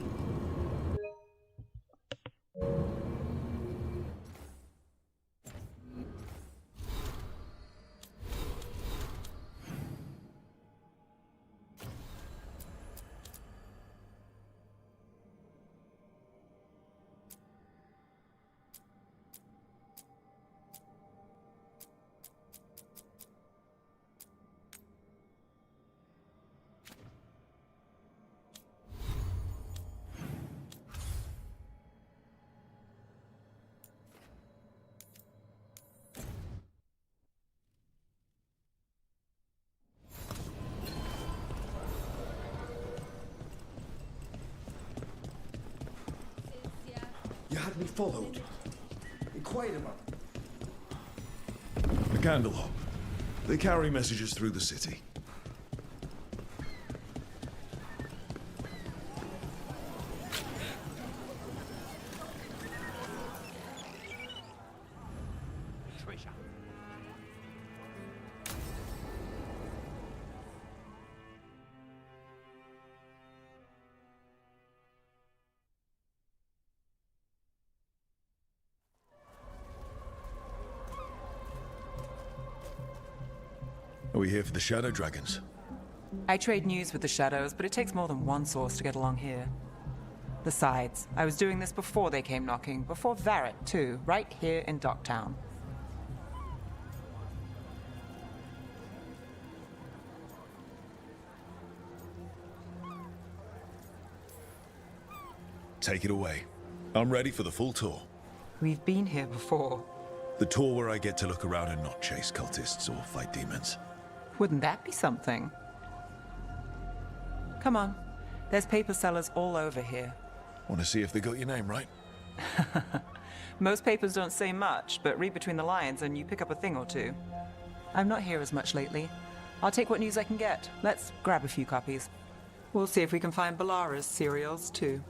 can be followed. Be quiet about it. The candle hop. They carry messages through the city. Are we here for the Shadow Dragons? I trade news with the Shadows, but it takes more than one source to get along here. Besides, I was doing this before they came knocking, before Varret, too, right here in Docktown. Take it away. I'm ready for the full tour. We've been here before. The tour where I get to look around and not chase cultists or fight demons. Wouldn't that be something? Come on. There's paper sellers all over here. Want to see if they got your name right? Most papers don't say much, but read between the lines and you pick up a thing or two. I'm not here as much lately. I'll take what news I can get. Let's grab a few copies. We'll see if we can find Balara's cereals, too.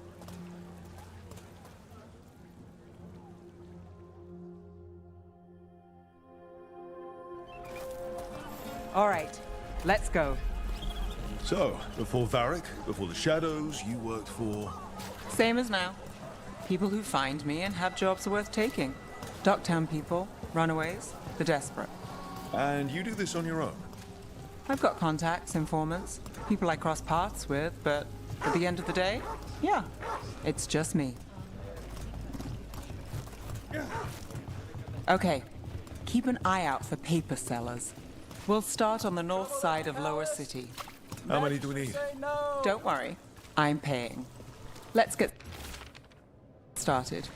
All right, let's go. So, before Varric, before the Shadows, you worked for... Same as now. People who find me and have jobs worth taking. Docktown people, runaways, the desperate. And you do this on your own? I've got contacts, informants, people I cross paths with, but at the end of the day, yeah, it's just me. Okay, keep an eye out for paper sellers. We'll start on the north side of Lower City. How many do we need? Don't worry, I'm paying. Let's get started.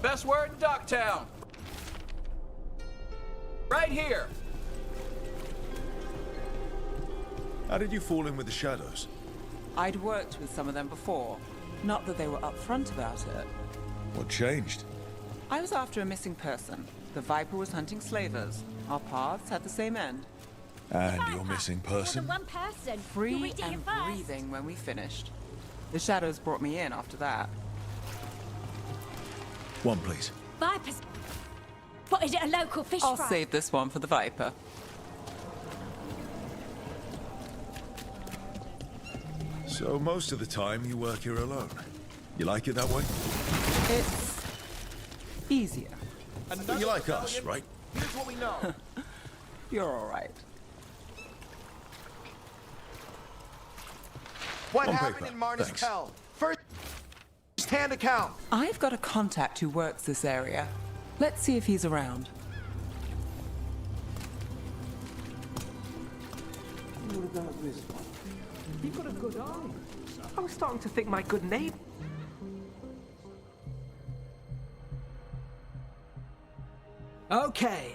Best word in Docktown. Right here. How did you fall in with the Shadows? I'd worked with some of them before. Not that they were upfront about it. What changed? I was after a missing person. The Viper was hunting slavers. Our paths had the same end. And your missing person? One person. Free and breathing when we finished. The Shadows brought me in after that. One, please. Vipers. What is it, a local fish I'll fry? save this one for the Viper. So most of the time you work here alone. You like it that way? It's easier. You like us, right? Here's what we know. You're all right. What On happened paper, in Marnus thanks. Kell? First-hand account. I've got a contact who works this area. Let's see if he's around. What about this one? You've got a good eye. I was starting to think my good neighbor. Okay.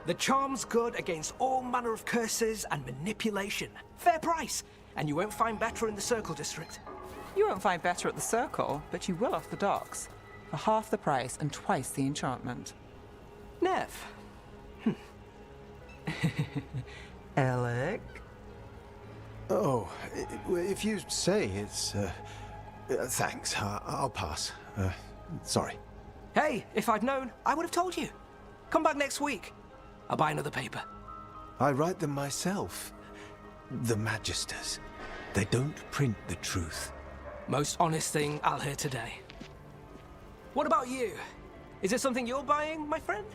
The charm's good against all manner of curses and manipulation. Fair price. And you won't find better in the Circle District. You won't find better at the Circle, but you will off the docks. For half the price and twice the enchantment. Nev. Alec? Oh, if you say it's... thanks. I'll pass. Sorry. Hey, if I'd known, I would have told you. Come back next week. I'll buy another paper. I write them myself. The Magisters. They don't print the truth. Most honest thing I'll hear today. What about you? Is it something you're buying, my friend?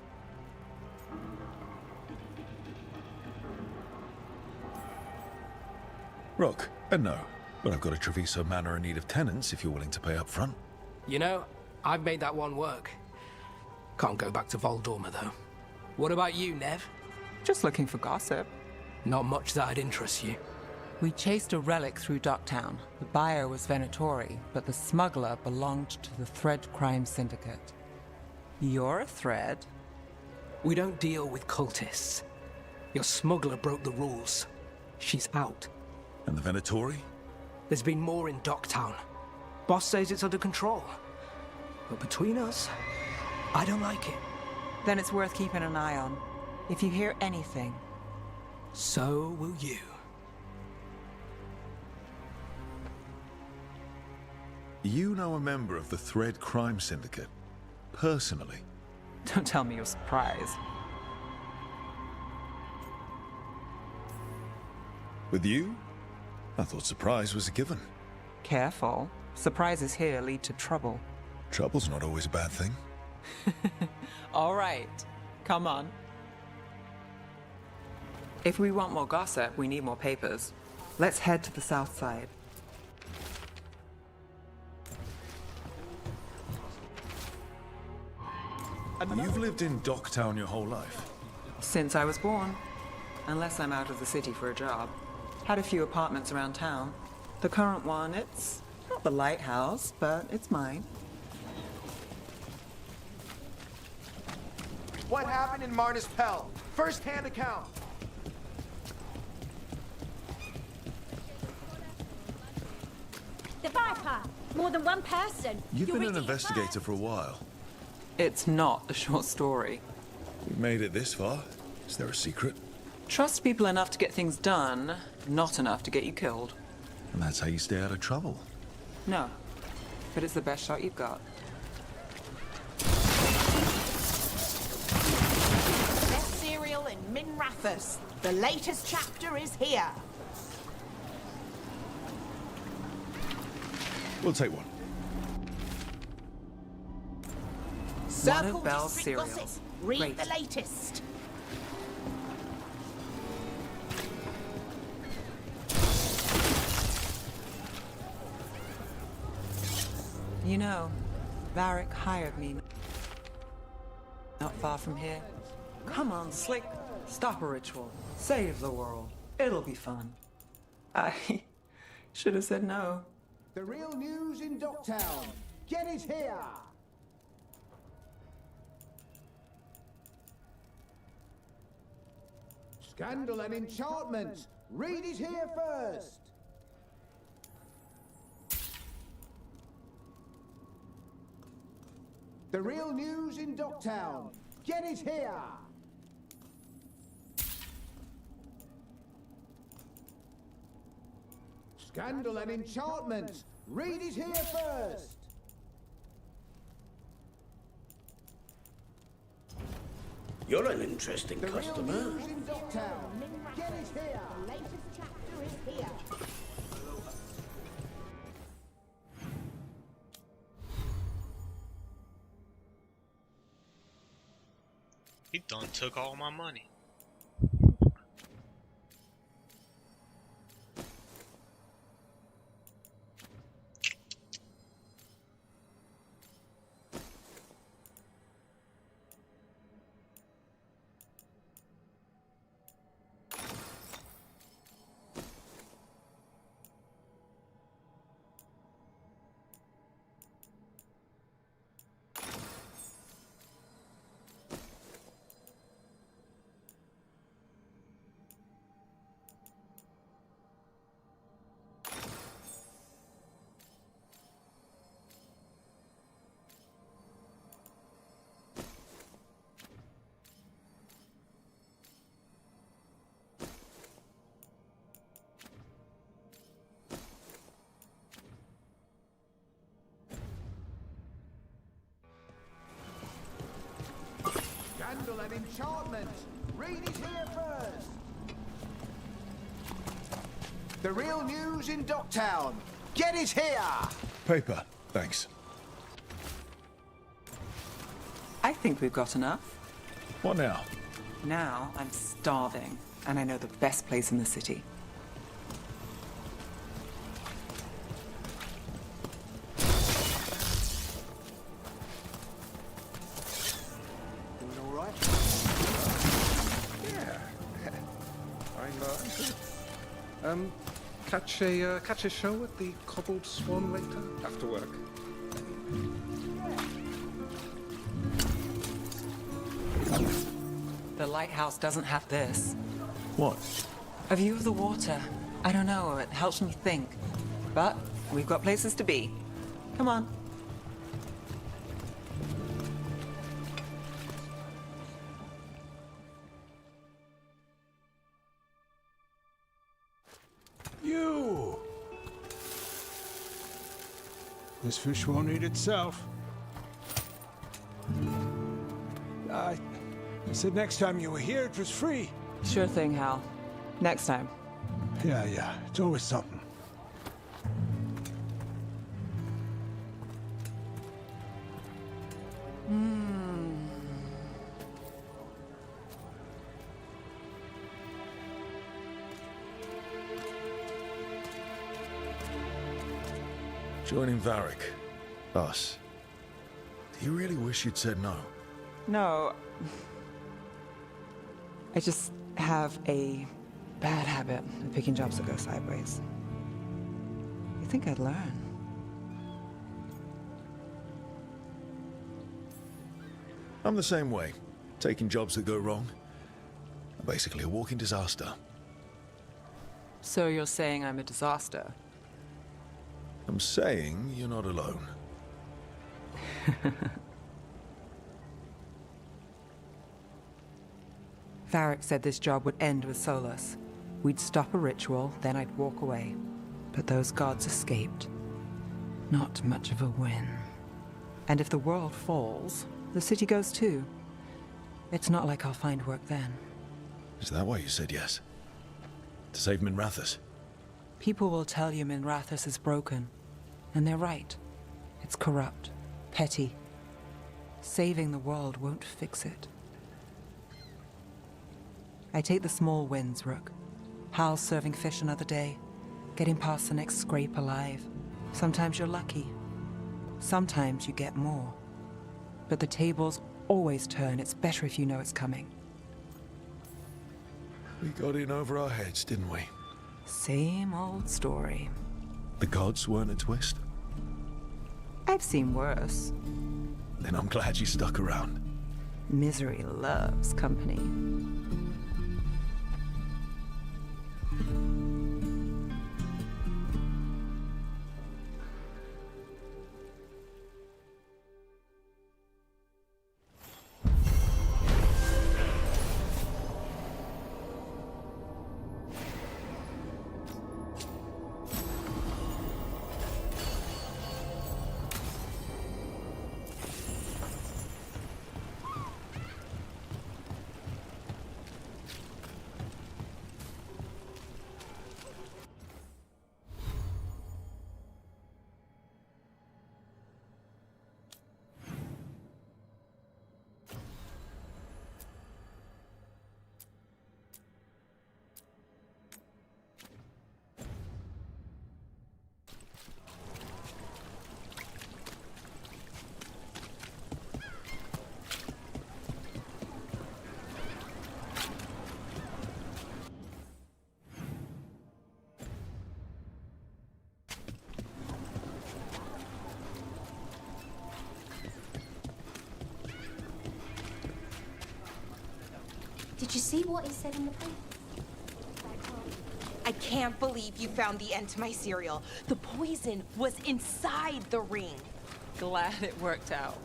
Rook, no. But I've got a Treviso Manor in need of tenants if you're willing to pay up front. You know, I've made that one work. Can't go back to Voldorma, though. What about you, Nev? Just looking for gossip. Not much that'd interest you. We chased a relic through Docktown. The buyer was Venatori, but the smuggler belonged to the Thread Crime Syndicate. You're a Thread? We don't deal with cultists. Your smuggler broke the rules. She's out. And the Venatori? There's been more in Docktown. Boss says it's under control. But between us, I don't like it. Then it's worth keeping an eye on. If you hear anything, so will you. You know a member of the Thread Crime Syndicate? Personally? Don't tell me you're surprised. With you? I thought surprise was a given. Careful. Surprises here lead to trouble. Trouble's not always a bad thing. All right. Come on. If we want more gossip, we need more papers. Let's head to the south side. You've lived in Docktown your whole life? Since I was born. Unless I'm out of the city for a job. Had a few apartments around town. The current one, it's not the lighthouse, but it's mine. What happened in Marnus Pell? First-hand account. The Viper! More than one person! You've You're been an reading it investigator for a while. It's not a short story. We made it this far. Is there a secret? Trust people enough to get things done, not enough to get you killed. And that's how you stay out of trouble. No, but it's the best shot you've got. Best cereal in Min Rathus. The latest chapter is here. We'll take one. Circle Bell's District cereals. Gossip. Read Great. the latest. You know, Varric hired me not far from here. Come on, Slick. Stop a ritual. Save the world. It'll be fun. I should have said no. The real news in Docktown. Get it here. Scandal and enchantment. Read it here first. The real news in Docktown. Get it here. Scandal and enchantment. Read it here first. You're an interesting customer. Real news in Docktown. Get it here. The latest chapter is here. He done took all my money. Scandal and enchantment. Read it here first. The real news in Docktown. Get it here. Paper, thanks. I think we've got enough. What now? Now I'm starving, and I know the best place in the city. Doing all right? Yeah. I'm catch a show at the Cobbled Swan later after work. The lighthouse doesn't have this. What? A view of the water. I don't know, it helps me think. But we've got places to be. Come on. You! This fish won't eat itself. I said next time you were here, it was free. Sure thing, Hal. Next time. Yeah. It's always something. Joining Varric. Us. Do you really wish you'd said no? No. I just have a bad habit of picking jobs that go sideways. You think I'd learn? I'm the same way. Taking jobs that go wrong. I'm basically a walking disaster. So you're saying I'm a disaster? I'm saying you're not alone. Varric said this job would end with Solas. We'd stop a ritual, then I'd walk away. But those gods escaped. Not much of a win. And if the world falls, the city goes too. It's not like I'll find work then. Is that why you said yes? To save Minrathous? People will tell you Minrathous is broken. And they're right. It's corrupt, petty. Saving the world won't fix it. I take the small wins, Rook. Hal serving fish another day. Getting past the next scrape alive. Sometimes you're lucky. Sometimes you get more. But the tables always turn. It's better if you know it's coming. We got in over our heads, didn't we? Same old story. The gods weren't a twist? I've seen worse. Then I'm glad you stuck around. Misery loves company. Did you see what he said in the plate? I can't believe you found the end to my cereal. The poison was inside the ring. Glad it worked out.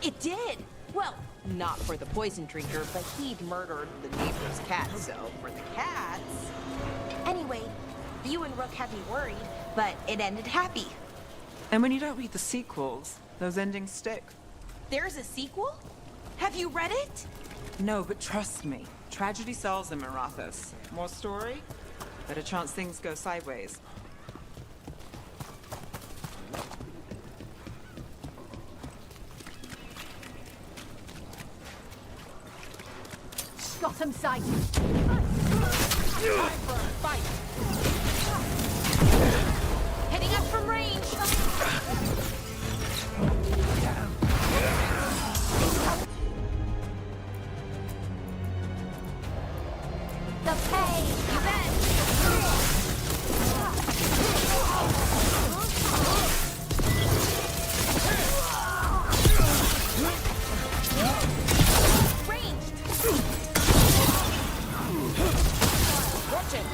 It did. Well, not for the poison drinker, but he'd murdered the neighbor's cat, so for the cats... Anyway, you and Rook had me worried, but it ended happy. And when you don't read the sequels, those endings stick. There's a sequel? Have you read it? No, but trust me. Tragedy sells in Minrathous. More story? Better chance things go sideways. Got him sight. Time for a fight. Heading up from range. The pay event. Watch it.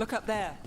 Look up there.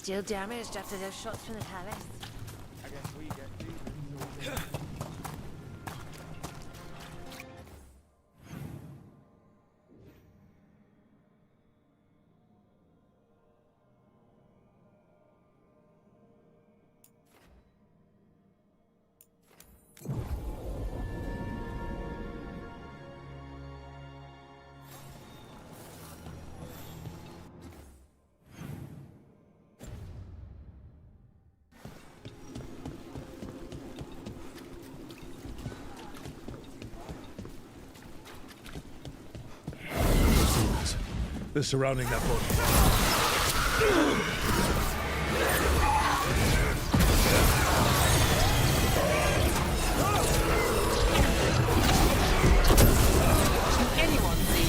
Still damaged after those shots from the palace. I guess we get They're surrounding that body. Can anyone see?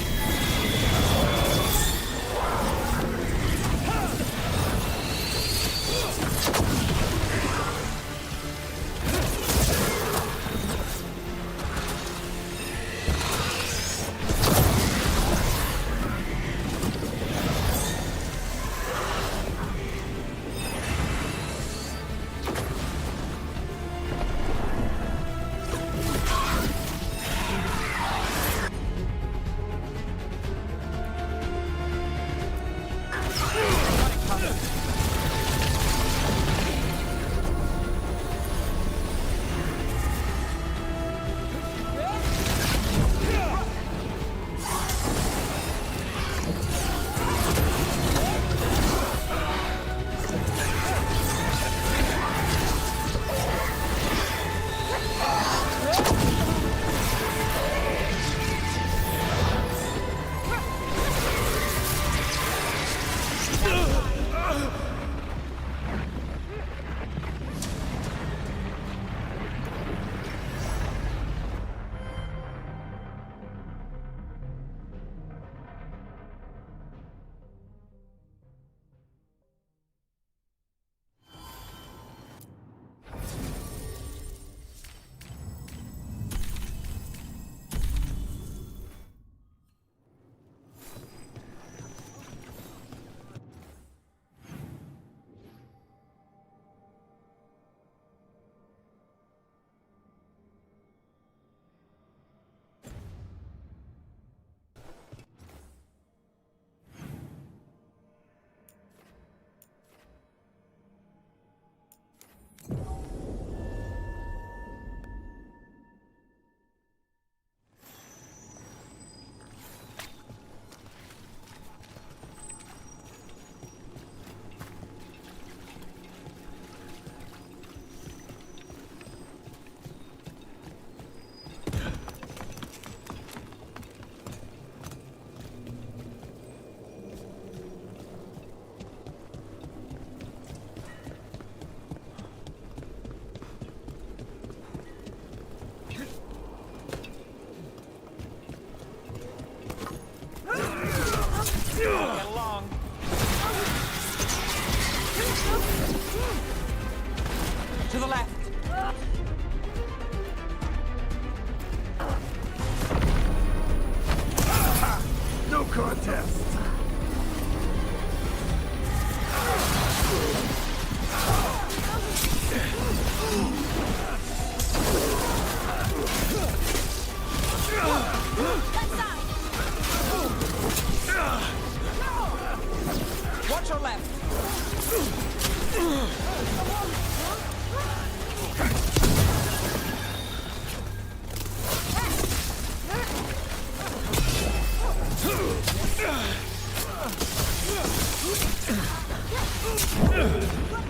To the left! No contest! Watch your left!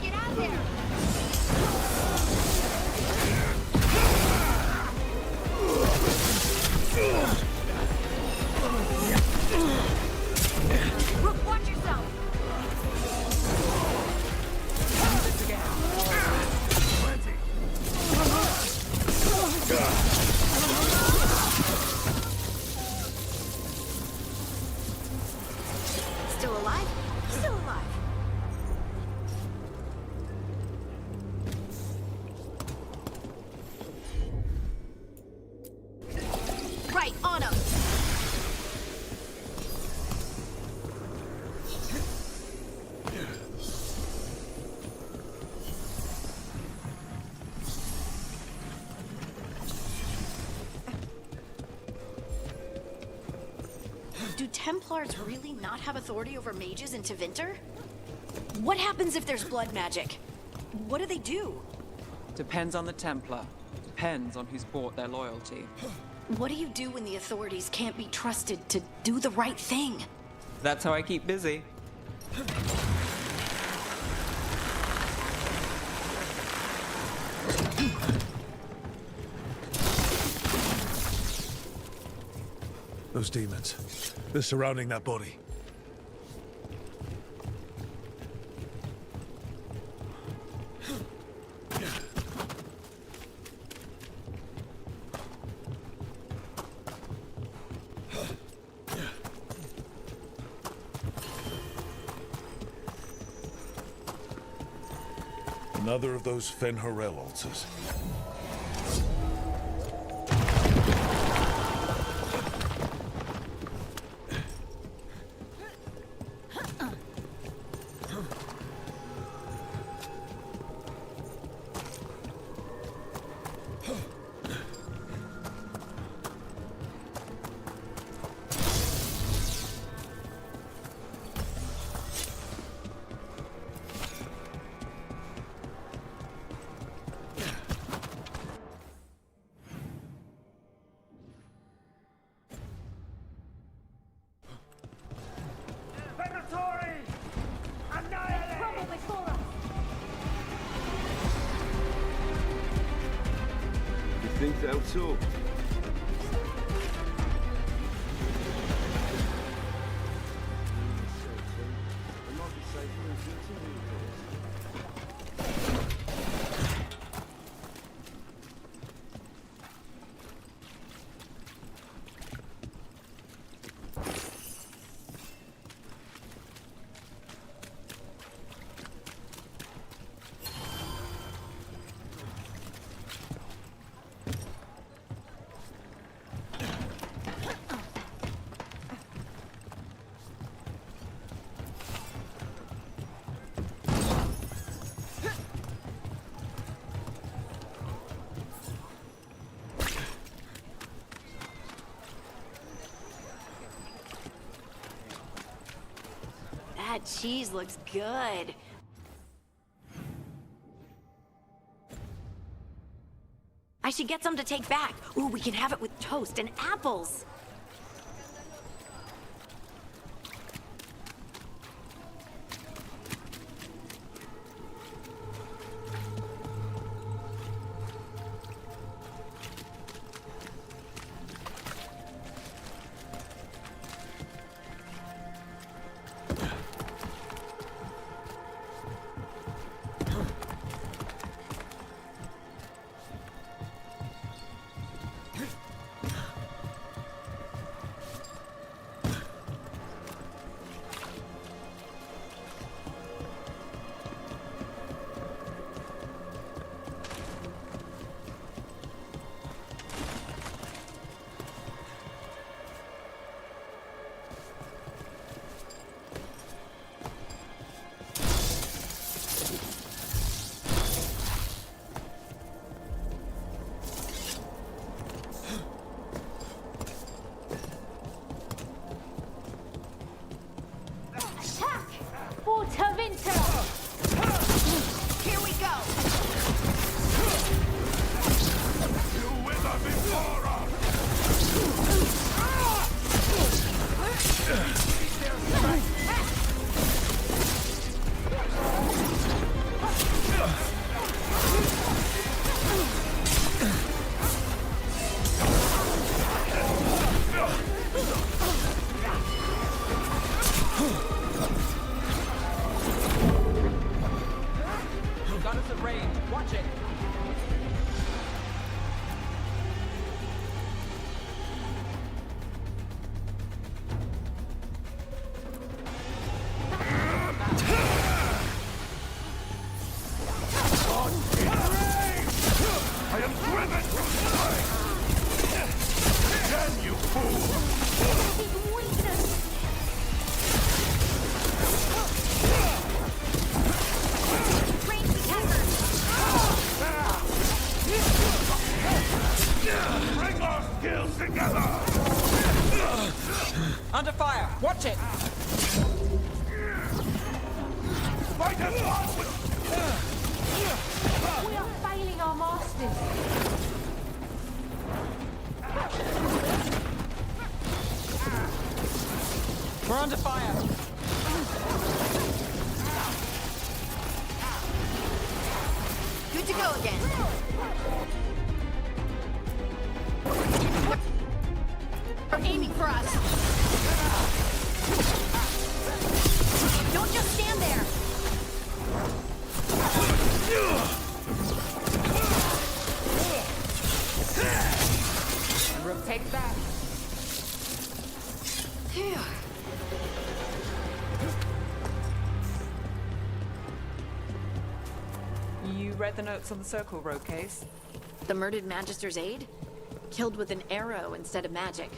Get out there! Rook, watch yourself! Still alive? Still alive. Right, on him. Do Templars really not have authority over mages in Tevinter? What happens if there's blood magic? What do they do? Depends on the Templar. Depends on who's bought their loyalty. What do you do when the authorities can't be trusted to do the right thing? That's how I keep busy. Those demons. They're surrounding that body. Another of those Fen'Harel altars. Think so too. That cheese looks good. I should get some to take back. Ooh, we can have it with toast and apples. Got us at range. Watch it. I am driven! Damn you, fool! Bring our skills together! Under fire. Watch it. Fight us on with... We are failing our masters. We're under fire. Good to go again. They're aiming for us. Don't just stand there. Rook, take that. Phew. You read the notes on the circle road case? The murdered Magister's aide? Killed with an arrow instead of magic.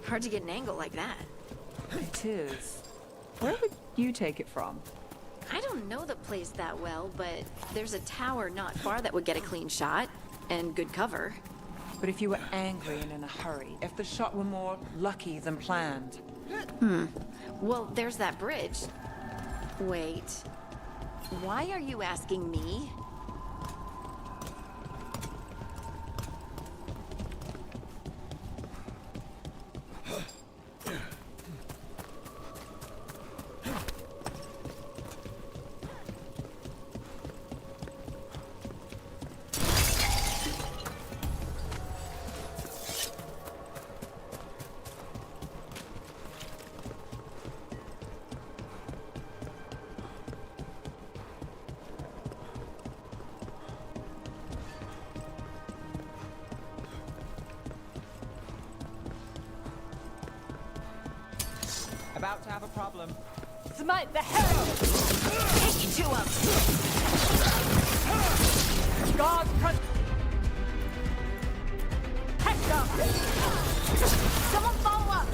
Hard to get an angle like that. It is. Where would you take it from? I don't know the place that well, but there's a tower not far that would get a clean shot. And good cover. But if you were angry and in a hurry, if the shot were more lucky than planned. Well, there's that bridge. Wait. Why are you asking me? About to have a problem. Smite the hell! Take you to him! Guard Hector! Someone follow up!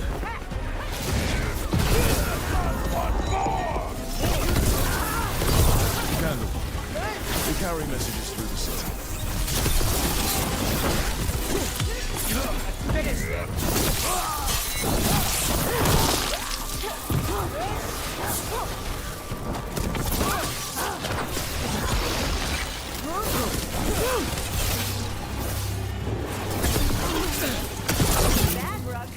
Candle. We carry messages through the Bad, Rook.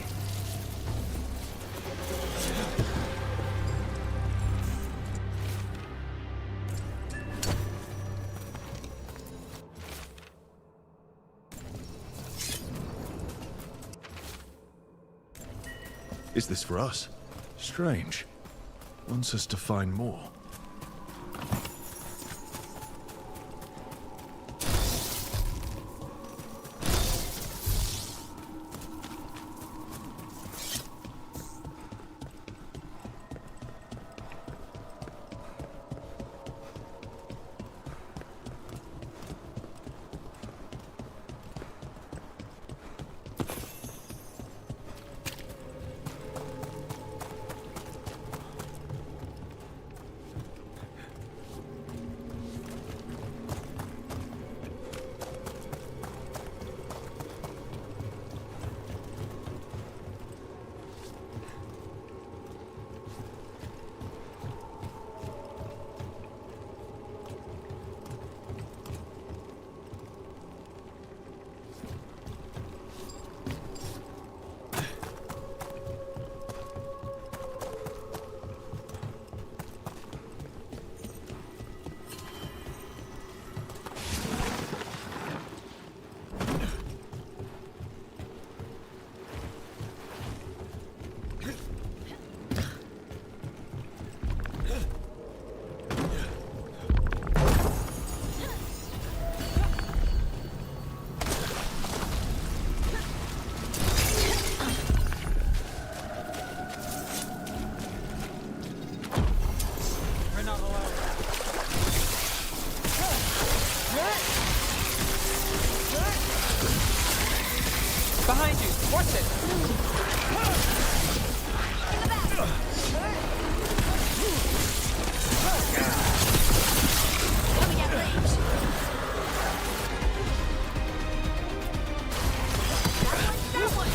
Is this for us? Strange. Wants us to find more. Behind you! Watch it! Coming at range. That one!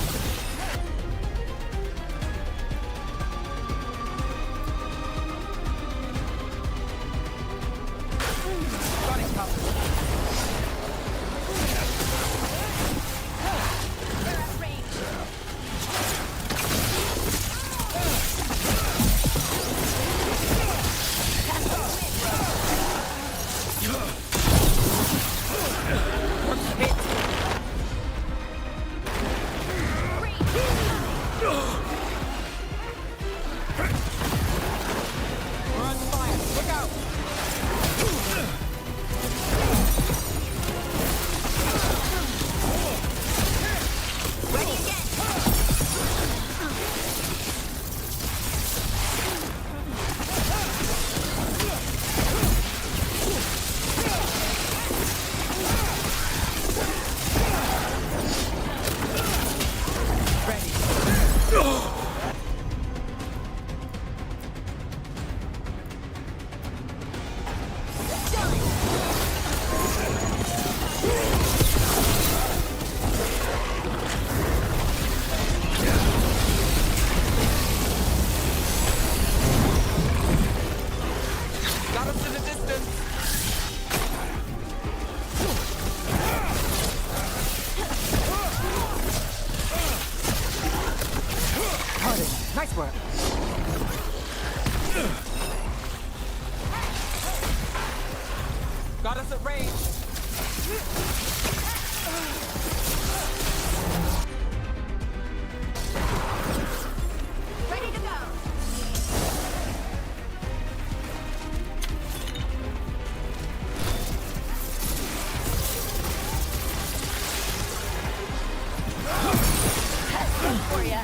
Got it covered. They're at range. We're on fire. Look out! Ready again. Got us in the distance. Got it. Nice work. Got us at range. Ready to go. That's good for ya.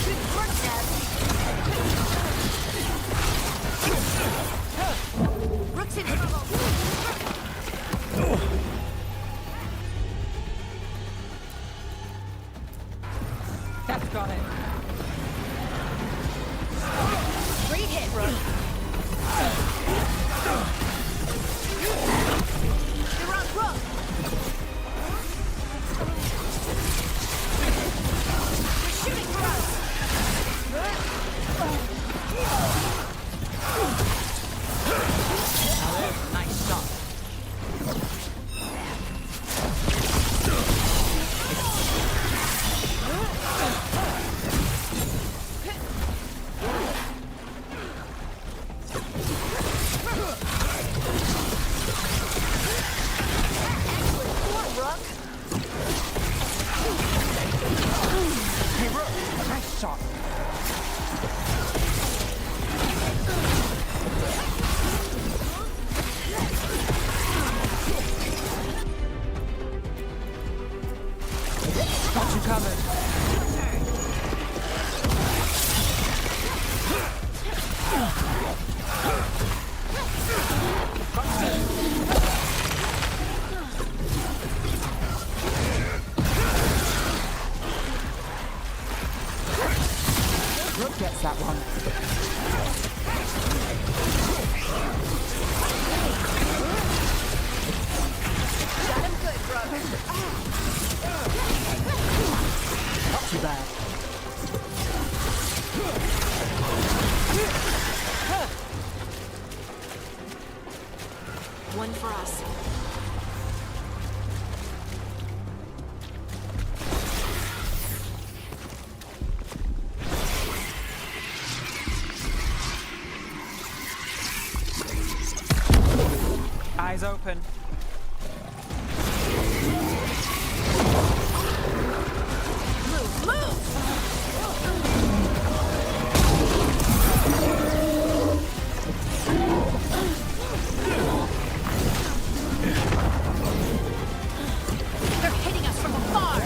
Good work, Dad. Rook's in trouble. That's got it. Great hit, Rook. You're on Rook. You're shooting for us. Now there's a nice shot. Hey, Rook, nice shot. Got you covered. Rook gets that one. Got him good, Rook. Not too bad. One for us. Eyes open. Move, move! They're hitting us from afar!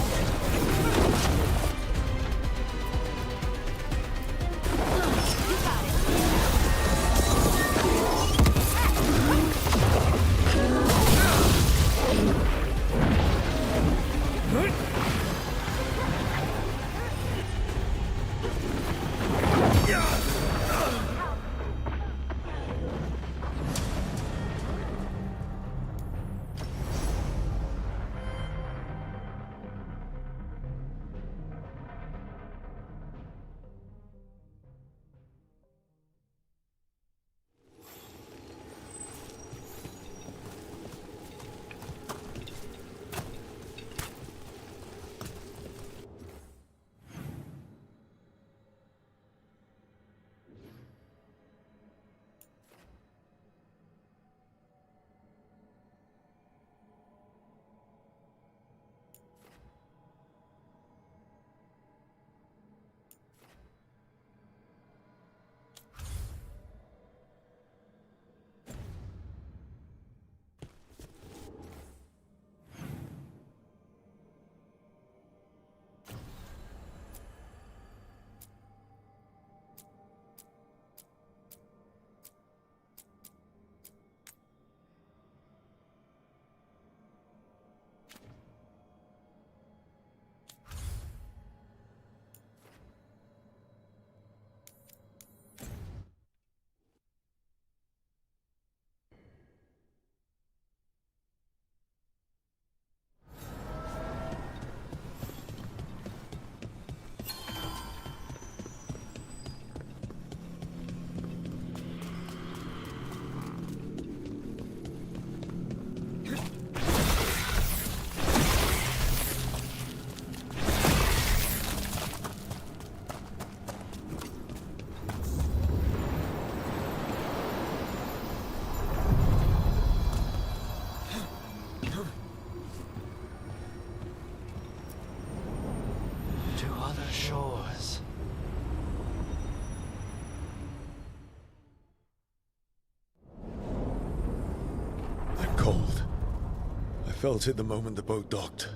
Felt it the moment the boat docked.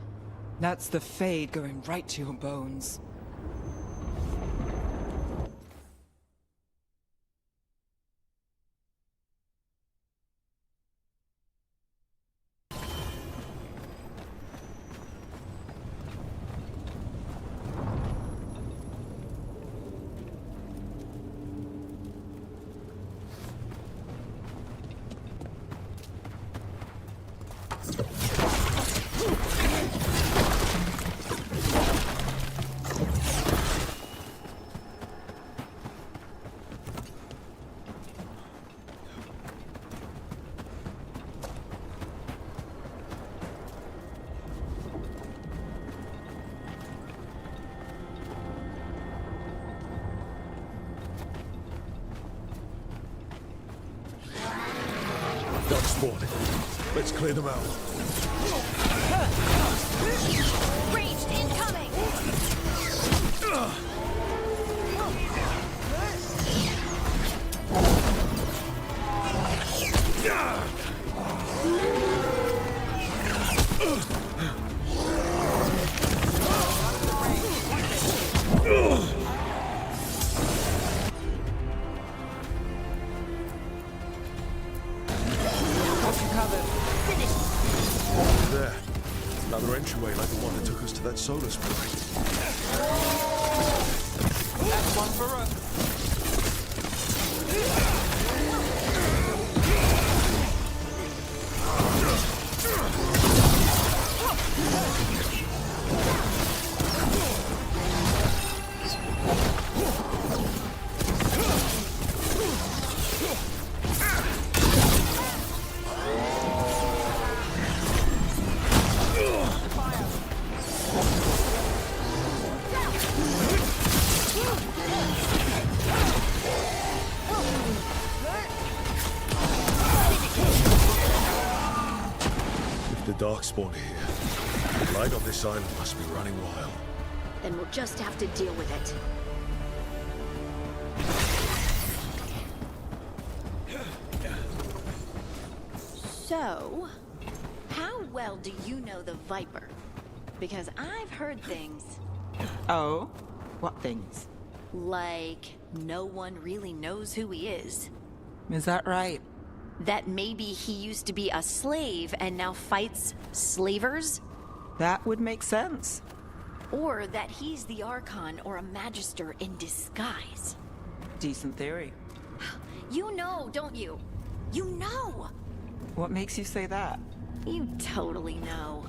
That's the fade going right to your bones. Duck spawning. Let's clear them out. Ranged incoming! There. Another entryway like the one that took us to that Solas point. That's one for Rook. Darkspawn here. The light on this island must be running wild. Then we'll just have to deal with it. So, how well do you know the Viper? Because I've heard things. Oh? What things? Like, no one really knows who he is. Is that right? That maybe he used to be a slave and now fights slavers? That would make sense. Or that he's the Archon or a Magister in disguise. Decent theory. You know, don't you? You know! What makes you say that? You totally know.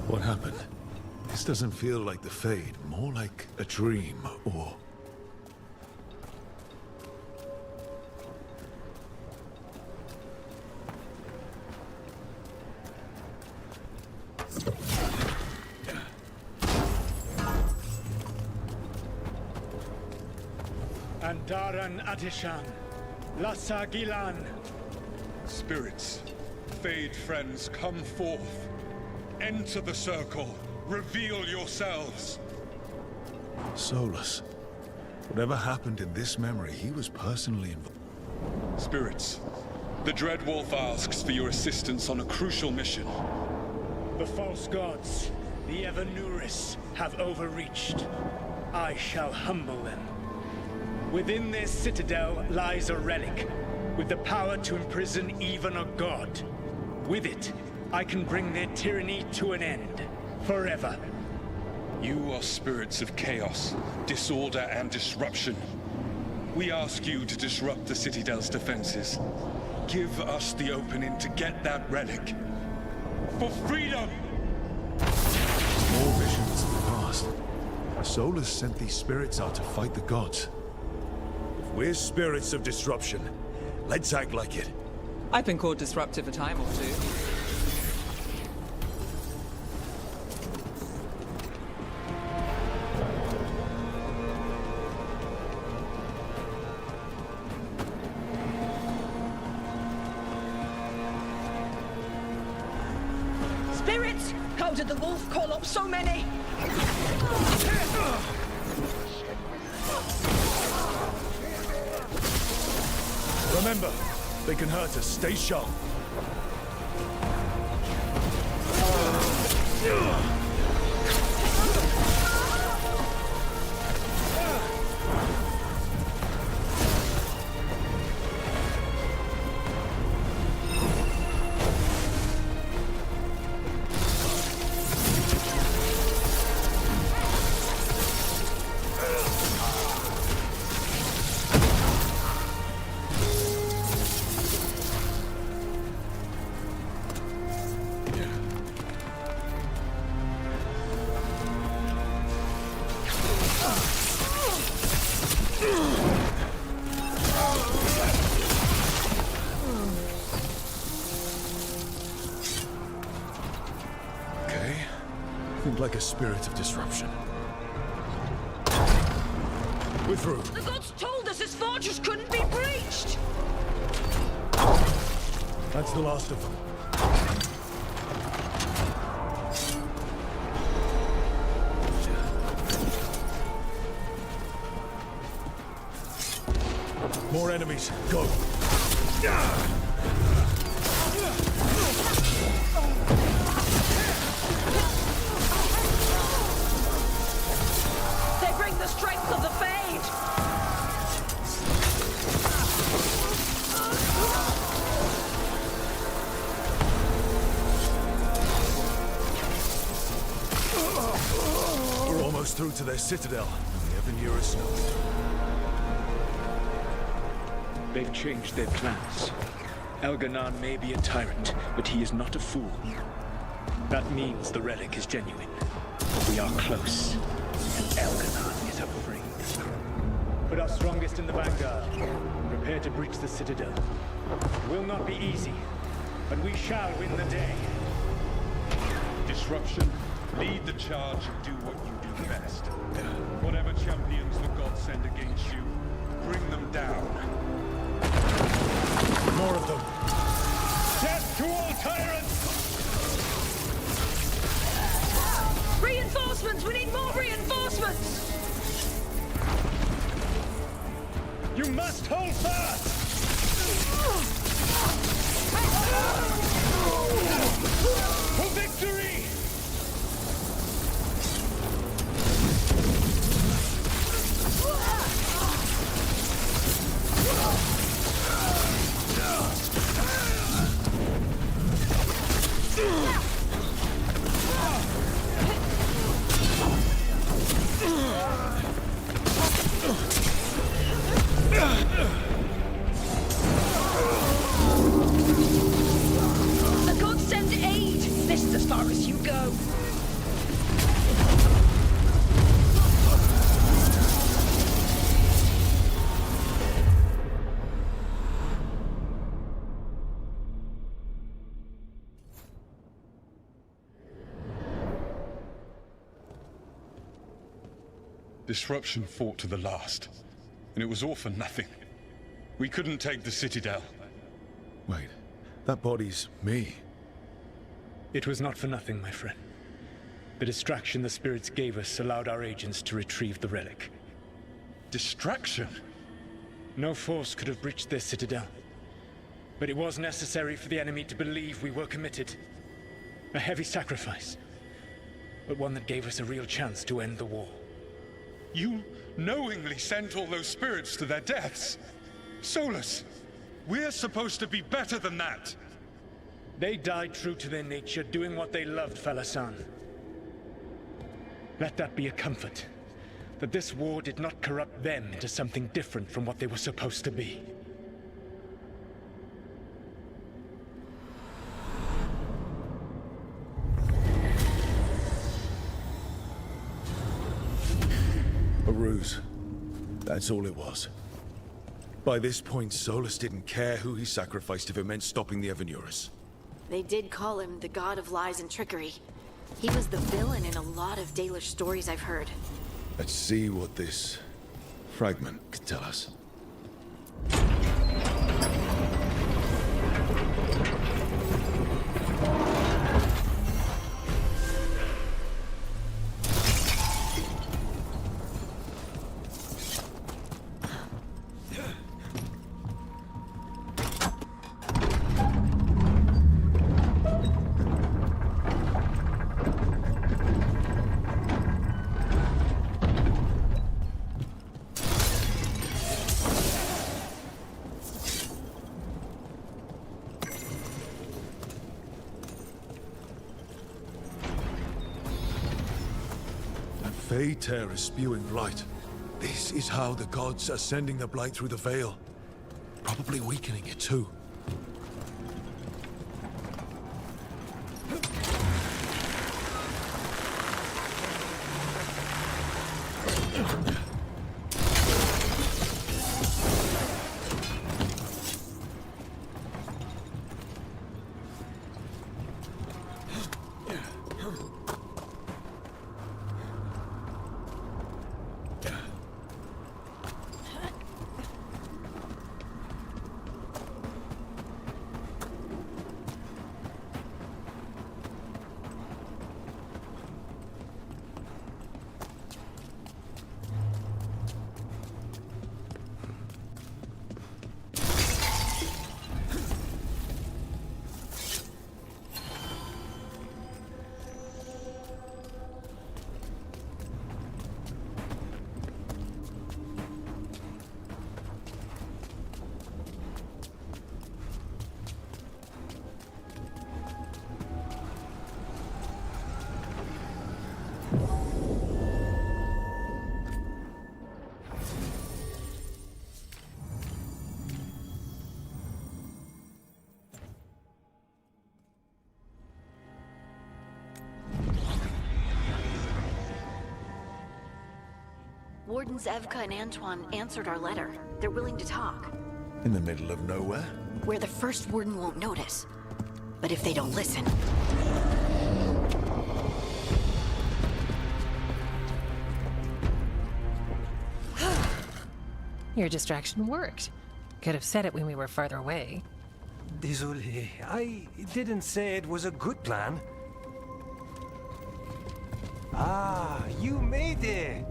What happened? This doesn't feel like the Fade, more like a dream, or... Andaran Adishan, Lassa Gilan. Spirits, Fade friends, come forth. Enter the circle. Reveal yourselves. Solas. Whatever happened in this memory, he was personally involved. Spirits, the Dread Wolf asks for your assistance on a crucial mission. The false gods, the Evanuris, have overreached. I shall humble them. Within their citadel lies a relic, with the power to imprison even a god. With it, I can bring their tyranny to an end, forever. You are spirits of chaos, disorder, and disruption. We ask you to disrupt the Citadel's defenses. Give us the opening to get that relic. For freedom! More visions of the past. Solas sent these spirits out to fight the gods. If we're spirits of disruption, let's act like it. I've been called disruptive a time or two. Spirits! How did the wolf call up so many? Remember, they can hurt us. Stay sharp. Like a spirit of disruption. We're through. The gods told us this fortress couldn't be breached! That's the last of them. More enemies. Go. The strength of the Fade! We're almost through to their citadel, and the Evan North. They've changed their plans. Elganon may be a tyrant, but he is not a fool. That means the relic is genuine. We are close, and Elganon is afraid. Put our strongest in the vanguard. Prepare to breach the citadel. It will not be easy, but we shall win the day. Disruption, lead the charge and do what you do best. Whatever champions the gods send against you, bring them down. More of them. Death to all tyrants! Reinforcements! We need more reinforcements! You must hold fast! For victory! The gods send aid! This is as far as you go. Disruption fought to the last, and it was all for nothing. We couldn't take the Citadel. Wait, that body's me. It was not for nothing, my friend. The distraction the spirits gave us allowed our agents to retrieve the relic. Distraction? No force could have breached their citadel. But it was necessary for the enemy to believe we were committed. A heavy sacrifice, but one that gave us a real chance to end the war. You knowingly sent all those spirits to their deaths. Solas, we're supposed to be better than that. They died true to their nature, doing what they loved, Falasan. Let that be a comfort, that this war did not corrupt them into something different from what they were supposed to be. A ruse. That's all it was. By this point, Solas didn't care who he sacrificed if it meant stopping the Evanurus. They did call him the god of lies and trickery. He was the villain in a lot of Dalish stories I've heard. Let's see what this fragment can tell us. Tear is spewing light. This is how the gods are sending the blight through the veil. Probably weakening it too. Wardens Evka and Antoine answered our letter. They're willing to talk. In the middle of nowhere? Where the first Warden won't notice. But if they don't listen... Your distraction worked. Could have said it when we were farther away. Désolé, I didn't say it was a good plan. Ah, you made it!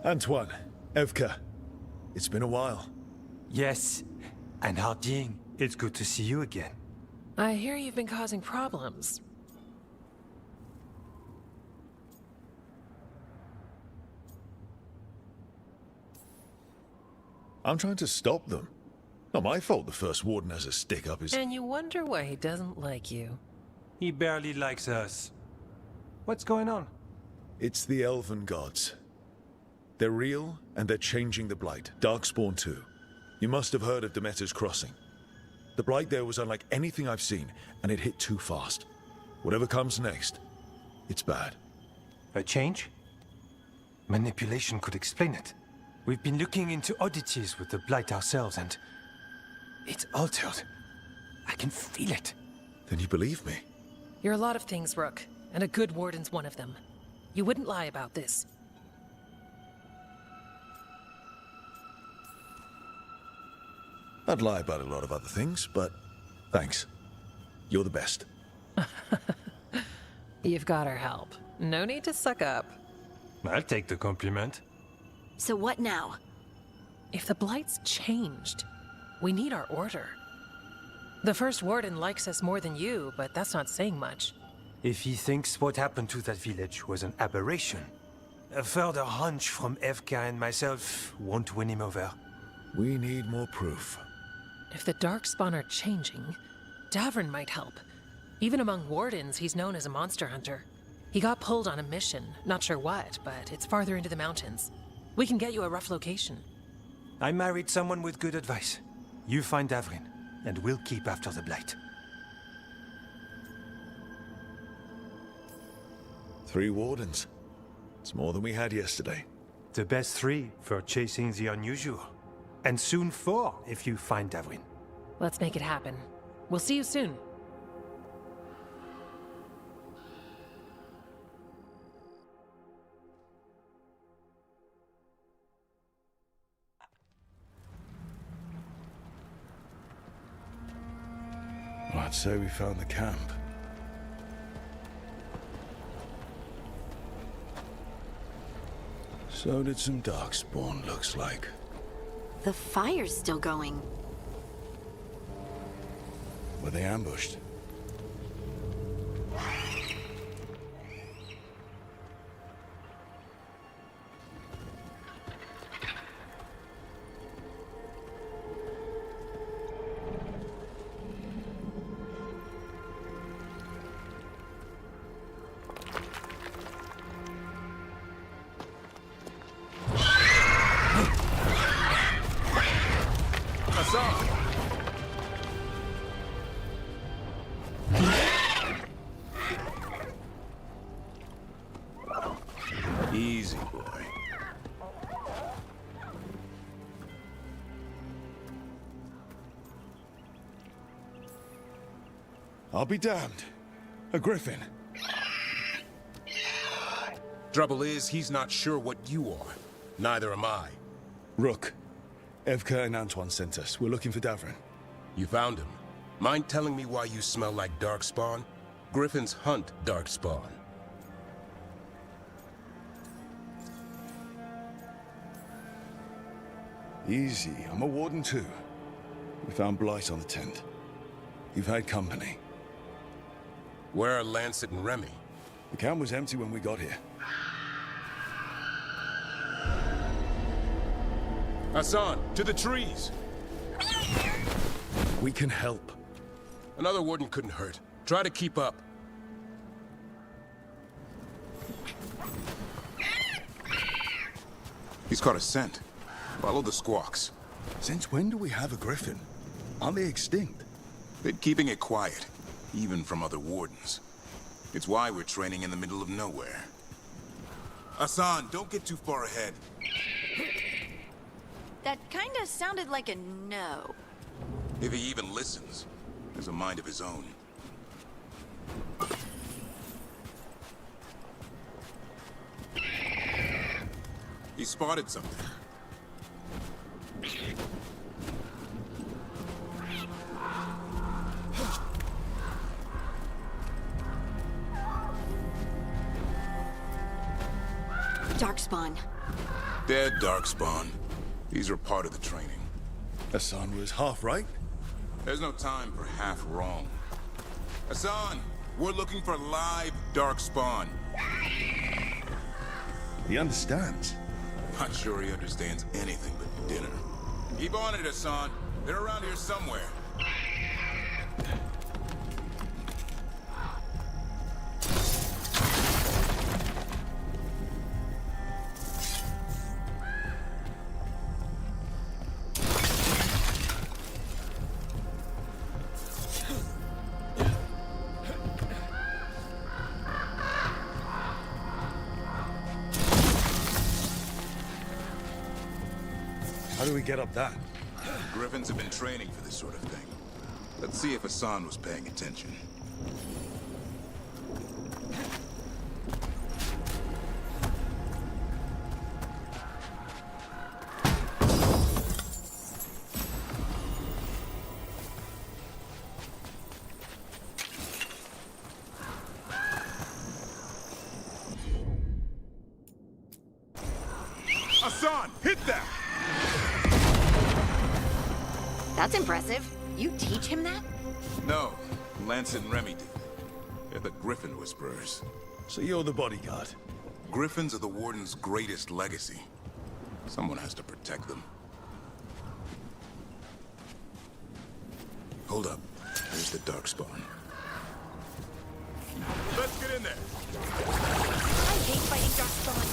Antoine, Evka, it's been a while. Yes, and Harding, it's good to see you again. I hear you've been causing problems. I'm trying to stop them. Not my fault the first Warden has a stick up his... And you wonder why he doesn't like you. He barely likes us. What's going on? It's the elven gods. They're real, and they're changing the Blight. Darkspawn too. You must have heard of Demeter's Crossing. The Blight there was unlike anything I've seen, and it hit too fast. Whatever comes next, it's bad. A change? Manipulation could explain it. We've been looking into oddities with the Blight ourselves, and... it's altered. I can feel it. Then you believe me? You're a lot of things, Rook, and a good Warden's one of them. You wouldn't lie about this. I'd lie about a lot of other things, but thanks. You're the best. You've got our help. No need to suck up. I'll take the compliment. So what now? If the Blight's changed, we need our order. The first Warden likes us more than you, but that's not saying much. If he thinks what happened to that village was an aberration, a further hunch from Evka and myself won't win him over. We need more proof. If the Darkspawn are changing, Davrin might help. Even among Wardens, he's known as a monster hunter. He got pulled on a mission, not sure what, but it's farther into the mountains. We can get you a rough location. I married someone with good advice. You find Davrin, and we'll keep after the Blight. 3 Wardens. It's more than we had yesterday. The best 3 for chasing the unusual. And soon 4 if you find Davrin. Let's make it happen. We'll see you soon. Well, I'd say we found the camp. So did some Darkspawn, looks like. The fire's still going. Were they ambushed? Easy, boy. I'll be damned. A griffin. Trouble is, he's not sure what you are. Neither am I. Rook. Evka and Antoine sent us. We're looking for Davrin. You found him. Mind telling me why you smell like Darkspawn? Griffins hunt Darkspawn. Easy. I'm a Warden too. We found Blight on the tent. You've had company. Where are Lancet and Remy? The camp was empty when we got here. Hassan, to the trees! We can help. Another Warden couldn't hurt. Try to keep up. He's caught a scent. Follow the squawks. Since when do we have a griffin? Aren't they extinct? Been keeping it quiet, even from other Wardens. It's why we're training in the middle of nowhere. Hassan, don't get too far ahead. That kinda sounded like a no. If he even listens, has a mind of his own. He spotted something. Darkspawn. Dead Darkspawn. These are part of the training. Hassan was half right. There's no time for half wrong. Hassan, we're looking for live Darkspawn. He understands. Not sure he understands anything but dinner. Keep on it, Hassan. They're around here somewhere. How do we get up that? Griffins have been training for this sort of thing. Let's see if Hassan was paying attention. Hassan, hit that! That's impressive. You teach him that? No, Lance and Remy did. They're the Griffin Whisperers. So you're the bodyguard? Griffins are the Warden's greatest legacy. Someone has to protect them. Hold up. There's the Darkspawn. Let's get in there! I hate fighting Darkspawn.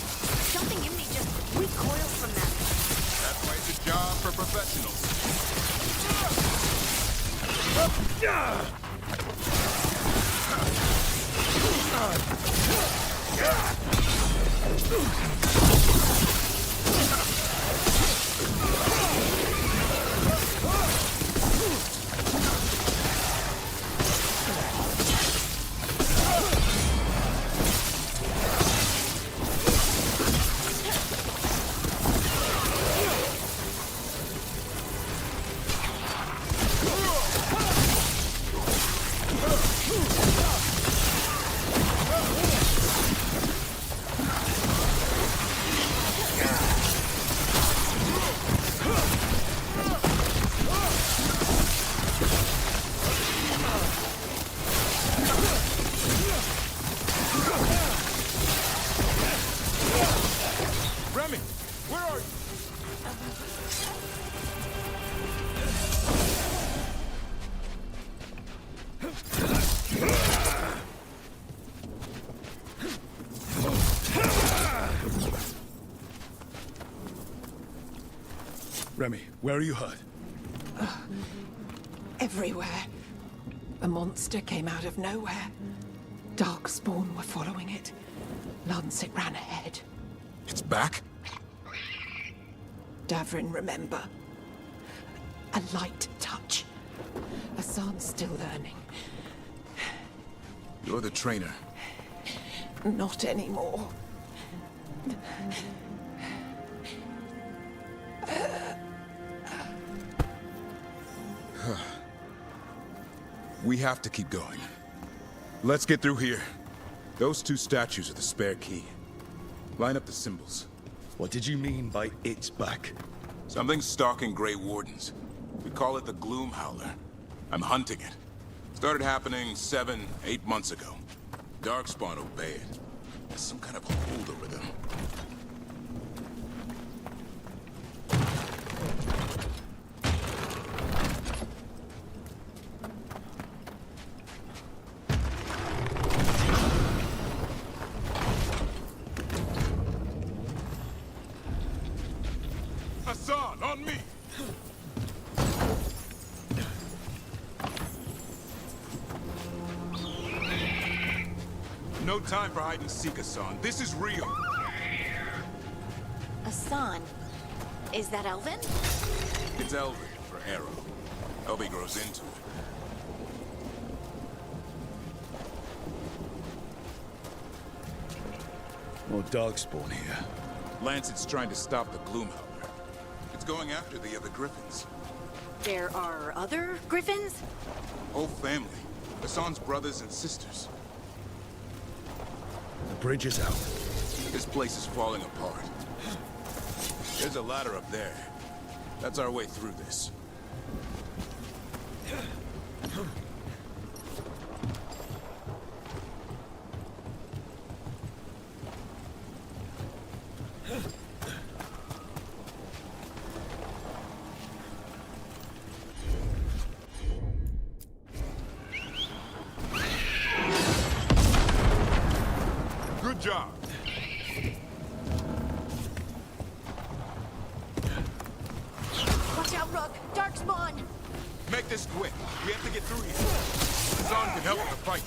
Something in me just recoils from them. That's why it's a job for professionals. Remy, where are you? Remy, where are you hurt? Everywhere. A monster came out of nowhere. Darkspawn were following it. Lancet ran ahead. It's back? Davrin, remember. A light touch. Hassan's still learning. You're the trainer. Not anymore. We have to keep going. Let's get through here. Those two statues are the spare key. Line up the symbols. What did you mean by it's back? Something's stalking Grey Wardens. We call it the Gloom Howler. I'm hunting it. Started happening 7, 8 months ago. Darkspawn obey it. There's some kind of hold over them. Hassan, on me! No time for hide and seek, Hassan. This is real. Hassan. Is that elven? It's elven for arrow. Elby grows into it. More darkspawn here. Lancet's trying to stop the Gloomhowler. It's going after the other griffins. There are other griffins? Whole family. Hassan's brothers and sisters. The bridge is out. This place is falling apart. There's a ladder up there. That's our way through this. Good job. Watch out, Rook! Darkspawn! Make this quick. We have to get through here. Hassan can help with the fight.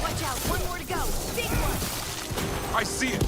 Watch out, one more to go. Big one! I see it.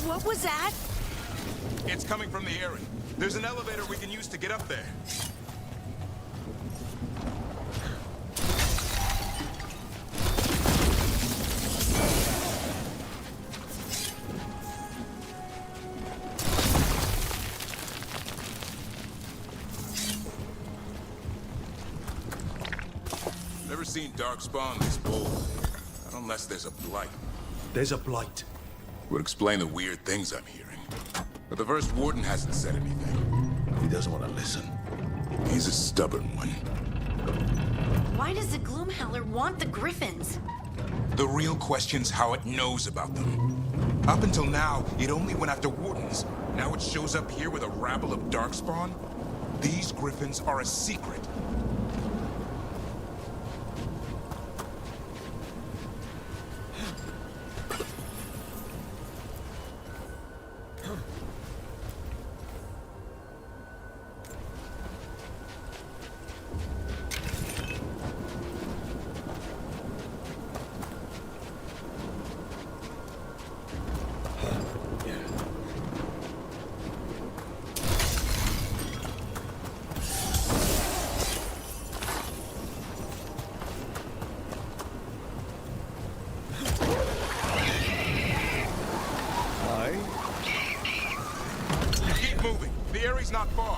What was that? It's coming from the area. There's an elevator we can use to get up there. Never seen Darkspawn this bold. Not unless there's a blight. There's a blight. Would explain the weird things I'm hearing. But the first warden hasn't said anything. He doesn't want to listen. He's a stubborn one. Why does the Gloomhowler want the griffins? The real question's how it knows about them. Up until now, it only went after wardens. Now it shows up here with a rabble of Darkspawn? These griffins are a secret. The area's not far.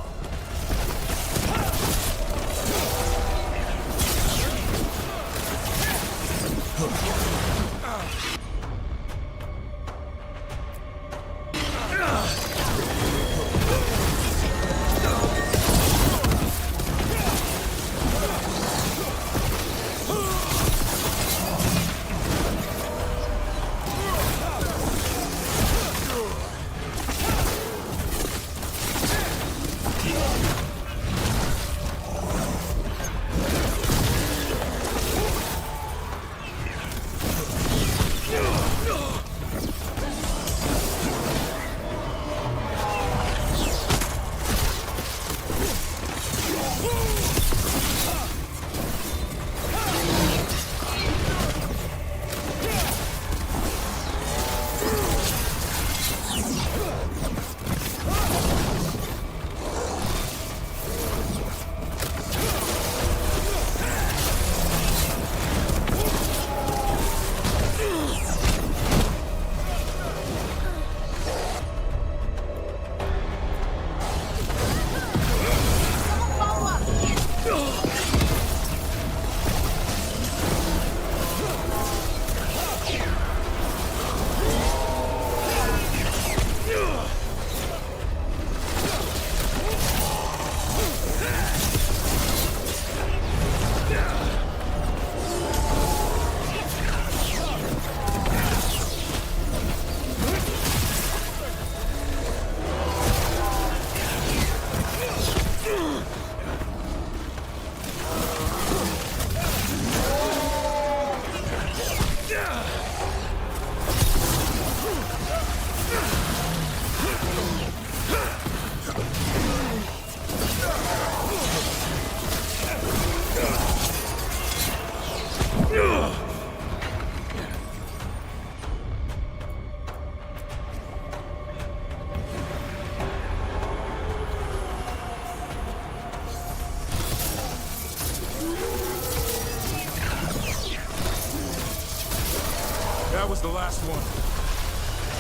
That was the last one.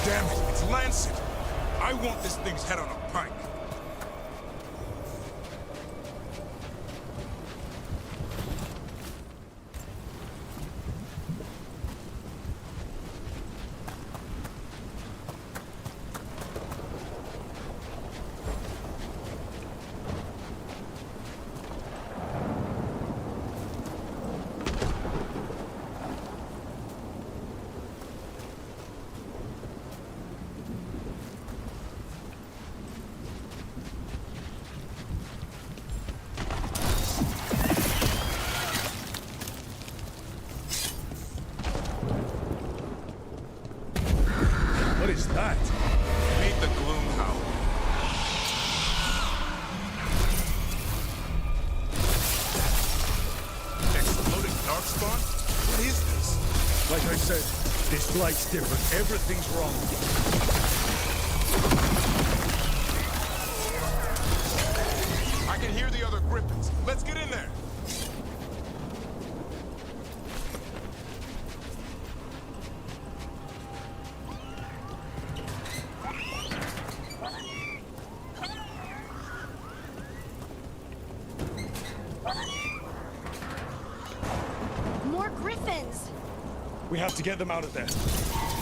Damn it, it's Lancet. I want this thing's head on a pike. What is that? Meet the Gloom Howler. Exploding darkspawn? What is this? Like I said, this blight's different. Everything's wrong. I can hear the other griffins. Let's get in there. More griffins! We have to get them out of there.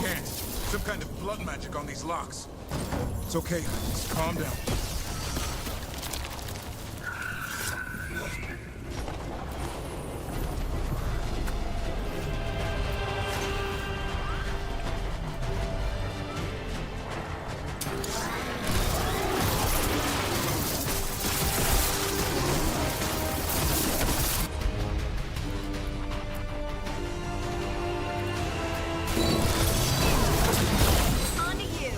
Can't. Some kind of blood magic on these locks. It's okay. Just calm down. On to you!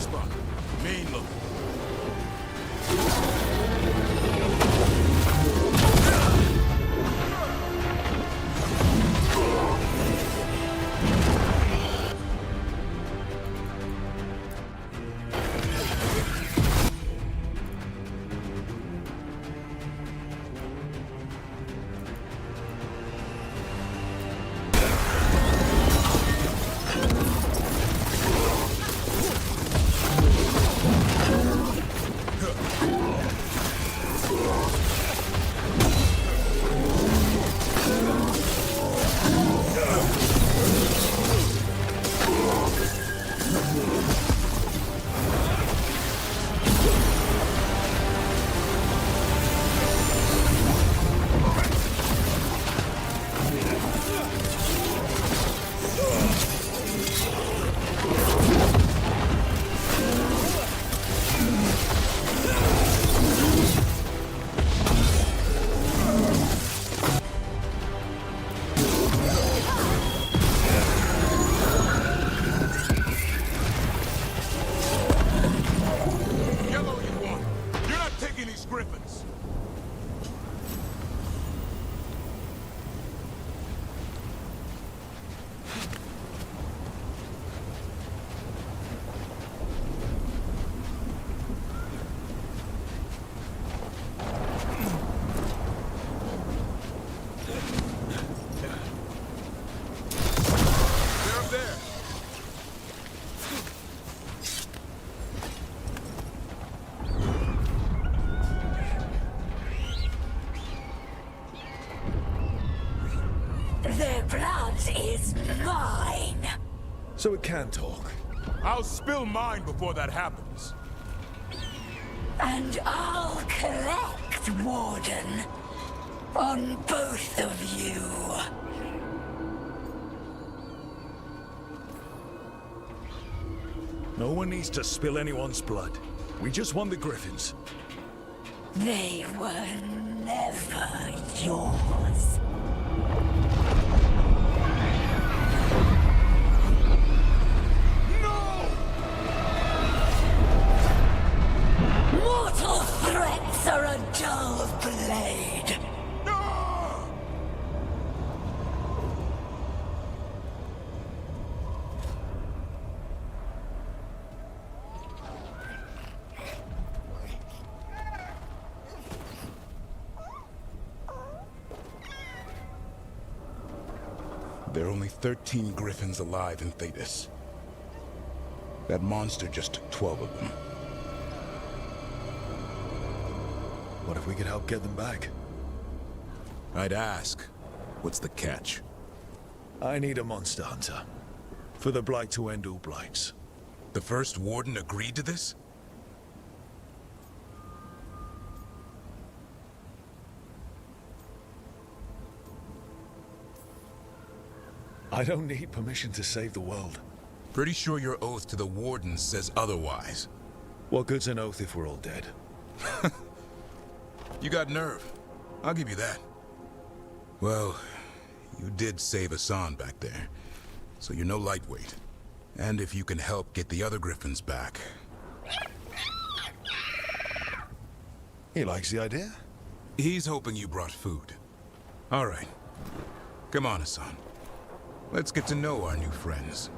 spot. Mean look. Is mine. So it can talk. I'll spill mine before that happens. And I'll collect, Warden, on both of you. No one needs to spill anyone's blood. We just want the Griffins. They were never yours. Mortal threats are a dull blade. There are only 13 Griffins alive in Thetis. That monster just took 12 of them. What if we could help get them back? I'd ask. What's the catch? I need a monster hunter. For the Blight to end all blights. The first Warden agreed to this? I don't need permission to save the world. Pretty sure your oath to the Warden says otherwise. What good's an oath if we're all dead? You got nerve. I'll give you that. Well, you did save Hassan back there, so you're no lightweight. And if you can help get the other Griffins back... He likes the idea? He's hoping you brought food. All right. Come on, Hassan. Let's get to know our new friends.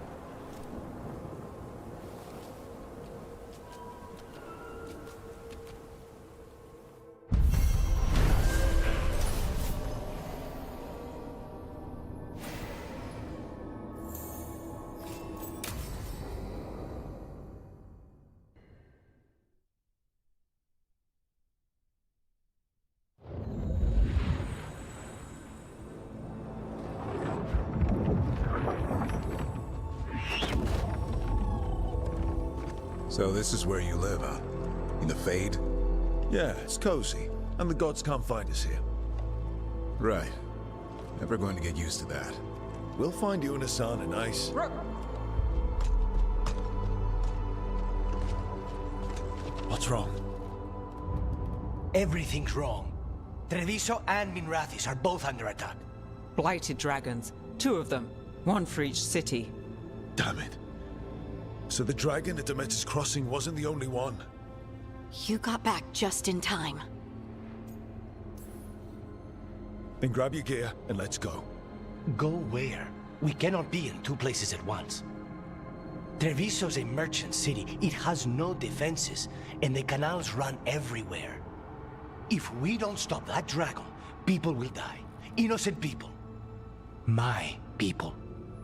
So this is where you live, huh? In the Fade? Yeah, it's cozy. And the gods can't find us here. Right. Never going to get used to that. We'll find you and Hassan a nice... Rook! What's wrong? Everything's wrong. Treviso and Minrathis are both under attack. Blighted dragons. 2 of them. 1 for each city. Damn it. So the dragon at Demeter's Crossing wasn't the only one. You got back just in time. Then grab your gear and let's go. Go where? We cannot be in two places at once. Treviso's a merchant city. It has no defenses, and the canals run everywhere. If we don't stop that dragon, people will die. Innocent people. My people.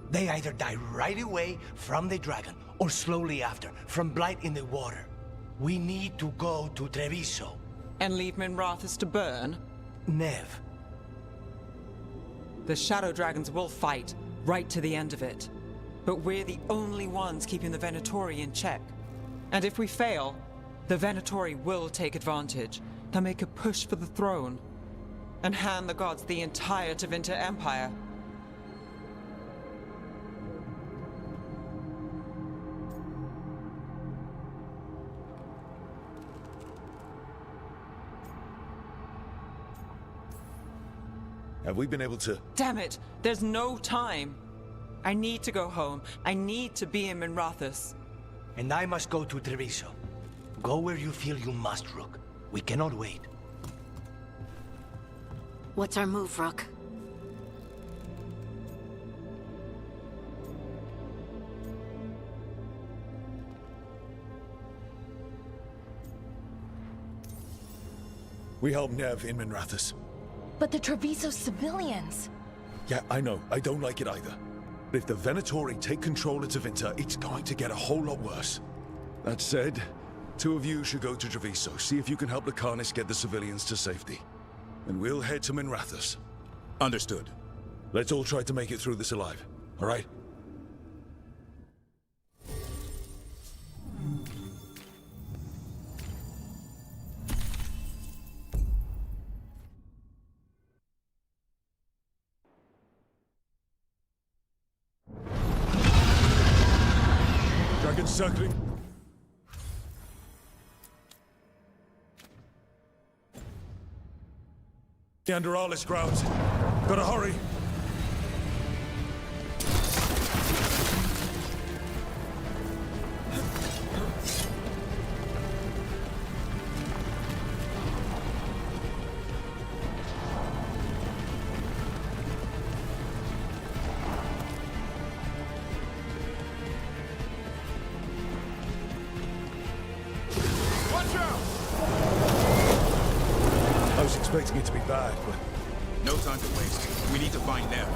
They either die right away from the dragon, or slowly after, from blight in the water. We need to go to Treviso. And leave Minrathous to burn? Nev. The Shadow Dragons will fight, right to the end of it. But we're the only ones keeping the Venatori in check. And if we fail, the Venatori will take advantage. They'll make a push for the throne, and hand the gods the entire Tevinter Empire. Have we been able to... Damn it! There's no time! I need to go home. I need to be in Minrathous. And I must go to Treviso. Go where you feel you must, Rook. We cannot wait. What's our move, Rook? We help Nev in Minrathous. But the Treviso civilians... Yeah, I know. I don't like it either. But if the Venatori take control of Tevinter, it's going to get a whole lot worse. That said, two of you should go to Treviso, see if you can help the Carnis get the civilians to safety. And we'll head to Minrathous. Understood. Let's all try to make it through this alive, all right? Dragon circling. Neanderthalis grounds. Gotta hurry. Watch out! I was expecting it to be bad, but... No time to waste. We need to find Nev.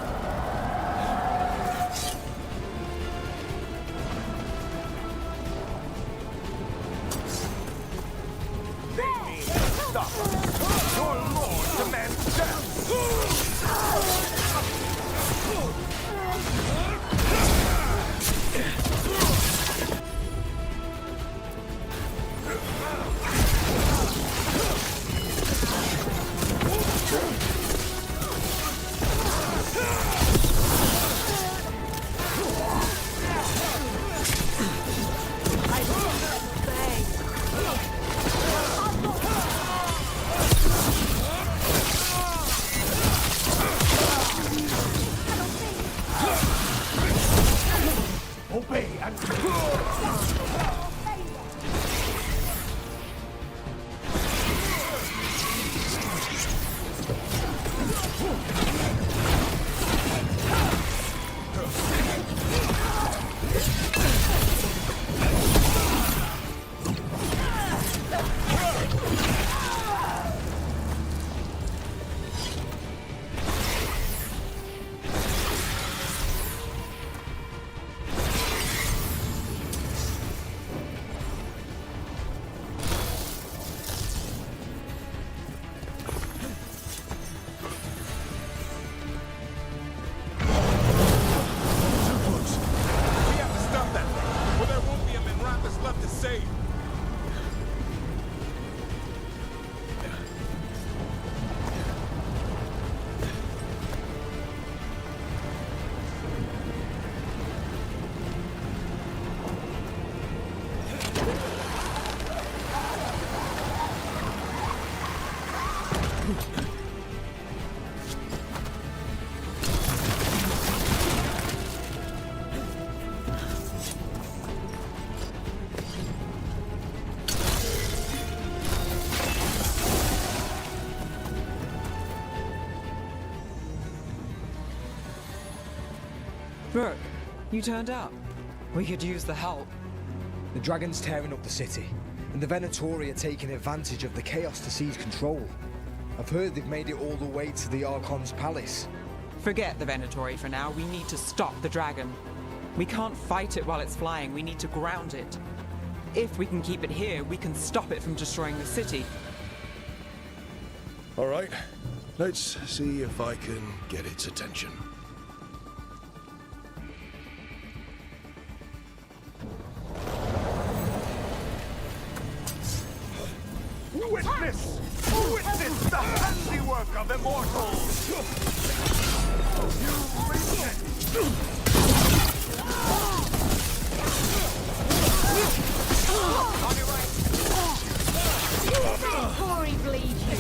Stop! Your lord demands death! Obey and... Rook, you turned up. We could use the help. The dragon's tearing up the city, and the Venatori are taking advantage of the chaos to seize control. I've heard they've made it all the way to the Archon's palace. Forget the Venatori for now. We need to stop the dragon. We can't fight it while it's flying. We need to ground it. If we can keep it here, we can stop it from destroying the city. All right, let's see if I can get its attention. Witness! Witness the handiwork of immortals! You reject! On your right. Before he bleeds you.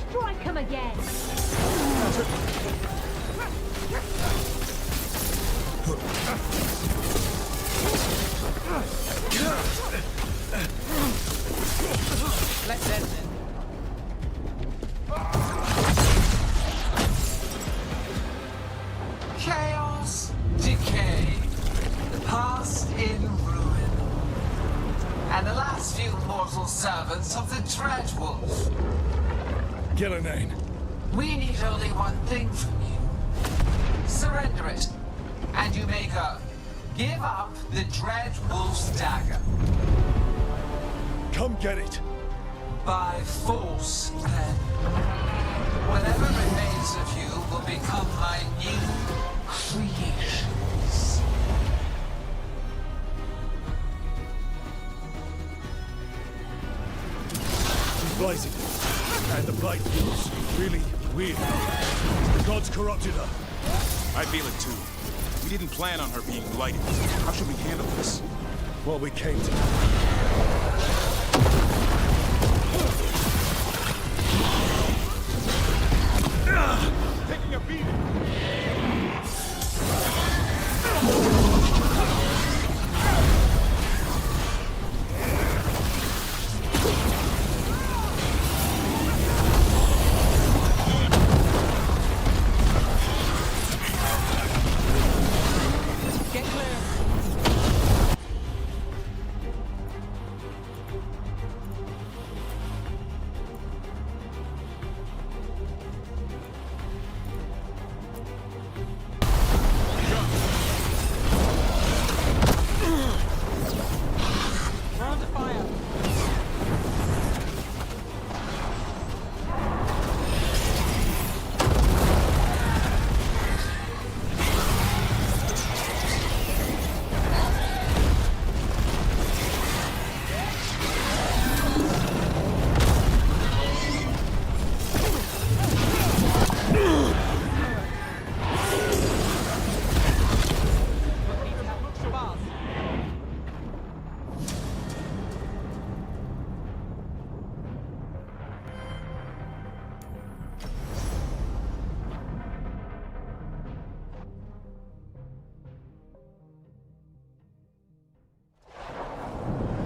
Strike him again. Let's end it. Chaos, decay, the past in ruin, and the last few mortal servants of the Dreadwolf. Gillenane. We need only one thing from you. Surrender it, and you may go. Give up the Dreadwolf's dagger. Come get it. By force, then. Whatever remains of you will become my new creations. She's blazing. And the blight feels really weird. The gods corrupted her. I feel it too. We didn't plan on her being blighted. How should we handle this? Well, we came to. Taking a beating! Get clear. We're under fire.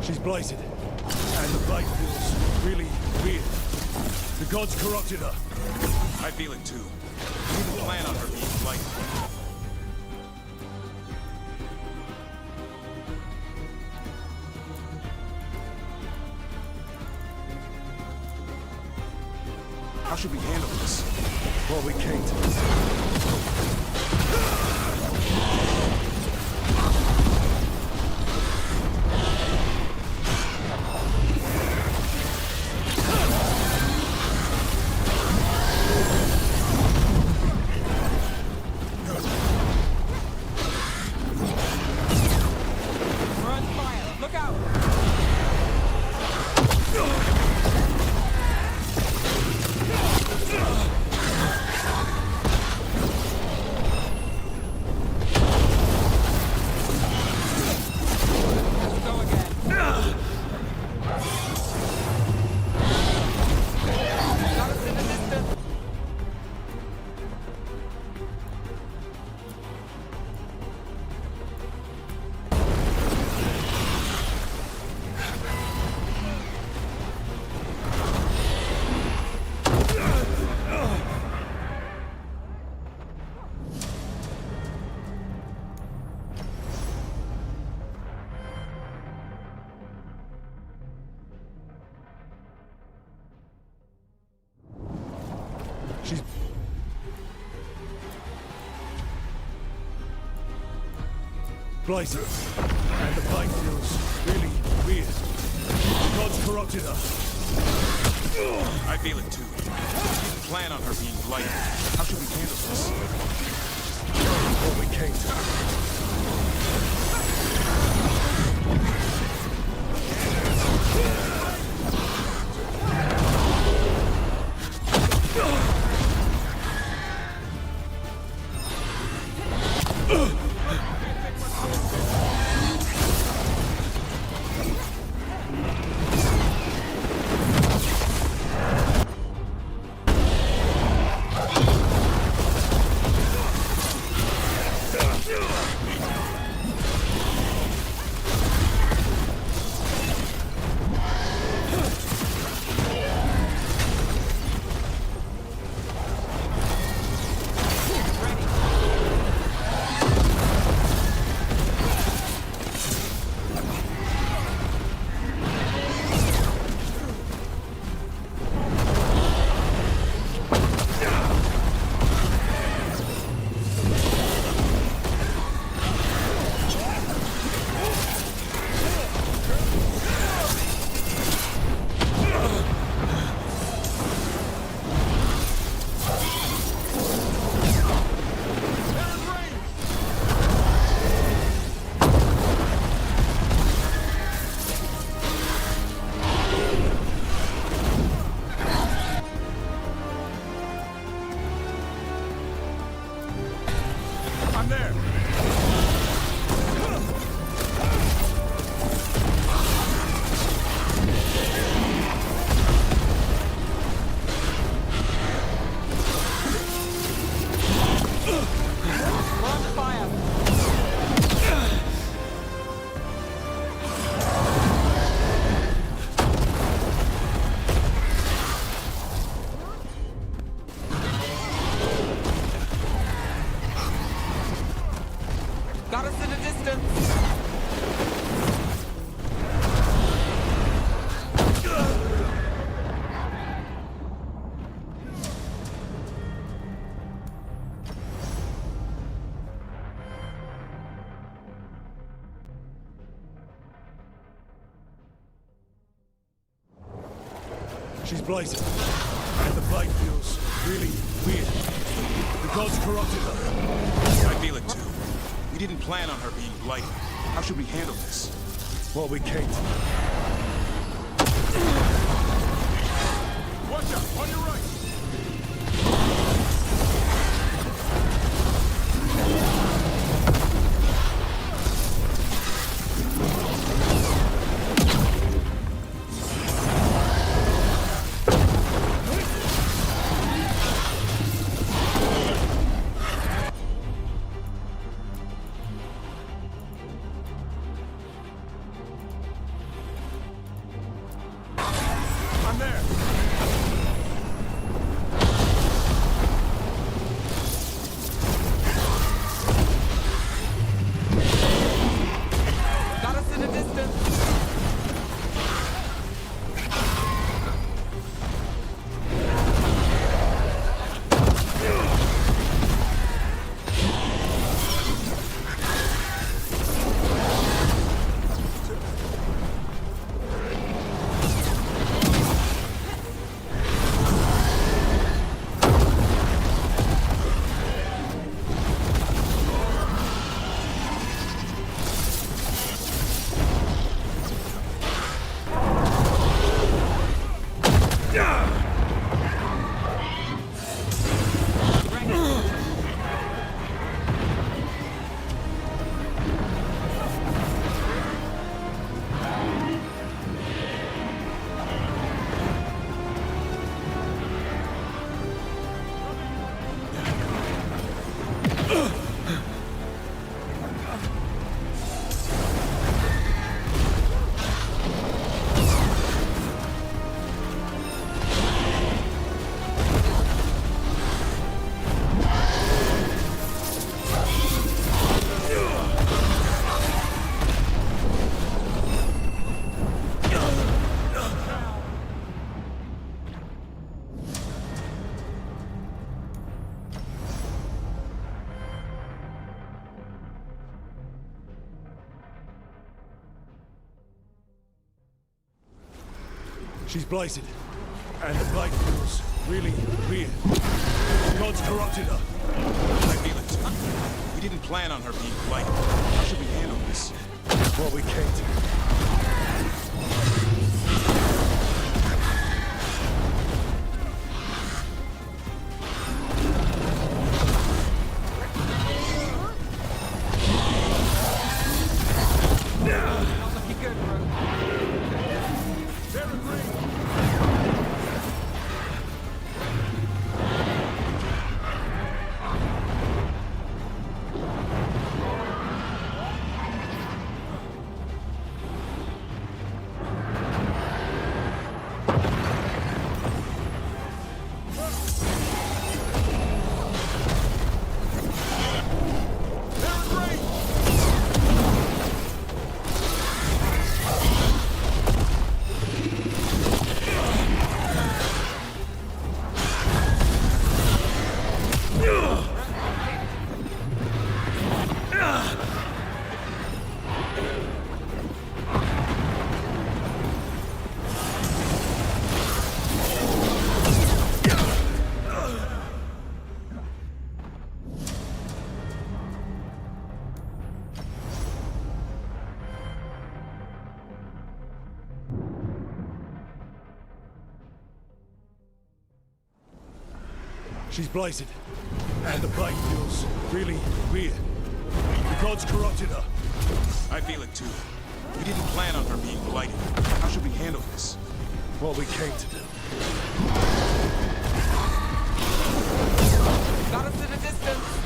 She's blazing. And the blight feels really weird. The gods corrupted her. I feel it too. We didn't plan on her being blighted. How should we handle this? Well, we came to this. We're under fire. Look out. She's... Blighted. And the blight feels really weird. The gods corrupted her. I feel it too. We didn't plan on her being blighted. How should we handle this? What we came to. Got us in a distance. She's blighted. And the blight feels really weird. The gods corrupted her. I feel it too. We didn't plan on her being blighted. How should we handle this? What we came to. Watch out! On your right! She's blighted. And the blight feels really weird. The gods corrupted her. I feel it. We didn't plan on her being blighted. How should we handle this? What we came to. She's blighted. And the blight feels really weird. The gods corrupted her. I feel it too. We didn't plan on her being blighted. How should we handle this? What we came to do. Got us at a distance.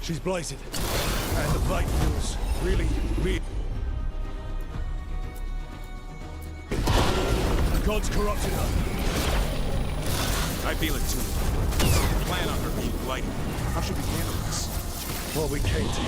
She's blighted. And the blight feels really weird. The gods corrupted her. I feel it too. We didn't plan on her being blighted. How should we handle this? What we came to do.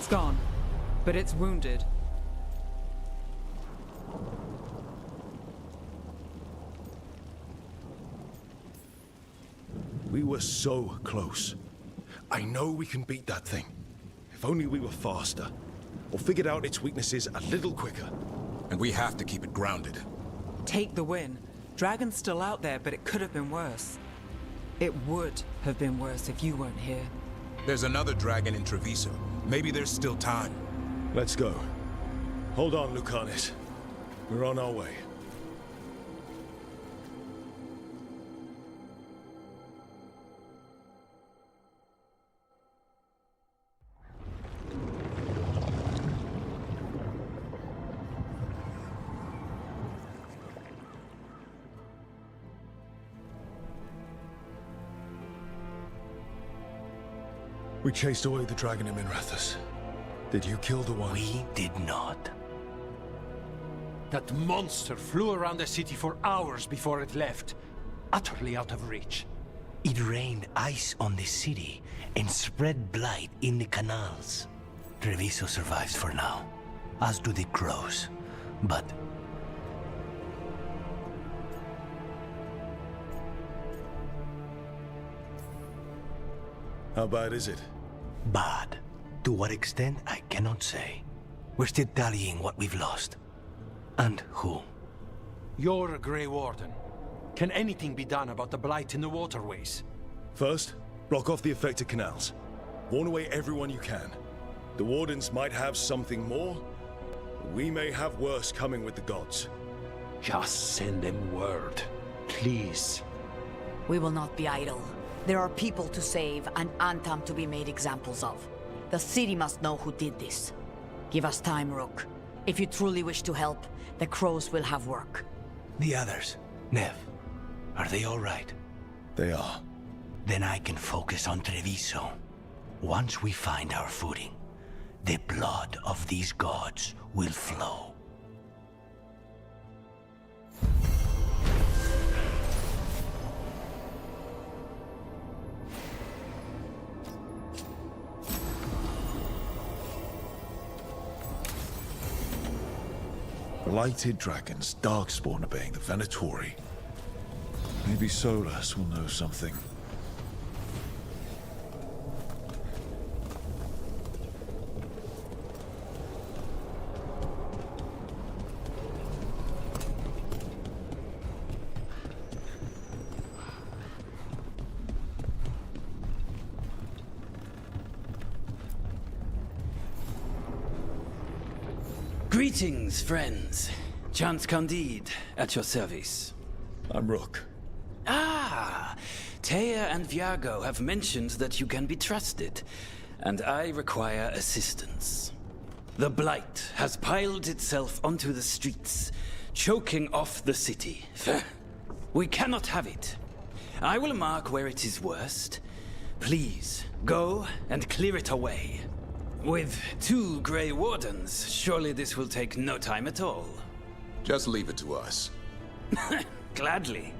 It's gone, but it's wounded. We were so close. I know we can beat that thing. If only we were faster, or figured out its weaknesses a little quicker. And we have to keep it grounded. Take the win. Dragon's still out there, but it could have been worse. It would have been worse if you weren't here. There's another dragon in Treviso. Maybe there's still time. Let's go. Hold on, Lucanis. We're on our way. We chased away the dragon in Minrathus. Did you kill the one? We did not. That monster flew around the city for hours before it left, utterly out of reach. It rained ice on the city and spread blight in the canals. Treviso survives for now, as do the crows. But how bad is it? bad. To what extent, I cannot say. We're still tallying what we've lost. And who. You're a Grey Warden. Can anything be done about the blight in the waterways? First, block off the affected canals. Warn away everyone you can. The Wardens might have something more. We may have worse coming with the gods. Just send them word, please. We will not be idle. There are people to save and Antam to be made examples of. The city must know who did this. Give us time, Rook. If you truly wish to help, the crows will have work. The others, Nev, are they all right? They are. Then I can focus on Treviso. Once we find our footing, the blood of these gods will flow. Blighted dragons, darkspawn obeying the Venatori. Maybe Solas will know something. Greetings, friends. Chance Candide, at your service. I'm Rook. Ah! Taya and Viago have mentioned that you can be trusted, and I require assistance. The Blight has piled itself onto the streets, choking off the city. We cannot have it. I will mark where it is worst. Please, go and clear it away. With 2 Grey Wardens, surely this will take no time at all. Just leave it to us. Gladly.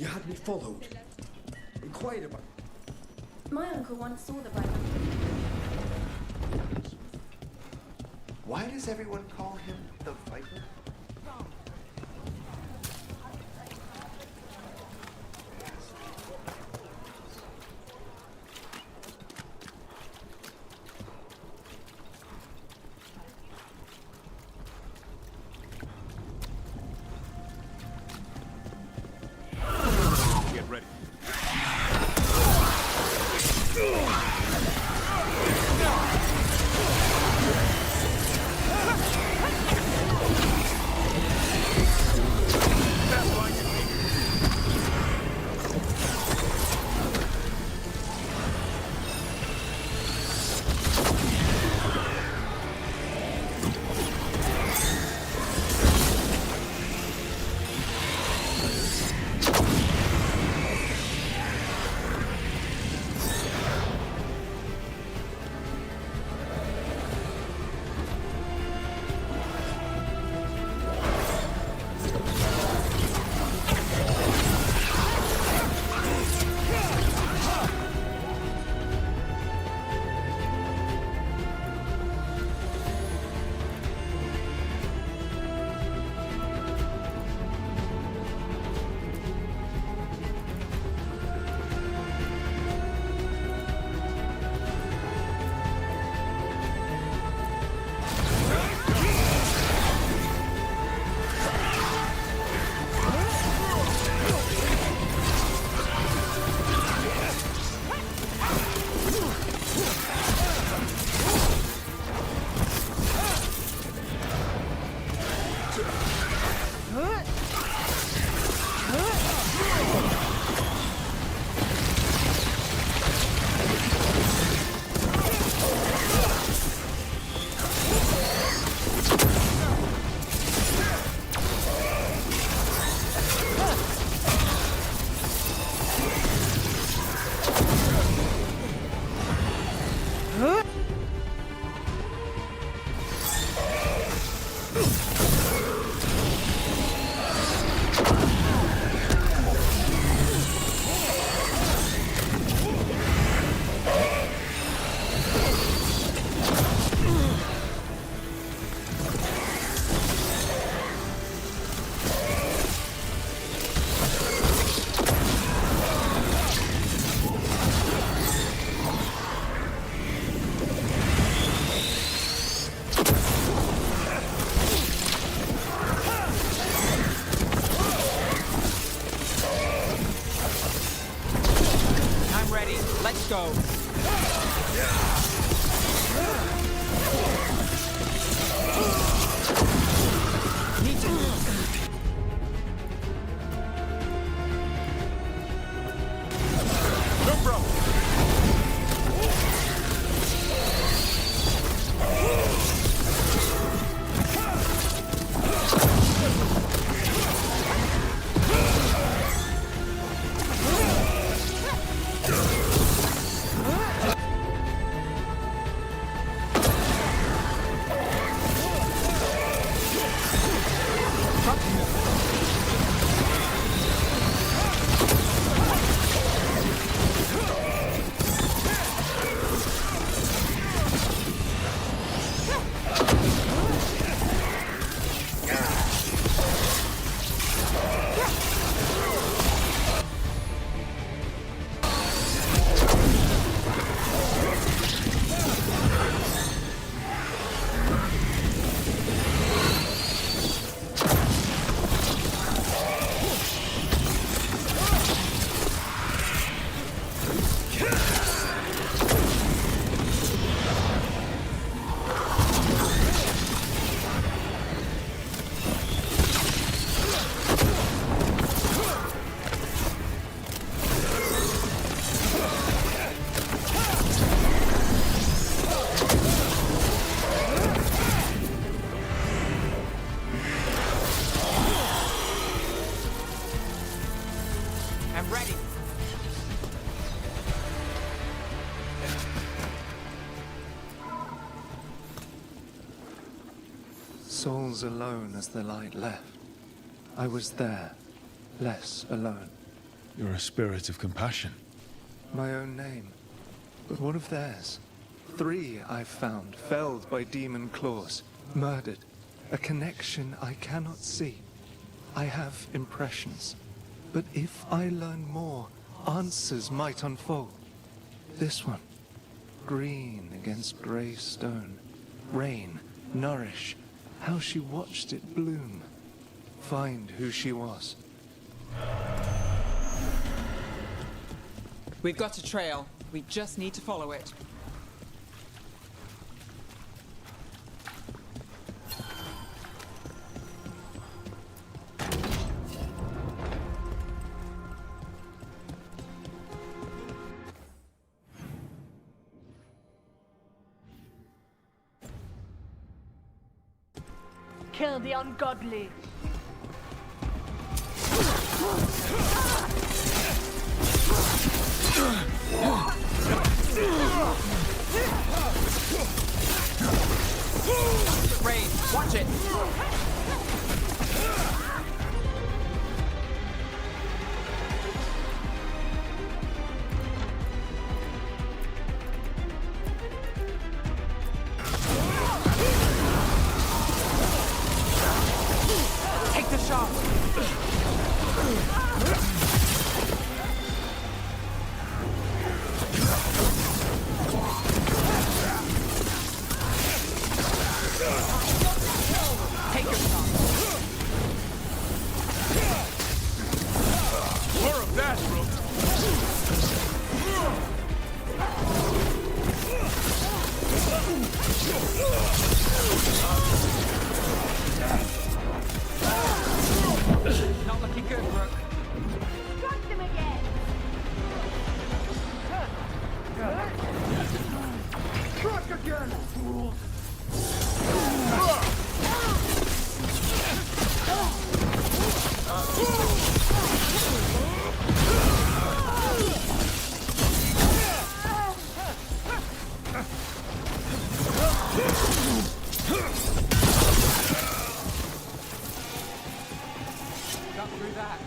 You had me followed. Inquired about... My uncle once saw the Blight. Why does everyone call him the Viper? Get ready. go. Souls alone as the light left. I was there, less alone. You're a spirit of compassion. My own name. But one of theirs. 3 I've found, felled by demon claws, murdered. A connection I cannot see. I have impressions. But if I learn more, answers might unfold. This one. Green against grey stone. Rain, nourish. How she watched it bloom. Find who she was. We've got a trail. We just need to follow it. Kill the ungodly. Rain, watch it! Take the shot! Take your shot. More of that, Rook. Not looking good, Rook. Strike them again. Strike again, fool. Got through that.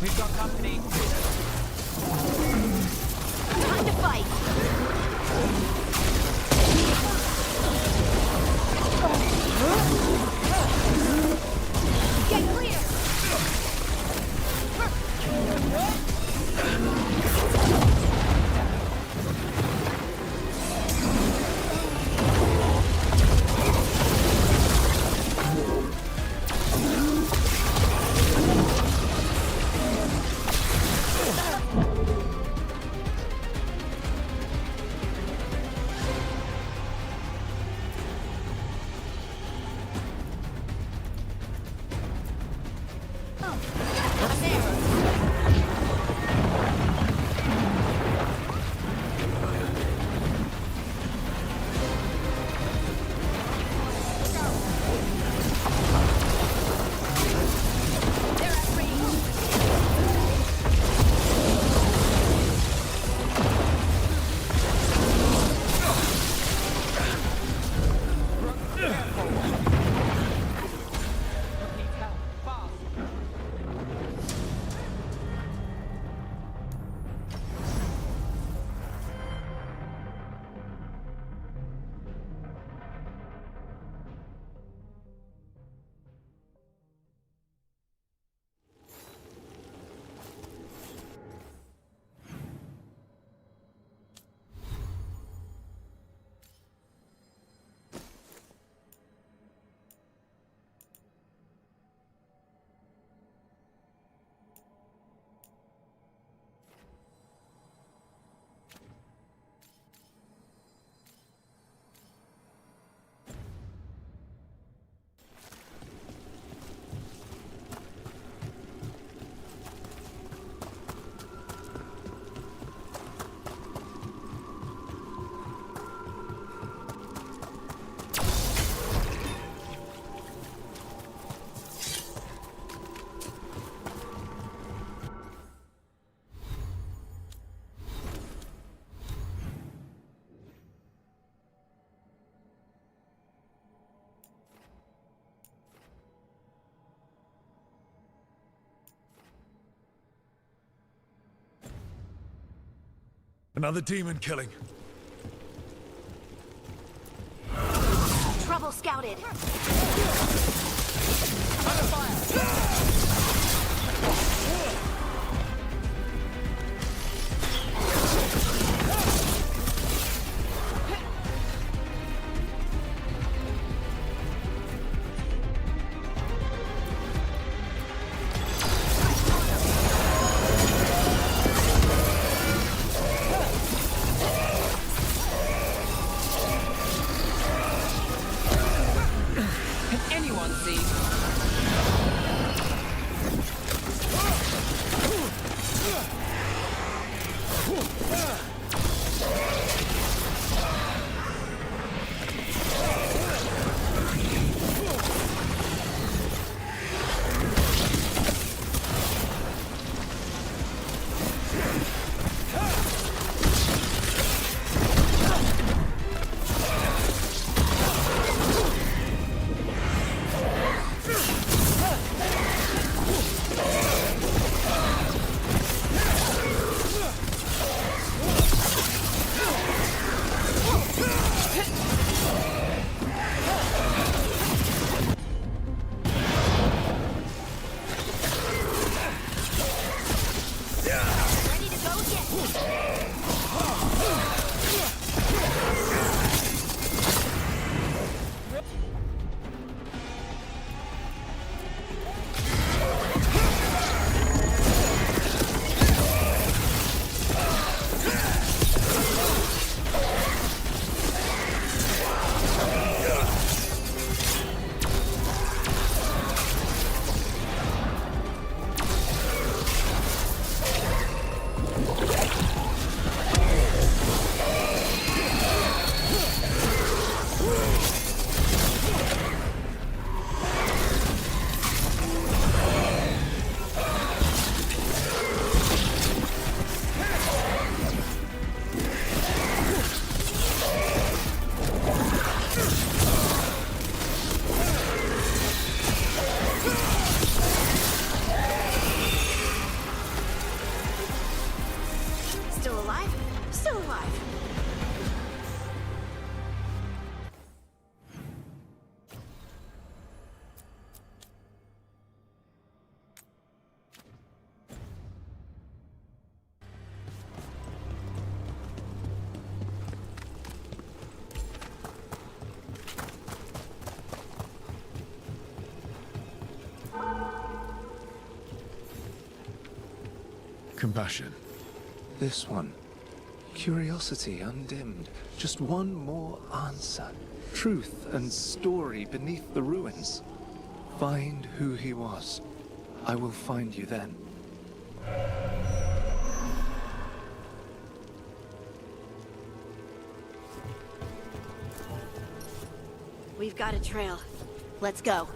We've got company. Time to fight! Get clear! Another demon killing. Trouble scouted! Can anyone see? still alive. Compassion. This one. Curiosity undimmed. Just one more answer. Truth and story beneath the ruins. Find who he was. I will find you then. We've got a trail. Let's go.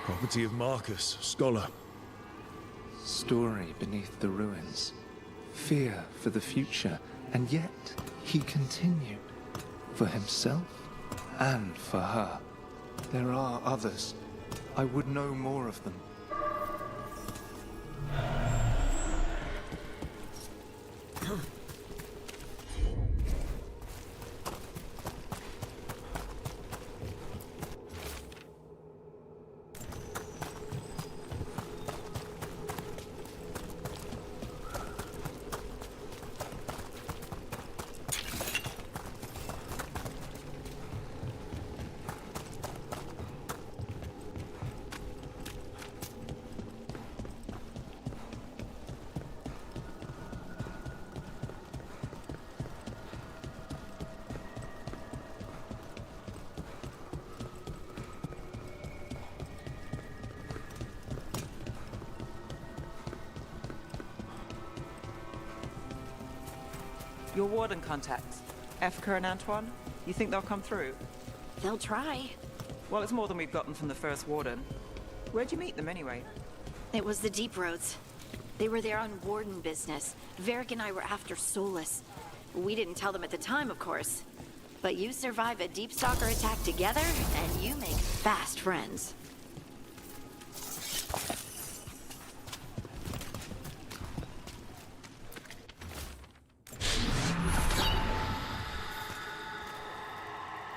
Property of Marcus, scholar. Story beneath the ruins. Fear for the future, and yet he continued. For himself and for her. There are others. I would know more of them. Your warden contacts, Efka and Antoine, you think they'll come through? They'll try. Well, it's more than we've gotten from the first warden. Where'd you meet them anyway? It was the Deep Roads. They were there on warden business. Varric and I were after Solas. We didn't tell them at the time, of course. But you survive a Deep Stalker attack together, and you make fast friends.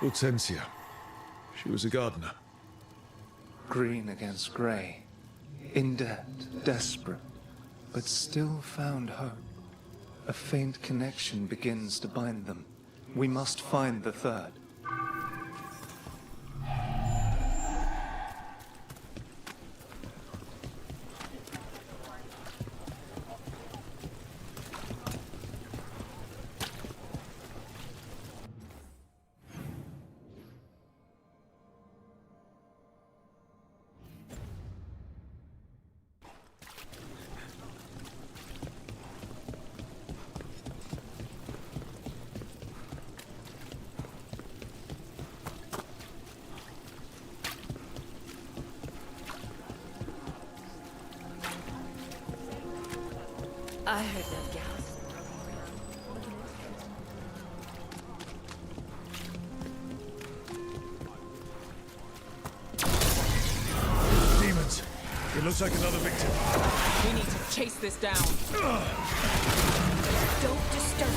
Hortensia. She was a gardener. Green against grey. In debt, desperate, but still found hope. A faint connection begins to bind them. We must find the third. I heard that gals. looks like another victim. We need to chase this down. Don't disturb it.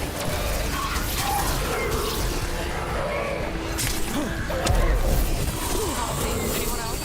Anyone else?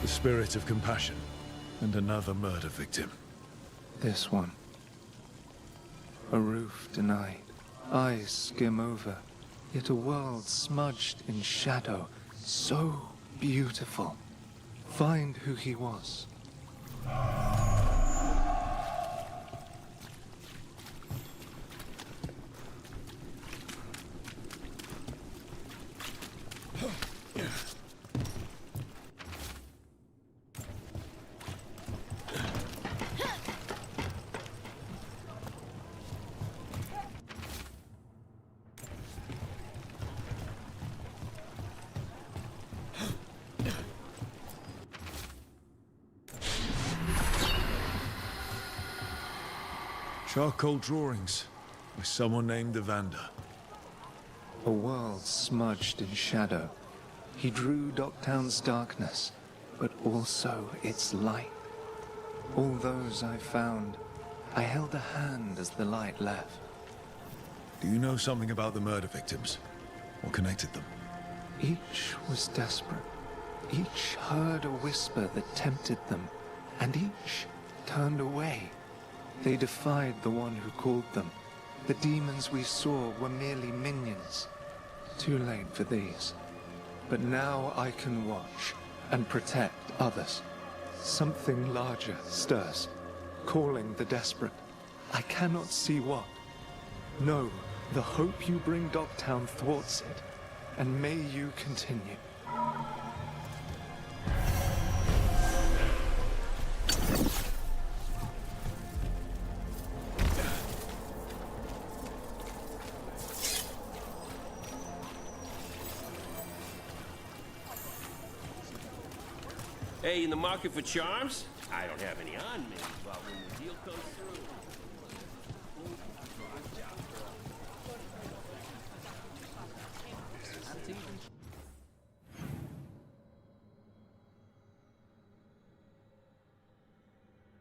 The spirit of compassion, and another murder victim. This one. A roof denied, eyes skim over, yet a world smudged in shadow, so beautiful. Find who he was. Charcoal drawings by someone named Evander. A world smudged in shadow. He drew Docktown's darkness, but also its light. All those I found, I held a hand as the light left. Do you know something about the murder victims? What connected them? Each was desperate. Each heard a whisper that tempted them, and each turned away. They defied the one who called them. The demons we saw were merely minions. Too late for these. But now I can watch and protect others. Something larger stirs, calling the desperate. I cannot see what. No, the hope you bring Docktown thwarts it, and may you continue. Hey, in the market for charms? I don't have any on me, but when the deal comes through...